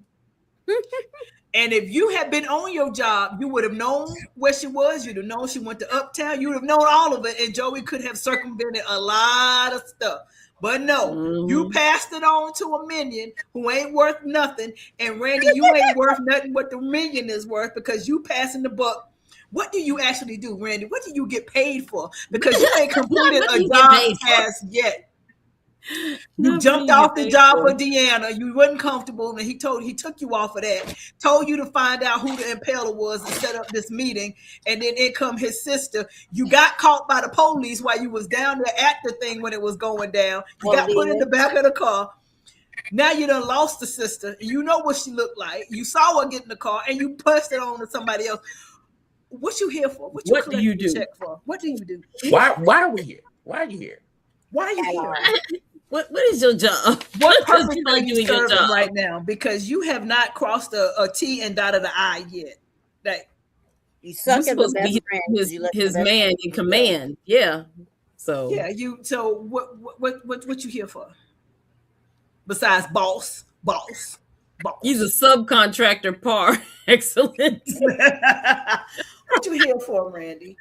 And if you had been on your job, you would have known where she was. You'd have known she went to Uptown. You would have known all of it. And Joey could have circumvented a lot of stuff. But no, you passed it on to a minion who ain't worth nothing. And Randy, you ain't worth nothing what the minion is worth, because you passing the buck. What do you actually do, Randy? What do you get paid for? Because you ain't completed a job task yet. You jumped off the job for Deanna. You wasn't comfortable, and he took you off of that. Told you to find out who the impeller was and set up this meeting. And then in come his sister. You got caught by the police while you was down there at the thing when it was going down. You got put in the back of the car. Now you done lost the sister. You know what she looked like. You saw her get in the car, and you pushed it on to somebody else. What you here for? What do you do? Check for? What do you do? Why are we here? Why are you here? Why are you here? What is your job? What purpose are you serving right now? Because you have not crossed a T and dotted the I yet. Like, you suck at the best friend. His man in command. Yeah. So So what you here for? Besides boss. He's a subcontractor par excellence. What you here for, Randy?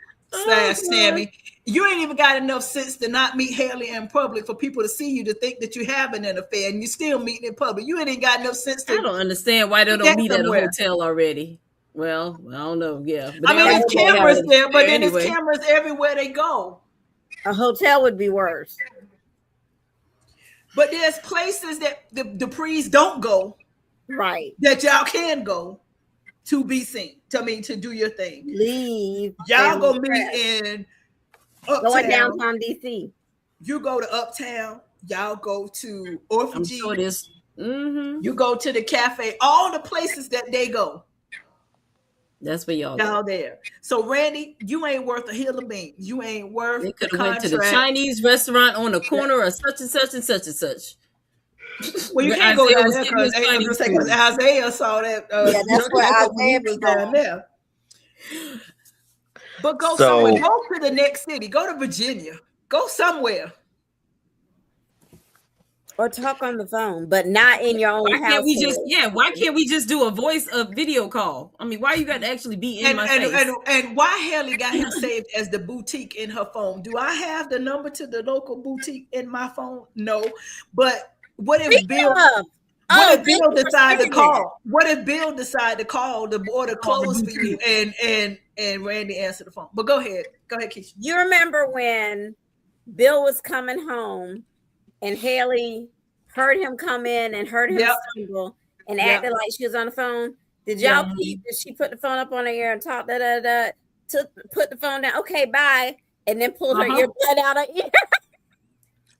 Sammy. You ain't even got enough sense to not meet Haley in public for people to see you to think that you're having an affair, and you still meeting in public. You ain't got enough sense to. I don't understand why they don't meet at a hotel already. Well, I don't know. Yeah, but there's cameras there, but then there's cameras everywhere they go. A hotel would be worse. But there's places that the Duprees don't go, right? That y'all can go to be seen. To do your thing. Leave. Y'all go meet in Uptown. Going downtown DC. You go to Uptown. Y'all go to Orphan. I'm sure it is. You go to the cafe. All the places that they go. That's where y'all there. So Randy, you ain't worth a hill of beans. You ain't worth. They could have went to the Chinese restaurant on the corner of such and such and such and such. Well, you can't go down there because Isaiah saw that. That's where Isaiah was down there. But go somewhere. Go to the next city. Go to Virginia. Go somewhere. Or talk on the phone, but not in your own house. Why can't we just do a video call? I mean, why you got to actually be in my face? And why Haley got him saved as the boutique in her phone? Do I have the number to the local boutique in my phone? No. But what if What Oh, if thank Bill you for decide to saying that. call? What if Bill decide to call the order close for you and Randy answer the phone? But go ahead, Keisha. You remember when Bill was coming home and Haley heard him come in and heard him Yep. stumble and Yep. acted like she was on the phone? Did Yeah. y'all peep that she put the phone up on her ear and talked put the phone down? Okay, bye. And then pulled her earbud out of ear.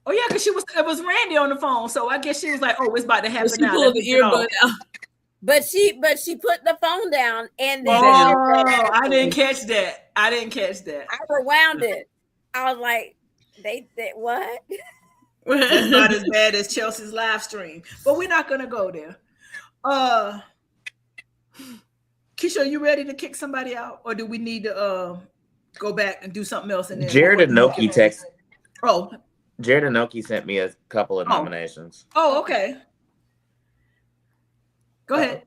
Oh yeah, because it was Randy on the phone, so I guess she was like, "Oh, it's about to happen She now." pulled Let the me get off. earbud out. But she put the phone down and then Oh, I didn't catch that. I rewound it. I was like, they what? That's not as bad as Chelsea's live stream, but we're not gonna go there. Keisha, are you ready to kick somebody out, or do we need to go back and do something else? And then Jared Anoki text. Oh, Jared Anoki sent me a couple of nominations. Oh, okay. Go ahead.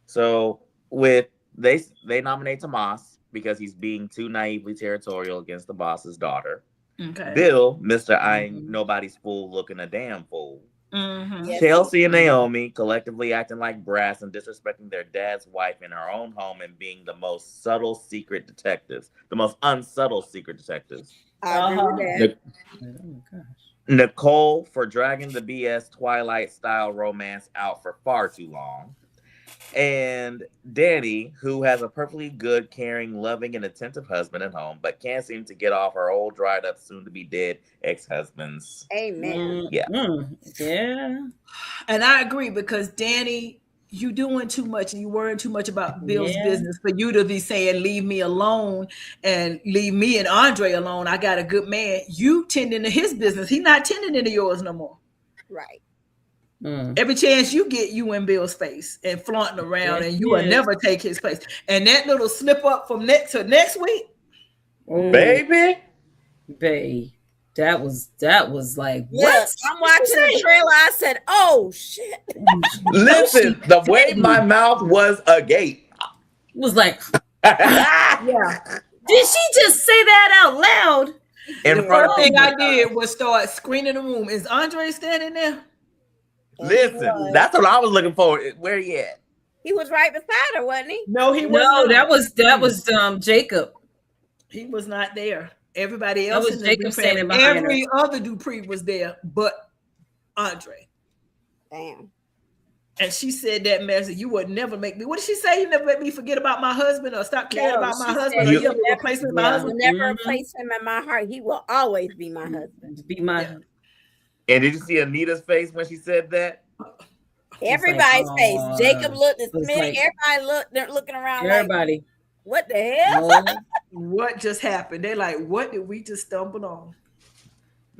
So with they nominate Tomas because he's being too naively territorial against the boss's daughter. Okay. Bill, Mr. I ain't nobody's fool looking a damn fool. Yes. Chelsea and Naomi collectively acting like brass and disrespecting their dad's wife in her own home and being the most subtle secret detectives, the most unsubtle secret detectives. I agree with that. Oh gosh. Nicole for dragging the BS Twilight style romance out for far too long. And Danny, who has a perfectly good, caring, loving, and attentive husband at home, but can't seem to get off her old, dried up, soon to be dead ex-husbands. Amen. Yeah. Yeah. And I agree because Danny, you doing too much and you worrying too much about Bill's business for you to be saying, leave me alone and leave me and Andre alone. I got a good man. You tending to his business. He's not tending to yours no more. Right. Every chance you get, you in Bill's face and flaunting around, and you will never take his place. And that little slip up from next week, baby, that was like what? I'm watching the trailer. I said, "Oh shit!" Listen, the way my mouth was agape was like, yeah. Did she just say that out loud? The first thing I did was start screening the room. Is Andre standing there? Listen, that's what I was looking for. Where he at? He was right beside her, wasn't he? No, he wasn't. No, that was Jacob. He was not there. Everybody else that was in the Jacob standing behind every her. other Dupree was there, but Andre. Damn. And she said that message, you would never make me. What did she say? You never make me forget about my husband or stop caring about my husband. Or you never replace me with my husband. Will never replace him in my heart. He will always be my husband. Be my husband. And did you see Anita's face when she said that? Everybody's like, face. Jacob looked at Smith. Like, everybody looking around. Everybody. Like, what the hell? What just happened? They're like, what did we just stumble on?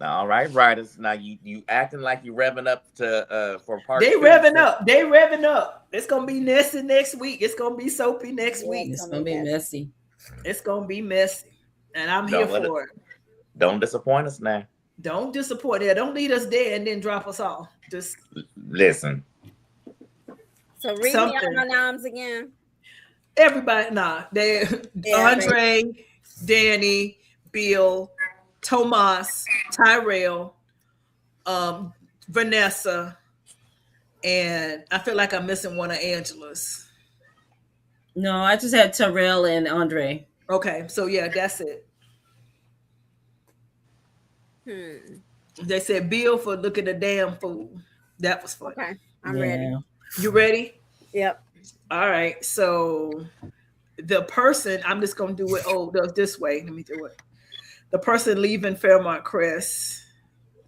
All right, writers. Now you acting like you revving up to for part. They revving up. They revving up. It's gonna be messy next week. It's gonna be soapy next week. It's gonna be messy. It's gonna be messy, and I'm here for it. Don't disappoint us now. Don't disappoint it. Don't lead us there and then drop us off. Just listen. So read me out my names again. Everybody, Andre, Danny, Bill, Tomas, Tyrell, Vanessa, and I feel like I'm missing one of Angela's. No, I just had Tyrell and Andre. Okay, so yeah, that's it. They said Bill for looking a damn fool. That was funny. Okay, I'm ready. You ready? Yep. All right. So the person, I'm just gonna do it. This way. Let me do it. The person leaving Fairmont Crest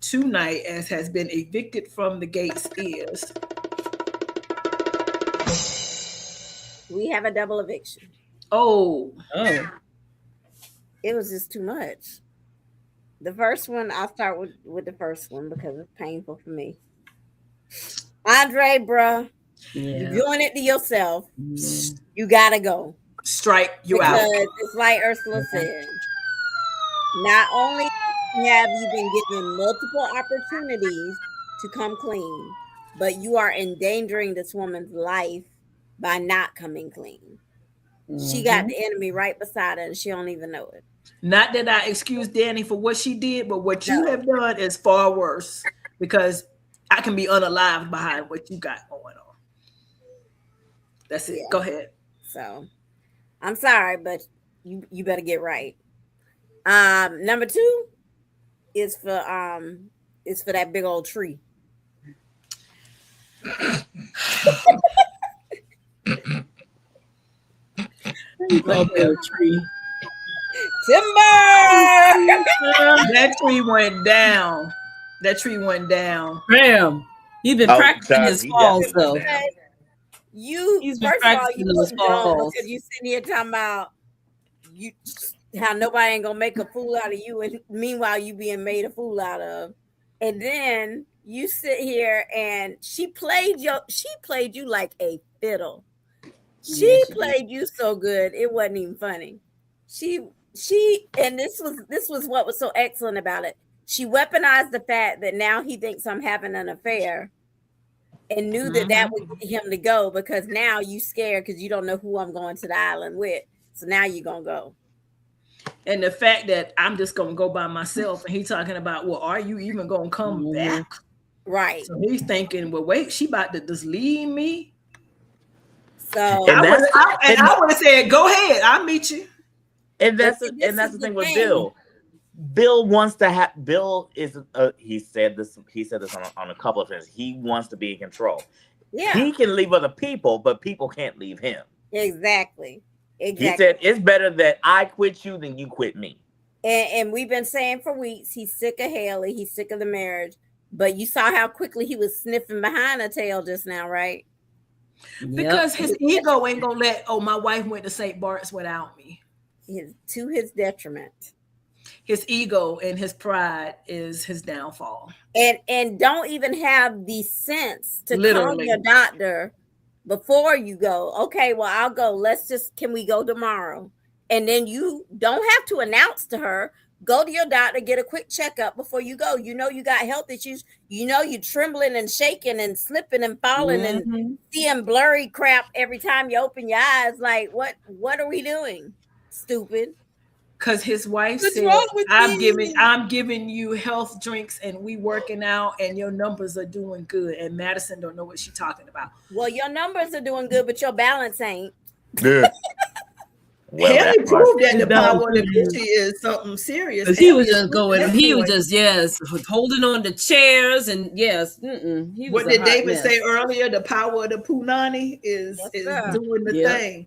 tonight, as has been evicted from the gates, is. We have a double eviction. Oh. It was just too much. The first one, I'll start with the first one because it's painful for me. Andre, bruh, you're doing it to yourself. You gotta go. Strike you out. Because it's like Ursula said. Not only have you been given multiple opportunities to come clean, but you are endangering this woman's life by not coming clean. She got the enemy right beside her and she don't even know it. Not that I excuse Danny for what she did, but what you have done is far worse because I can be unalived behind what you got going on. That's it. Yeah. Go ahead. So I'm sorry, but you better get right. Number 2 is for that big old tree. Love a tree. Timber. That tree went down. That tree went down. Bam. He's been Oh, practicing Doug, his he falls definitely though. went down. You He's been first of all, practicing you those look dumb falls. because you sitting here talking about you how nobody ain't gonna make a fool out of you, and meanwhile you being made a fool out of, and then you sit here and she played you like a fiddle. She Yeah, she did. played you so good it wasn't even funny. She and this was what was so excellent about it. She weaponized the fact that now he thinks I'm having an affair, and knew that would get him to go because now you scared because you don't know who I'm going to the island with. So now you're gonna go. And the fact that I'm just gonna go by myself, and he's talking about, well, are you even gonna come back? Right. So he's thinking, well, wait, she about to just leave me. So And I would have said, go ahead, I'll meet you. And that's But the thing with Bill. Bill wants to have. Bill is. He said this on a couple of things. He wants to be in control. yeah, He can leave other people, but people can't leave him. exactly. He said it's better that I quit you than you quit me. And we've been saying for weeks he's sick of Haley, he's sick of the marriage. But you saw how quickly he was sniffing behind her tail just now, right? Because his ego ain't gonna let, oh, my wife went to St. Bart's without me. To his detriment. His ego and his pride is his downfall. And don't even have the sense to Literally. call your doctor before you go. Okay, well, I'll go. Can we go tomorrow? And then you don't have to announce to her. Go to your doctor, get a quick checkup before you go. You know you got health issues. You know you're trembling and shaking and slipping and falling and seeing blurry crap every time you open your eyes. Like, what are we doing? Stupid. Because his wife What's said, wrong with I'm giving you health drinks and we working out and your numbers are doing good. And Madison don't know what she's talking about. Well, your numbers are doing good, but your balance ain't. Yeah. Well, Haley proved that the That power was of the coochie is something serious. Because he was just going. holding on to chairs and he was What did David say earlier? The power of the punani is doing the thing.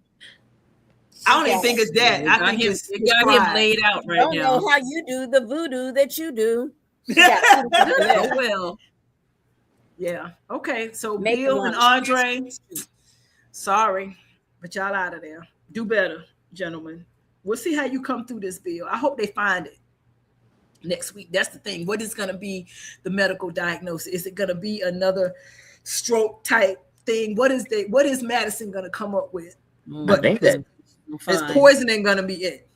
I don't even think it's that. I think it's got him laid out right now. I don't know how you do the voodoo that you do. Oh, well. Yeah. Okay. So Make Bill lunch. and Andre, sorry, but y'all out of there. Do better, gentlemen. We'll see how you come through this, Bill. I hope they find it next week. That's the thing. What is going to be the medical diagnosis? Is it going to be another stroke type thing? What is Madison going to come up with? I think that is poisoning going to be it?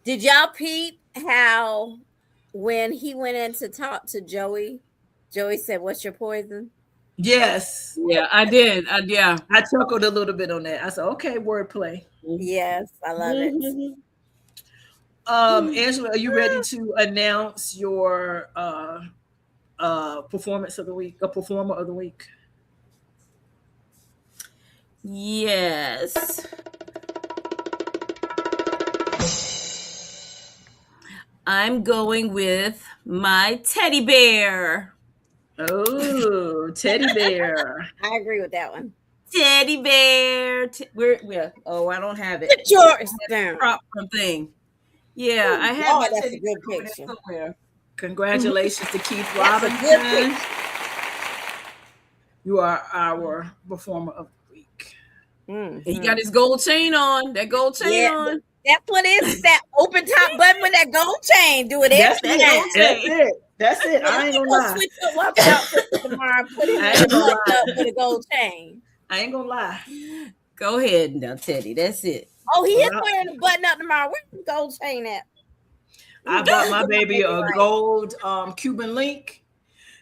Did y'all peep how when he went in to talk to Joey said, "What's your poison?" Yes. Yeah, I did. I chuckled a little bit on that. I said, okay, wordplay. Yes, I love it. Angela, are you ready to announce your performance of the week, a performer of the week? Yes. I'm going with my teddy bear. Oh, teddy bear. I agree with that one. Teddy bear. Where? Oh, I don't have it. Put yours down. Prop from thing. Yeah, I have. Oh, that's a good picture. Somewhere. Congratulations to Keith That's a Robinson. good picture. You are our performer of the week. He got his gold chain on. That gold chain on. That's what it is. That open top button with that gold chain. Do it every time. That's it. I ain't gonna lie. Switch your watch outfit tomorrow. Put it up with a gold chain. I ain't gonna lie. Go ahead now, Teddy. That's it. Oh, he is wearing a button up tomorrow. Where's the gold chain at? I bought my baby a gold Cuban link,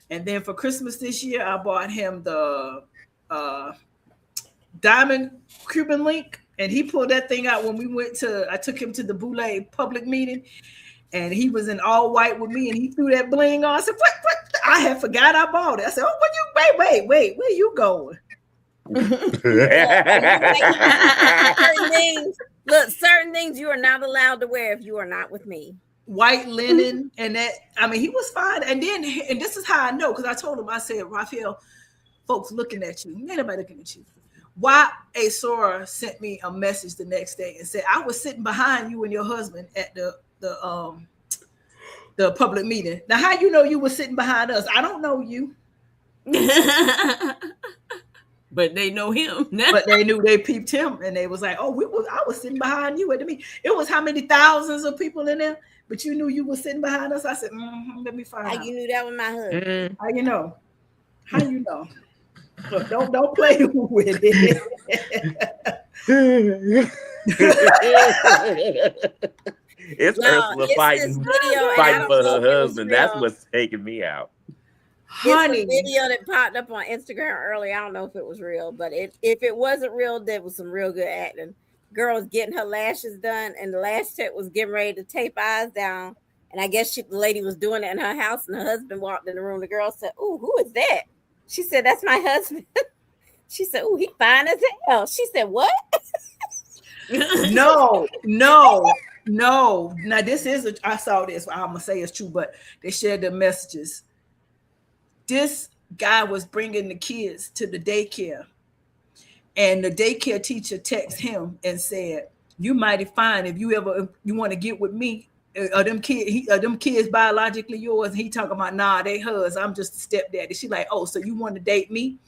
and then for Christmas this year, I bought him the diamond Cuban link, and he pulled that thing out when we went to. I took him to the Boulay public meeting, and he was in all white with me, and he threw that bling on. I said, "What? I had forgot I bought it." I said, "Oh, wait, where you going?" Certain things you are not allowed to wear if you are not with me. White linen, and that, I mean, he was fine. And this is how I know, because I told him, I said, Raphael, folks looking at you. Ain't nobody looking at you. Why Sora sent me a message the next day and said, I was sitting behind you and your husband at the public meeting. Now, how you know you were sitting behind us? I don't know you. But they know him. But they knew, they peeped him, and they was like, "Oh, I was sitting behind you at the meeting." It was how many thousands of people in there, but you knew you were sitting behind us. I said, "Let me find out." How you knew that was my husband? How you know? How you know? Look, don't play with it. It's Ursula fighting for her husband. That's what's taking me out. Honey, it's a video that popped up on Instagram earlier. I don't know if it was real, but if it wasn't real, there was some real good acting. Girl was getting her lashes done, and the lash tech was getting ready to tape eyes down. And I guess the lady was doing it in her house, and her husband walked in the room. The girl said, "Ooh, who is that?" She said, "That's my husband." She said, "Ooh, he fine as hell." She said, "What?" No. Now this is I saw this. I'm gonna say it's true, but they shared the messages. This guy was bringing the kids to the daycare, and the daycare teacher texted him and said, "You mighty fine if you want to get with me. Are them kids biologically yours?" And he talking about, "Nah, they hers. I'm just a stepdaddy." She like, "Oh, so you want to date me?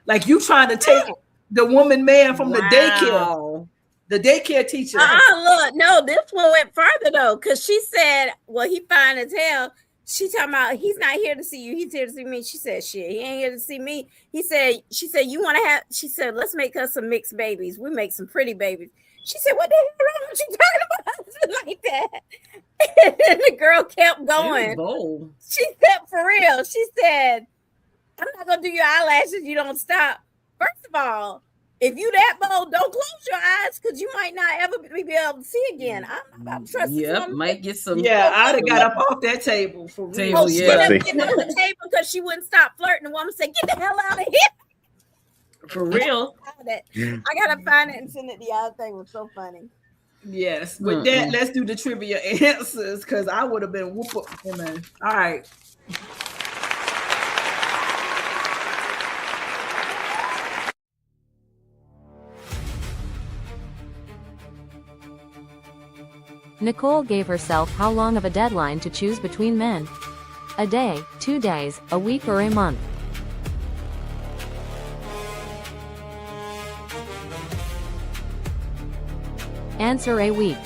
Like you trying to take the woman man from the daycare?" The daycare teacher. Look, no, this one went further though, because she said, "Well, he fine as hell." She talking about he's not here to see you, he's here to see me. She said, "Shit, he ain't here to see me." She said, "You want to have?" She said, "Let's make us some mixed babies. We make some pretty babies." She said, "What the hell wrong with you talking about like that?" And the girl kept going. She said, "For real." She said, "I'm not gonna do your eyelashes. You don't stop. First of all, if you that bold, don't close your eyes, because you might not ever be able to see again." I'm not trusting. Yep, might get some. Yeah, I'd have got up off that table for real. Oh, she ended up getting off the table because she wouldn't stop flirting. The woman said, "Get the hell out of here." For real. I gotta find it and send it to y'all. That thing was so funny. Yes, with that, let's do the trivia answers, because I would have been whoop up. Man. All right. Nicole gave herself how long of a deadline to choose between men? A day, 2 days, a week, or a month? Answer: a week.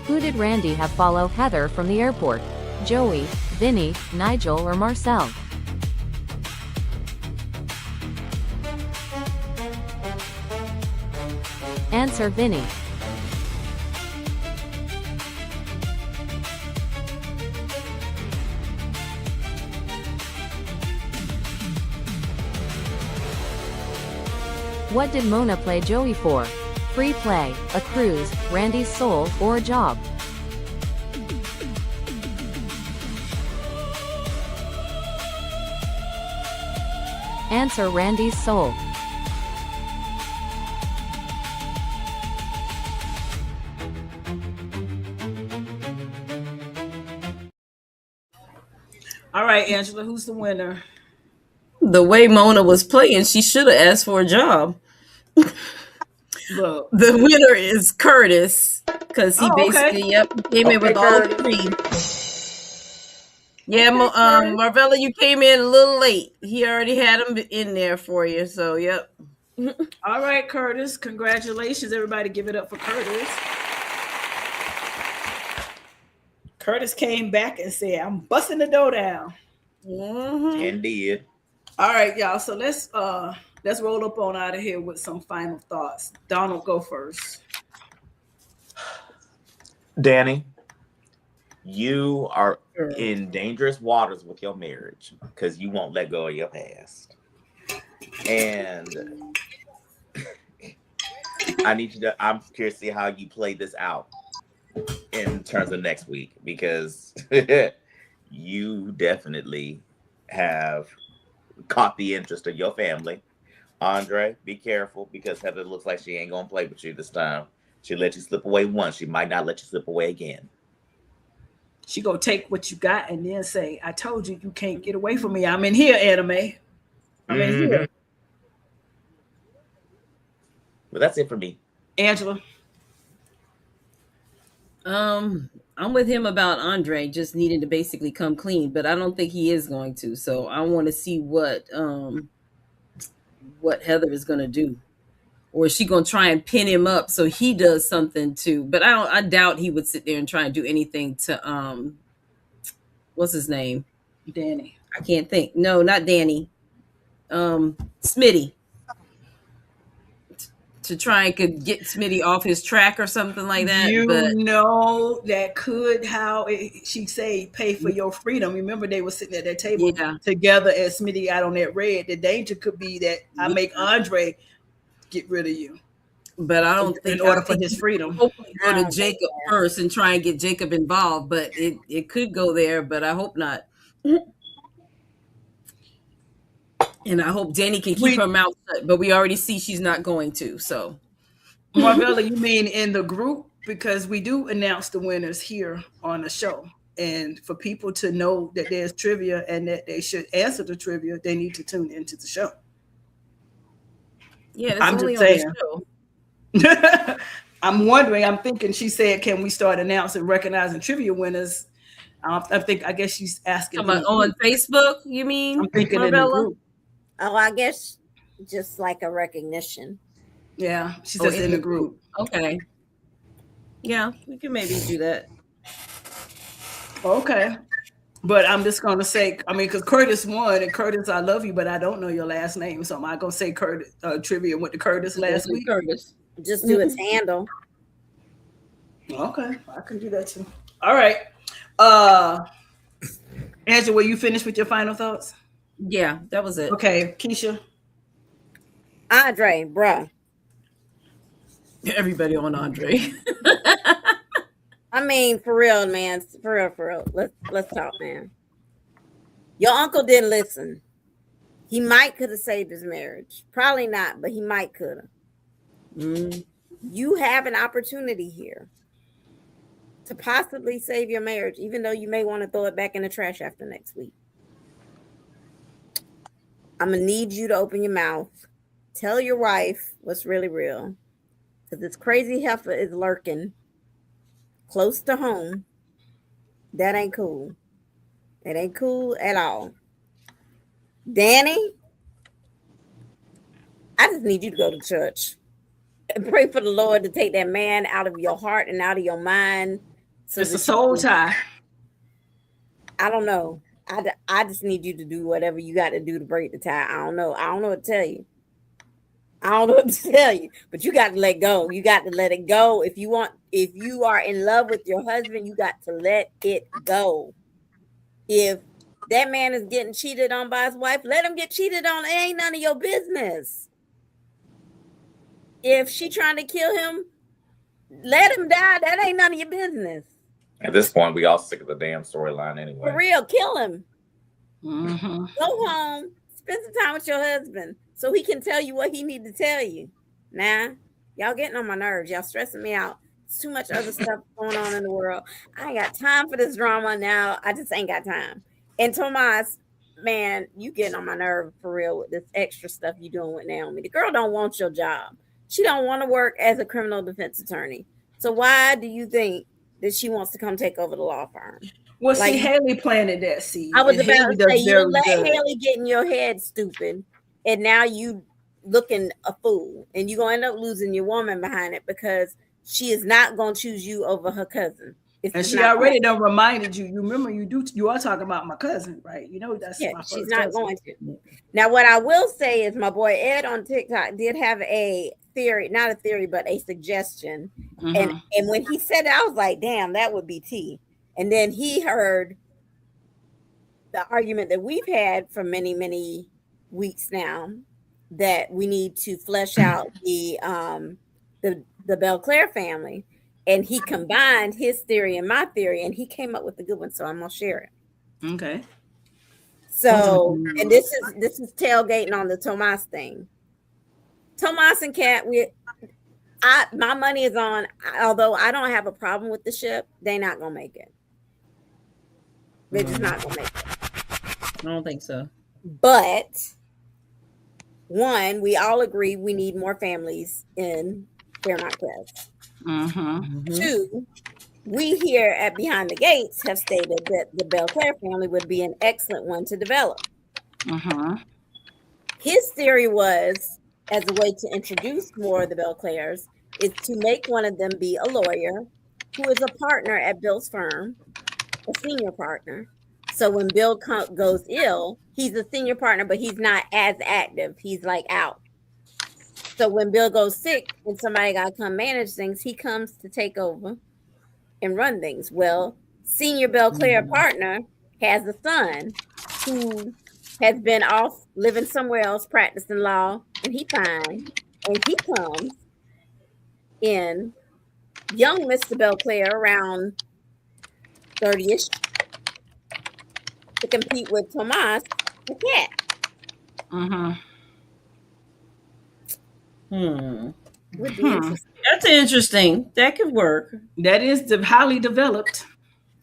Who did Randy have follow Heather from the airport? Joey, Vinny, Nigel, or Marcel? Answer: Vinny. What did Mona play Joey for? Free play, a cruise, Randy's soul, or a job? Answer: Randy's soul. All right, Angela, who's the winner? The way Mona was playing, she should have asked for a job. Look. The winner is Curtis, because he basically came in with all three. Yeah, Marvella, you came in a little late. He already had them in there for you, so yep. All right, Curtis, congratulations. Everybody give it up for Curtis. Curtis came back and said, "I'm busting the door down." Indeed. All right, y'all. So let's roll up on out of here with some final thoughts. Donald, go first. Danny, You are Sure. in dangerous waters with your marriage because you won't let go of your past. And I'm curious to see how you play this out in terms of next week because you definitely have caught the interest of your family. Andre, be careful because Heather looks like she ain't gonna play with you this time. She let you slip away once. She might not let you slip away again. She gonna take what you got and then say, "I told you, you can't get away from me. I'm in here, anime. I'm in here." But that's it for me. Angela, I'm with him about Andre just needing to basically come clean, but I don't think he is going to. So I want to see what Heather is going to do, or is she going to try and pin him up so he does something too? But I doubt he would sit there and try and do anything to what's his name? Danny. I can't think. No, not Danny. Smitty. To try and could get Smitty off his track or something like that. You but know that could she say pay for your freedom. Remember they were sitting at that table together as Smitty got on that red. The danger could be that I make Andre get rid of you. But I don't think in order for his freedom. Hopefully go to Jacob first and try and get Jacob involved. But it could go there, but I hope not. And I hope Danny can keep her mouth shut, but we already see she's not going to. So, Marvella, you mean in the group? Because we do announce the winners here on the show. And for people to know that there's trivia and that they should answer the trivia, they need to tune into the show. Yeah, that's only on the show. I'm wondering, I'm thinking she said, can we start announcing, recognizing trivia winners? I guess she's asking. On Facebook, you mean? I'm thinking Marvella? In the group. Oh, I guess just like a recognition. Yeah, she says in the group. Okay. Yeah, we can maybe do that. Okay. But I'm just going to say, because Curtis won, and Curtis, I love you, but I don't know your last name. So am I going to say Curtis trivia went to Curtis last week? Curtis. Just do its handle. Okay, I can do that too. All right. Angela, were you finished with your final thoughts? Yeah, that was it. Okay, Keisha. Andre, bruh. Everybody on Andre. I mean, for real, man. For real. Let's talk, man. Your uncle didn't listen. He might could have saved his marriage. Probably not, but he might could have. You have an opportunity here to possibly save your marriage, even though you may want to throw it back in the trash after next week. I'm going to need you to open your mouth. Tell your wife what's really real. Because this crazy heifer is lurking close to home. That ain't cool. It ain't cool at all. Danny, I just need you to go to church and pray for the Lord to take that man out of your heart and out of your mind. So it's a soul tie. I don't know. I just need you to do whatever you got to do to break the tie. I don't know what to tell you. But you got to let go. You got to let it go. If you are in love with your husband, you got to let it go. If that man is getting cheated on by his wife, let him get cheated on. It ain't none of your business. If she trying to kill him, let him die. That ain't none of your business. At this point, we all sick of the damn storyline anyway. For real, kill him. Mm-hmm. Go home, spend some time with your husband so he can tell you what he need to tell you. Nah, y'all getting on my nerves. Y'all stressing me out. It's too much other stuff going on in the world. I ain't got time for this drama now. I just ain't got time. And Tomas, man, you getting on my nerve for real with this extra stuff you doing with Naomi. The girl don't want your job. She don't want to work as a criminal defense attorney. So why do you think that she wants to come take over the law firm? Well, see, Haley planted that seed. I was about to say, you let Haley get in your head, stupid, and now you looking a fool, and you're going to end up losing your woman behind it because she is not going to choose you over her cousin. And she already done reminded you. You remember you are talking about my cousin, right? You know that's my she's not cousin. going to. Now, what I will say is my boy Ed on TikTok did have a theory, not a theory, but a suggestion. Mm-hmm. And when he said it, I was like, damn, that would be tea. And then he heard the argument that we've had for many, many weeks now, that we need to flesh out the Belclair family. And he combined his theory and my theory, and he came up with a good one. So I'm gonna share it. Okay. So, and this is tailgating on the Tomas thing. Tomas and Kat, my money is on. Although I don't have a problem with the ship, they're not gonna make it. They're just not gonna make it. I don't think so. But one, we all agree we need more families in Fairmont Crest. Two, we here at Behind the Gates have stated that the Belclair family would be an excellent one to develop. His theory was, as a way to introduce more of the Belclairs, is to make one of them be a lawyer who is a partner at Bill's firm, a senior partner. So when Bill goes ill, he's a senior partner, but he's not as active. He's like out. So when Bill goes sick and somebody got to come manage things, he comes to take over and run things. Well, senior Belclair partner has a son who has been off living somewhere else practicing law, and he fine, and he comes in young Mr. Belclair around 30-ish to compete with Tomas and Kat. Would be interesting. That's interesting. That could work. That is highly developed.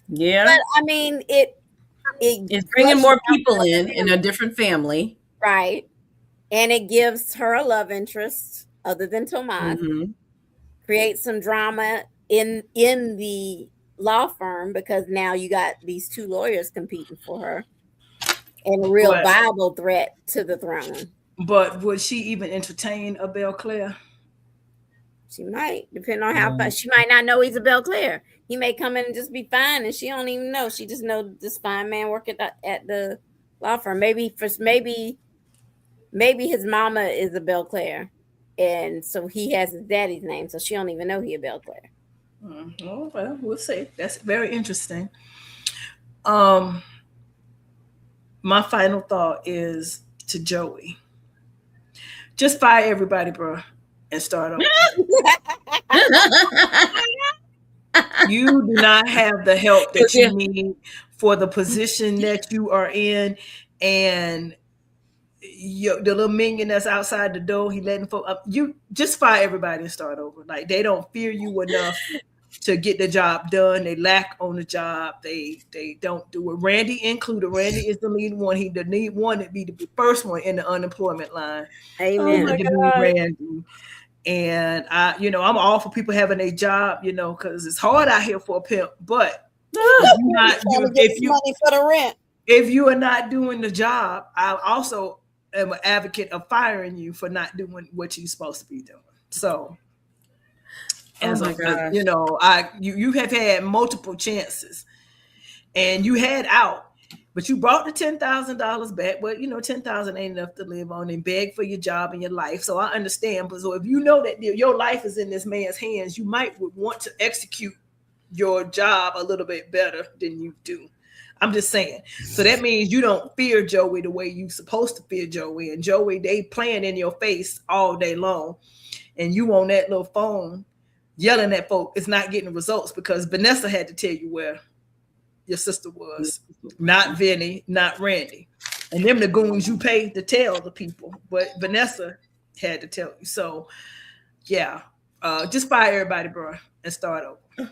Yeah. But I mean, it's bringing more people in a different family. Right. And it gives her a love interest other than Tomas. Creates some drama in the law firm, because now you got these two lawyers competing for her, and a real viable threat to the throne. But would she even entertain a Belclair? She might, depending on how fast. She might not know he's a Belclair. He may come in and just be fine, and she don't even know. She just know this fine man working at the law firm. Maybe his mama is a Belclair, and so he has his daddy's name, so she don't even know he a Belclair. Oh, well, we'll see. That's very interesting. My final thought is to Joey. Just fire everybody, bro, and start over. You do not have the help that you need for the position that you are in, and the little minion that's outside the door, he letting folk up. You just fire everybody and start over. Like, they don't fear you enough to get the job done. They lack on the job. They don't do it. Randy included. Randy is the lead one. He the need one to be the first one in the unemployment line. Amen. Oh my God. Randy. And I'm all for people having a job, because it's hard out here for a pimp. But money for the rent. If you are not doing the job, I also am an advocate of firing you for not doing what you're supposed to be doing. So, you have had multiple chances, and you had out, but you brought the $10,000 back. But $10,000 ain't enough to live on, and beg for your job and your life. So I understand. But so if you know that your life is in this man's hands, you might want to execute your job a little bit better than you do. I'm just saying. So that means you don't fear Joey the way you supposed to fear Joey. And Joey, they playing in your face all day long, and you on that little phone yelling at folk. It's not getting results because Vanessa had to tell you where your sister was, not Vinny, not Randy. And them the goons you pay to tell the people, but Vanessa had to tell you. So yeah, just fire everybody, bro, and start over.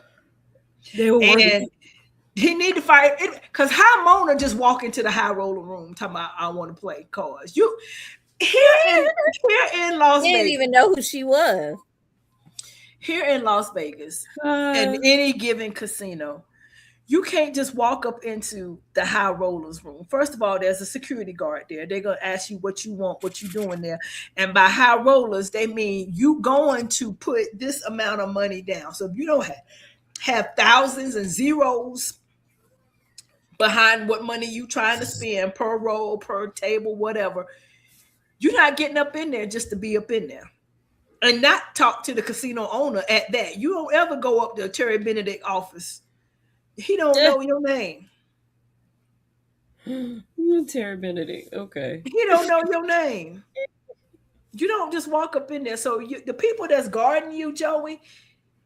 And he need to fire it, because how Mona just walk into the high roller room talking about I want to play cards. You here in Las Vegas, He didn't even know who she was. Here in Las Vegas, in any given casino, you can't just walk up into the high rollers room. First of all, there's a security guard there. They're going to ask you what you want, what you're doing there. And by high rollers, they mean you going to put this amount of money down. So if you don't have thousands and zeros behind what money you trying to spend per roll, per table, whatever, you're not getting up in there just to be up in there. And not talk to the casino owner at that. You don't ever go up to Terry Benedict office, He don't know your name. Terry Benedict. Okay. He don't know your name. You don't just walk up in there. So the people that's guarding you, Joey,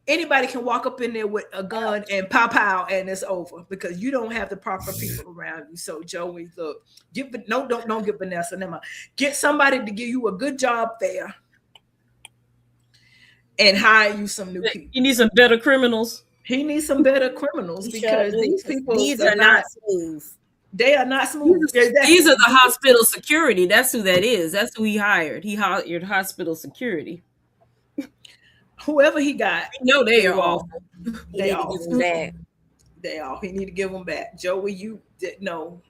anybody can walk up in there with a gun and pow, and it's over because you don't have the proper people around you. So Joey, look, don't get Vanessa. Never mind. Get somebody to give you a good job there and hire you some new people. You need some better criminals. He needs some better criminals because these people are not smooth. They are not smooth. These are the hospital security. That's who that is. That's who he hired. He hired hospital security. Whoever he got, no, they are awful. They are awful. They are. He need to give them back. Joey, you did no,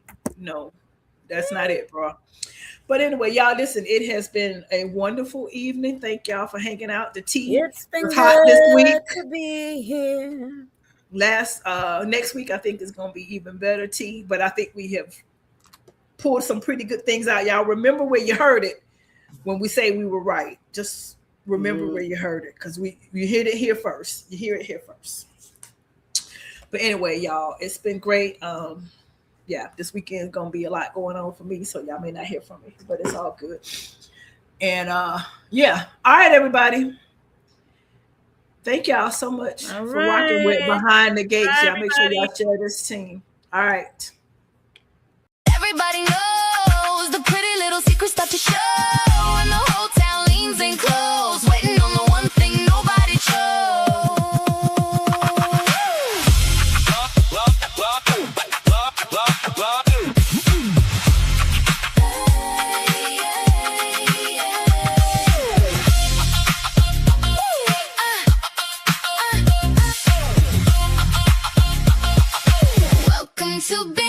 that's not it, bro. But anyway, y'all, listen. It has been a wonderful evening. Thank y'all for hanging out. The tea it's been hot this week. To be here. Next week I think is going to be even better tea, but I think we have pulled some pretty good things out. Y'all remember where you heard it when we say we were right. Just remember where you heard it because you heard it here first. You hear it here first. But anyway, y'all, it's been great. Yeah, this weekend is going to be a lot going on for me, so y'all may not hear from me, but it's all good. And yeah, all right, everybody. Thank y'all so much for rocking with Behind the Gates. Y'all make sure y'all share this team. All right. Everybody knows the pretty little secrets start to show, and the whole town leans in close, waiting on the one thing nobody chose. Welcome to